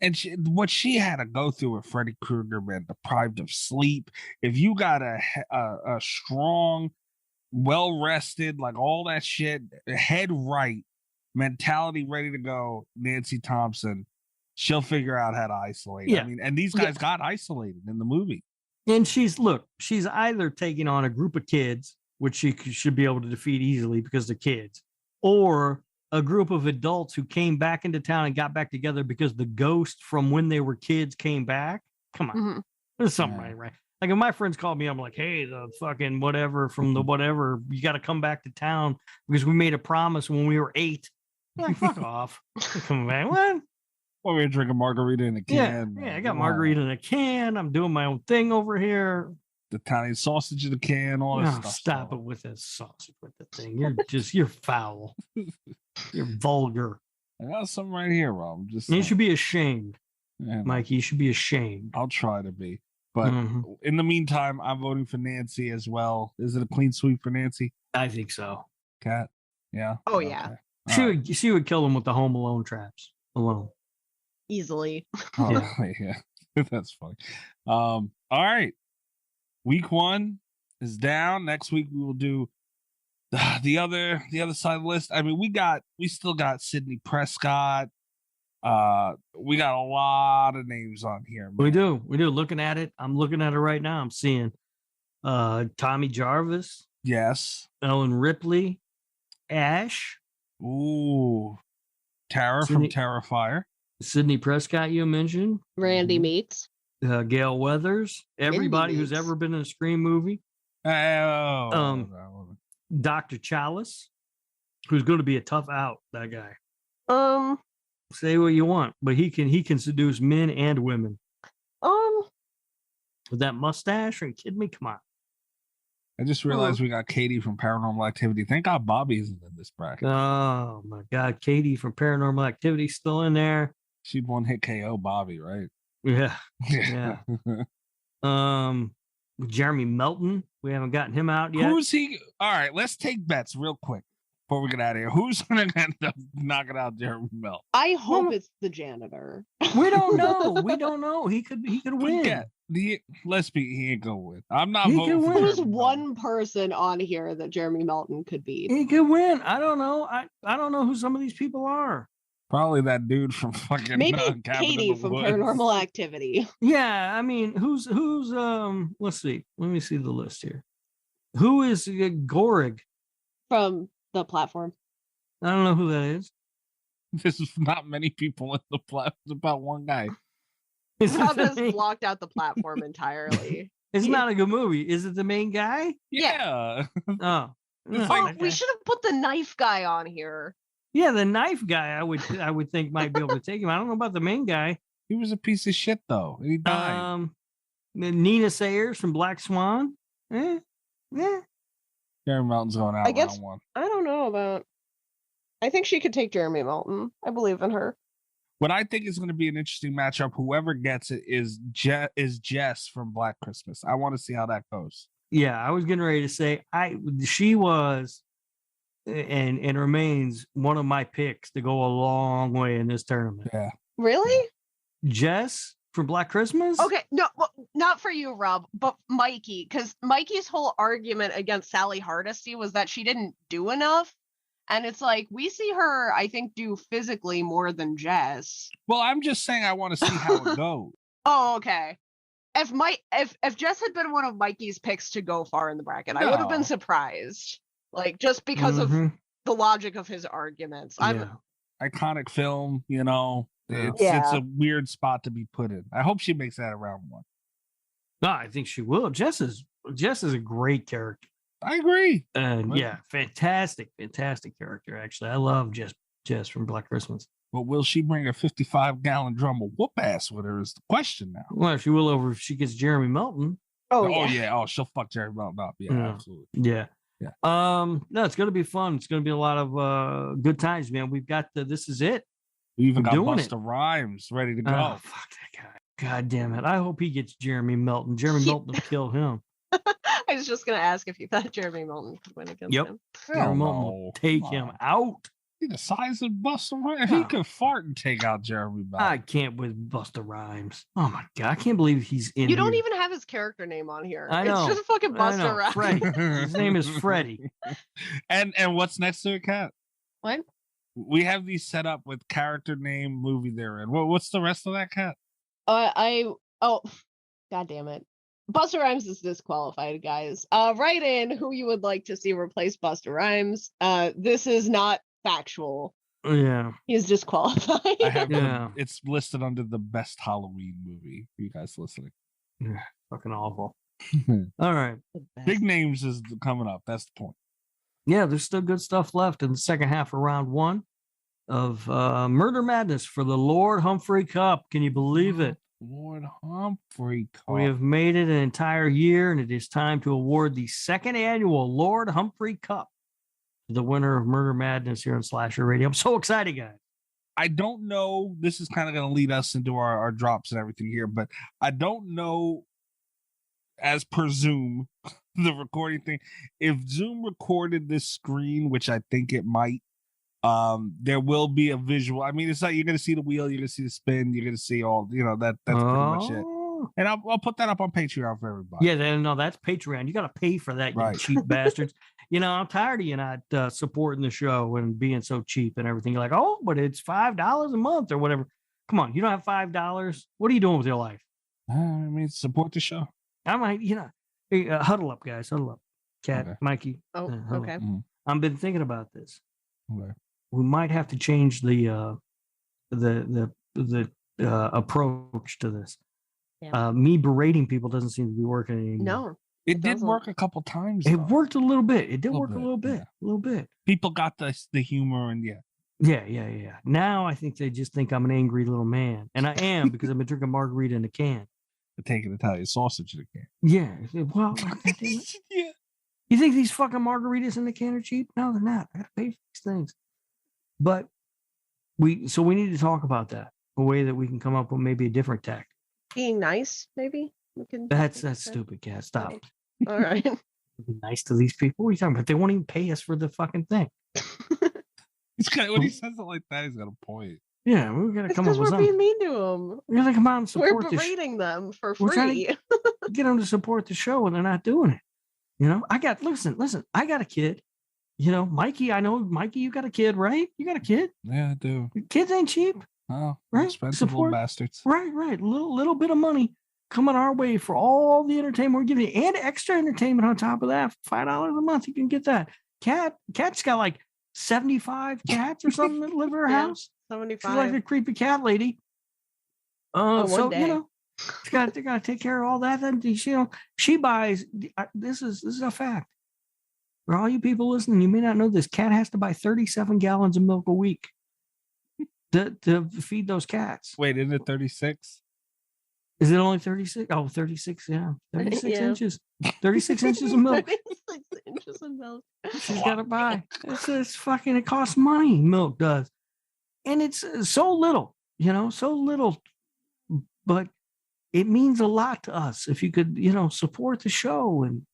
and what she had to go through with Freddy Krueger, man, deprived of sleep. If you got a strong, well rested, like all that shit, head right, mentality ready to go, Nancy Thompson, she'll figure out how to isolate. Yeah. I mean, and these guys got isolated in the movie. And she's either taking on a group of kids, which she should be able to defeat easily because they're kids, or a group of adults who came back into town and got back together because the ghost from when they were kids came back. Come on. There's something right. Like if my friends called me, I'm like, hey, the fucking whatever from the whatever, you got to come back to town because we made a promise when we were 8. I'm like, fuck off. Come back. What? Well, we were drinking margarita in a can. Yeah, I got margarita in a can. I'm doing my own thing over here. The Italian sausage in a can, all this stuff. Stop it with that sausage with the thing. You're foul. You're vulgar. I got something right here, Rob. You should be ashamed. Mike, you should be ashamed. I'll try to be. But in the meantime, I'm voting for Nancy as well. Is it a clean sweep for Nancy? I think so. Cat? Yeah. Oh, yeah. She would kill him with the Home Alone traps alone. Easily. Yeah. That's funny. All right. Week 1 is down. Next week we will do the other side of the list. I mean, we still got Sidney Prescott. We got a lot of names on here. Man. We do. Looking at it, I'm looking at it right now. I'm seeing Tommy Jarvis. Yes. Ellen Ripley. Ash. Ooh. Tara from Terrifier. Sidney Prescott, you mentioned. Randy Meeks. Gail Weathers. Everybody who's ever been in a Scream movie. Dr. Chalice, who's going to be a tough out, that guy. Say what you want, but he can seduce men and women. With that mustache, are you kidding me? Come on. I just realized we got Katie from Paranormal Activity. Thank God Bobby isn't in this bracket. Oh my God, Katie from Paranormal Activity still in there. She'd one hit KO Bobby, right? Yeah. Jeremy Melton. We haven't gotten him out yet. Who's he? All right, let's take bets real quick before we get out of here. Who's going to end up knocking out Jeremy Melton? I hope it's the janitor. We don't know. He could win. Let's be. He ain't gonna win. I'm not voting for Who's one person on here that Jeremy Melton could beat? He could win. I don't know. I don't know who some of these people are. Probably that dude from fucking maybe Katie from Paranormal Activity. Yeah, I mean, who's let's see. Let me see the list here. Who is Gorig from the platform? I don't know who that is. There's not many people in the platform. It's about one guy. Rob has blocked out the platform entirely. It's not a good movie. Is it the main guy? Yeah. Oh, we should have put the knife guy on here. Yeah, the knife guy, I would think might be able to take him. I don't know about the main guy. He was a piece of shit though. He died. Nina Sayers from Black Swan. Jeremy Melton's going out. I guess round 1. I don't know about. I think she could take Jeremy Melton. I believe in her. What I think is going to be an interesting matchup, whoever gets it, is Jess from Black Christmas. I want to see how that goes. Yeah, I was getting ready to say she was and remains one of my picks to go a long way in this tournament. Yeah. Really? Jess from Black Christmas? Okay, no, well, not for you, Rob, but Mikey, because Mikey's whole argument against Sally Hardesty was that she didn't do enough. And it's like, we see her, I think, do physically more than Jess. Well, I'm just saying I want to see how it goes. Oh, okay. If Jess had been one of Mikey's picks to go far in the bracket, I would have been surprised. Like, just because of the logic of his arguments. Iconic film, you know. It's a weird spot to be put in. I hope she makes that around 1. No, I think she will. Jess is a great character. I agree. And fantastic character, actually. I love Jess from Black Christmas. But will she bring a 55-gallon drum of whoop ass with her is the question now. Well, she will if she gets Jeremy Melton. Oh, yeah. Oh, she'll fuck Jeremy Melton up. Yeah, absolutely. Yeah. No, it's going to be fun. It's going to be a lot of good times, man. We've got This Is It. We even got Busta Rhymes ready to go. Oh, fuck that guy. God damn it. I hope he gets Jeremy Melton. Jeremy Melton will kill him. I was just going to ask if you thought Jeremy Melton could win against him. Jeremy Melton will take him out. The size of Busta Rhymes. If he could fart and take out Jeremy Bell. I can't with Busta Rhymes. Oh my god, I can't believe he's in. You don't even have his character name on here. I know. It's just fucking Busta Rhymes. Freddie. His name is Freddie. And what's next to it, Kat? What? We have these set up with character name, movie they're in. What's the rest of that, Kat? God damn it. Busta Rhymes is disqualified, guys. Write in who you would like to see replace Busta Rhymes. This is not factual. Yeah. He's disqualified. I have it's listed under the best Halloween movie for you guys listening. Yeah, fucking awful. All right. Big names is coming up. That's the point. Yeah, there's still good stuff left in the second half of round 1 of Murder Madness for the Lord Humphrey Cup. Can you believe it? Lord Humphrey Cup. We have made it an entire year, and it is time to award the second annual Lord Humphrey Cup to the winner of Murder Madness here on Slasher Radio. I'm so excited, guys. I don't know. This is kind of going to lead us into our drops and everything here, but I don't know, as per Zoom, the recording thing, if Zoom recorded this screen, which I think it might, there will be a visual. I mean, it's like you're going to see the wheel, you're going to see the spin, you're going to see all, that's pretty much it. And I'll put that up on Patreon for everybody. Yeah, no, that's Patreon. You got to pay for that, you cheap bastards. I'm tired of you not supporting the show and being so cheap and everything. You're like, oh, but it's $5 a month or whatever. Come on, you don't have $5. What are you doing with your life? I mean, support the show. I might, hey, huddle up, guys. Huddle up. Kat, Okay. Mikey. Oh, okay. I've been thinking about this. Okay. We might have to change the approach to this. Yeah. Me berating people doesn't seem to be working anymore. No. It did work a couple times. It though. worked a little bit. It did Little work bit, a little bit. yeah. A little bit. People got the humor and Yeah. Now I think they just think I'm an angry little man. And I am because I've been drinking margarita in a can. taking Italian sausage in a can. Yeah. Well, Yeah. You think these fucking margaritas in the can are cheap? No, they're not. I gotta pay for these things. But we need to talk about that. A way that we can come up with maybe a different tack. Being nice, maybe? That's stupid, Kat. Stop. All right. Be nice to these people. What are you talking about? They won't even pay us for the fucking thing. It's kind of, when he says it like that, he's got a point. Yeah, we gotta come up with we're something. being mean to them. We gotta come out and We're support berating them for We're trying free. get them to support the show, and they're not doing it. Listen. I got a kid. Mikey. I know, Mikey. You got a kid, right? You got a kid. Yeah, I do. Kids ain't cheap. Oh, right? expensive little bastards. Right. Little bit of money coming our way for all the entertainment we're giving you, and extra entertainment on top of that. $5 a month, you can get that. Cat's got like 75 cats or something that live in her house. 75. She's like a creepy cat lady. So day. they got to take care of all that. Then she buys. This is a fact. For all you people listening, you may not know this. Cat has to buy 37 gallons of milk a week to feed those cats. Wait, isn't it 36? Is it only 36? Oh, 36, yeah. 36 Yeah. inches. 36 inches of milk. 36 inches of milk. She's got to buy. It's fucking, it costs money, milk does. And it's so little, so little. But it means a lot to us if you could, support the show. And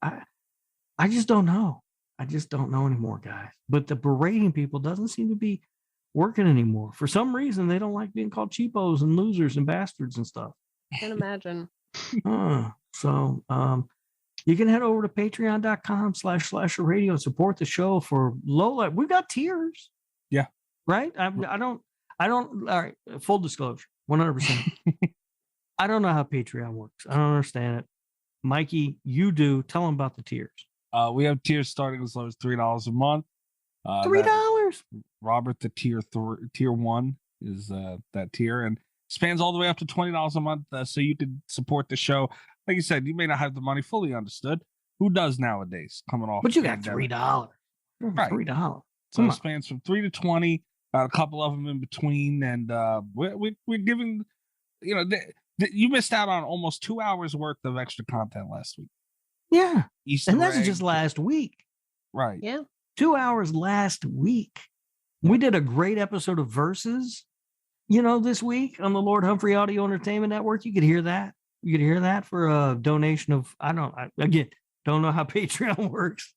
I just don't know. I just don't know anymore, guys. But the berating people doesn't seem to be working anymore. For some reason, they don't like being called cheapos and losers and bastards and stuff. Can't imagine. So you can head over to patreon.com/slasherradio and support the show for Lola. We've got tiers. Yeah. Right? I don't, all right, full disclosure, 100%. I don't know how Patreon works. I don't understand it. Mikey, you do. Tell them about the tiers. We have tiers starting as low as $3 a month. $3. Robert, the tier 1 is that tier, and spans all the way up to $20 a month, so you can support the show. Like you said, you may not have the money, fully understood. Who does nowadays? Coming off, but you got $3. Right. $3. So it spans from 3 to 20. A couple of them in between, and we're giving. You missed out on almost 2 hours worth of extra content last week. Yeah, Easter and that's egg. just last week. Right. Yeah. 2 hours last week. We did a great episode of Versus, this week on the Lord Humphrey Audio Entertainment Network. You could hear that. You could hear that for a donation of, I don't know how Patreon works,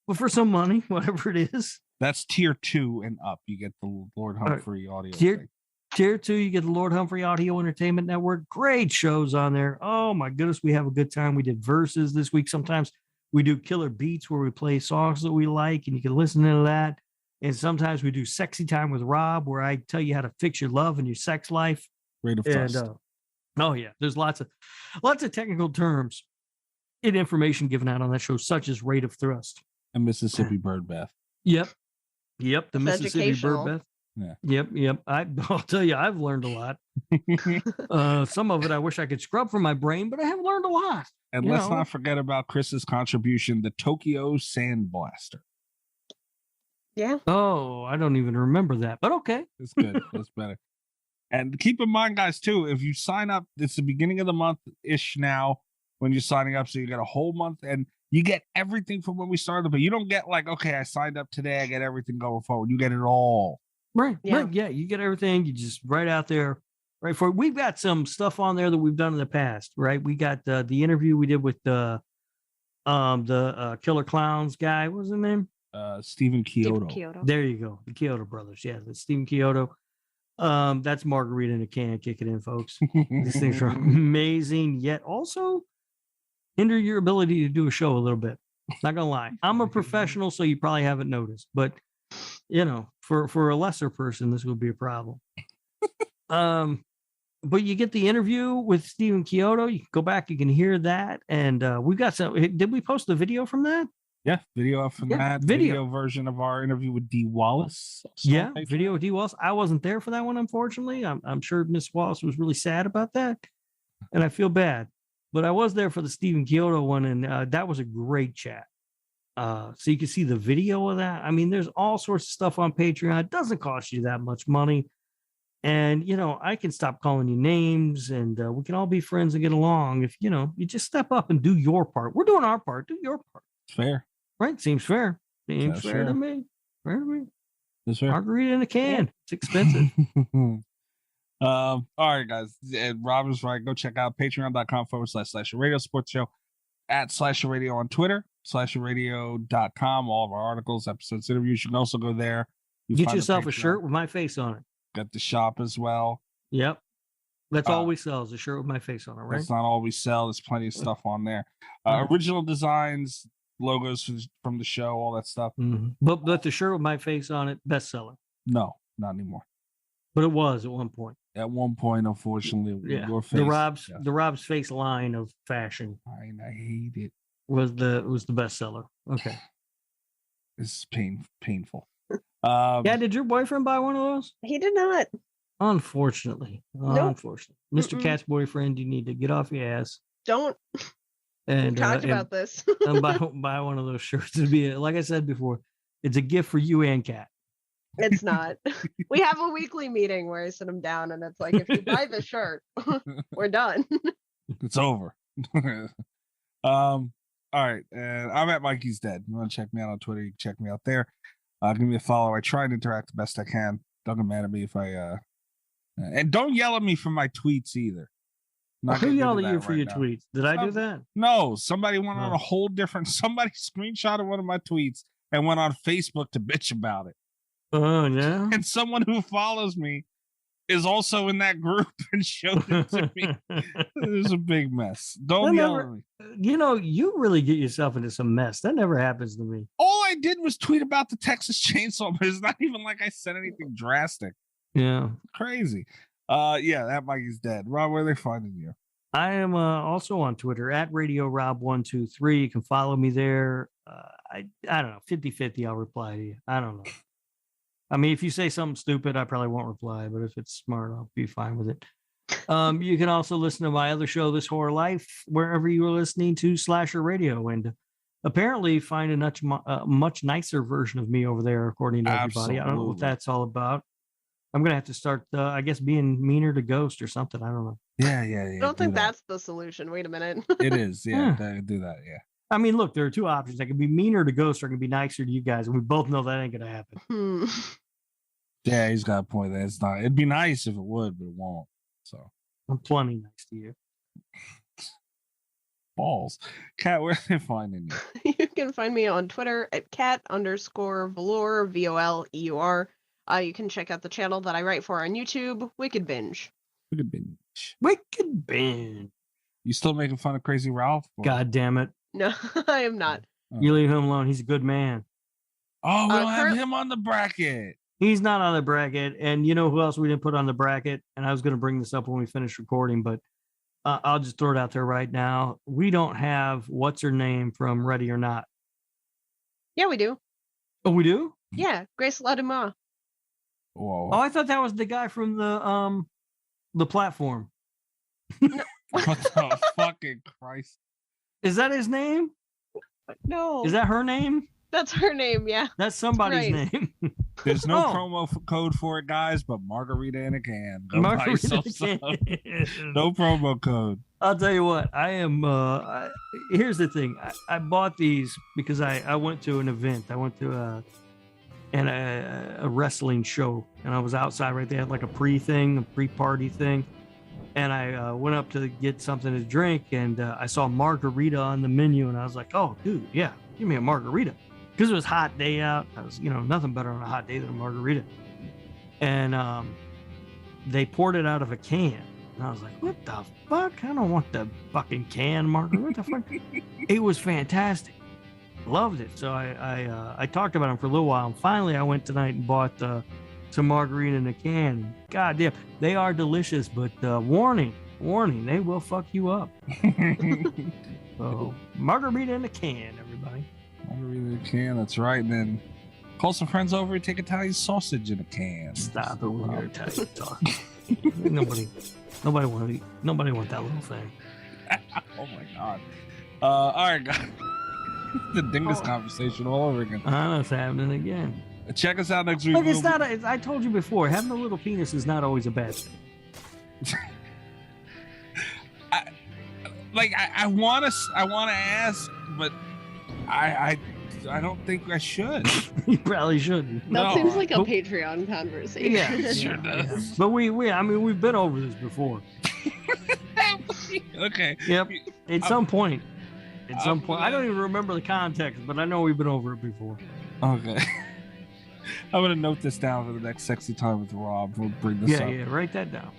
but for some money, whatever it is, That's tier 2 and up. You get the Lord Humphrey audio. Tier 2, you get the Lord Humphrey Audio Entertainment Network. Great shows on there. Oh my goodness, we have a good time. We did Verses this week. Sometimes we do Killer Beats where we play songs that we like, and you can listen to that. And sometimes we do Sexy Time with Rob, where I tell you how to fix your love and your sex life. Rate of Thrust. Oh yeah, there's lots of technical terms and information given out on that show, such as rate of thrust and Mississippi Bird Bath. Yep. The It's Mississippi educational. Bird Bath. Yeah. Yep. I'll tell you, I've learned a lot. Some of it I wish I could scrub from my brain, but I have learned a lot. And let's not forget about Chris's contribution, the Tokyo Sand Blaster. Yeah. Oh, I don't even remember that, but okay. It's good. It's better. And keep in mind, guys, too, if you sign up, it's the beginning of the month-ish now when you're signing up. So you get a whole month and you get everything from when we started. But you don't get like, okay, I signed up today. I get everything going forward. You get it all. Right. Yeah. Right. Yeah. You get everything. You just right out there. Right. We've got some stuff on there that we've done in the past. Right. We got the interview we did with the Killer Clowns guy. What was his name? Stephen Kyoto. There you go. The Kyoto brothers. Yeah. That's Stephen Kyoto. That's margarita in a can. Kick it in, folks. These things are amazing, yet also hinder your ability to do a show a little bit. Not gonna lie. I'm a professional, so you probably haven't noticed, but for a lesser person, this would be a problem. But you get the interview with Stephen Kyoto. You can go back, you can hear that. And we've got some. Did we post the video from that? Yeah, video from that video version of our interview with Dee Wallace. Yeah, video with Dee Wallace. I wasn't there for that one, unfortunately. I'm sure Miss Wallace was really sad about that, and I feel bad. But I was there for the Stephen Kyoto one, and that was a great chat. So you can see the video of that. I mean, there's all sorts of stuff on Patreon. It doesn't cost you that much money. And, I can stop calling you names, and we can all be friends and get along if, you just step up and do your part. We're doing our part. Do your part. It's fair. Right? Seems fair. Seems fair to me. Fair to me. It's fair. Margarita in a can. It's expensive. All right, guys. And Rob is right. Go check out patreon.com//radio support show at /radio on Twitter, /radio.com. All of our articles, episodes, interviews. You can also go there. Get yourself a shirt with my face on it. Got the shop as well. Yep. That's all we sell is a shirt with my face on it, right? That's not all we sell. There's plenty of stuff on there. Original designs, logos from the show, all that stuff. Mm-hmm. But the shirt with my face on it, bestseller. No, not anymore. But it was at one point. At one point, unfortunately, your face, the Rob's face line of fashion. I hate it. Was the bestseller. Okay. This is painful. Yeah, did your boyfriend buy one of those? He did not. Unfortunately. Nope. Unfortunately. Mr. Cat's boyfriend, you need to get off your ass. Don't. And We talked about this. and buy one of those shirts. It'd be like I said before, it's a gift for you and Cat. It's not. We have a weekly meeting where I sit him down and it's like, if you buy the shirt, we're done. It's over. All right. And I'm at Mikey's Dead. You want to check me out on Twitter? You can check me out there. Give me a follow. I try and interact the best I can. Don't get mad at me if I and don't yell at me for my tweets either. Who yelled at you for your tweets? Did I do that? No, somebody went on a whole different. Somebody screenshotted one of my tweets and went on Facebook to bitch about it. Oh yeah. And someone who follows me is also in that group and showed it to me. It was a big mess. Don't yell at me. You really get yourself into some mess. That never happens to me. All I did was tweet about the Texas Chainsaw, but it's not even like I said anything drastic. Yeah. Crazy. That Mikey's Dead. Rob, where are they finding you? I am also on Twitter at Radio Rob123. You can follow me there. I don't know, 50-50, I'll reply to you. I don't know. I mean, if you say something stupid, I probably won't reply, but if it's smart, I'll be fine with it. You can also listen to my other show, This Horror Life, wherever you are listening to Slasher Radio, and apparently find a much nicer version of me over there, according to everybody. I don't know what that's all about. I'm going to have to start, I guess, being meaner to Ghost or something. I don't know. Yeah. I don't think that's the solution. Wait a minute. It is. Yeah. Do that. Yeah. I mean, look, there are two options. I can be meaner to Ghost or I can be nicer to you guys. And we both know that ain't going to happen. Yeah, he's got a point there. It's not. It'd be nice if it would, but it won't. So I'm plenty nice to you. balls. Kat, where are they finding you? You can find me on Twitter at cat_velour, VOLEUR. You can check out the channel that I write for on YouTube, Wicked Binge. Wicked Binge. Wicked Binge. You still making fun of Crazy Ralph? God damn it. No, I am not. You leave him alone. He's a good man. Oh, we don't have him on the bracket. He's not on the bracket. And you know who else we didn't put on the bracket? And I was going to bring this up when we finish recording, but I'll just throw it out there right now. We don't have what's her name from Ready or Not. Yeah, we do. Oh, we do? Yeah, Grace Laduma. Whoa. Oh, I thought that was the guy from the platform. No. What the fucking Christ? Is that his name? No. Is that her name? That's her name, yeah. That's somebody's right. name. There's no promo code for it, guys, but margarita in a can. Go buy yourself some. No promo code. I'll tell you what, I am here's the thing. I bought these because I went to an event. I went to a wrestling show, and I was outside right there, like a pre-party thing. And I went up to get something to drink, and I saw margarita on the menu, and I was like, oh, dude, yeah, give me a margarita. Because it was a hot day out. I was, nothing better on a hot day than a margarita. And they poured it out of a can. And I was like, what the fuck? I don't want the fucking can margarita. What the fuck? It was fantastic. Loved it. So I talked about them for a little while. And finally, I went tonight and bought some margarita in a can. God damn, they are delicious. But warning, they will fuck you up. So margarita in a can, everybody. Margarita in a can, that's right. And then call some friends over and take Italian sausage in a can. Stop it with your Italian talk. Nobody want that little thing. Oh my god. All right, guys. The dingus conversation all over again. I know it's happening again. Check us out next week. Look, it's not. I told you before. Having a little penis is not always a bad thing. I want to ask, but I don't think I should. You probably shouldn't. That seems like a Patreon conversation. Yeah, it sure does. But we've been over this before. Okay. Yep. At some point. I don't even remember the context, but I know we've been over it before. Okay. I'm gonna note this down for the next sexy time with Rob. We'll bring this up. Yeah. Write that down.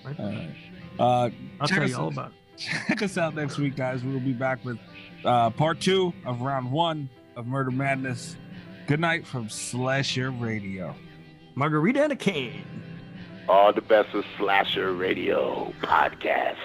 I'll tell you all about it. Check us out next week, guys. We'll be back with part 2 of round 1 of Murder Madness. Good night from Slasher Radio. Margarita in a can. All the best of Slasher Radio podcast.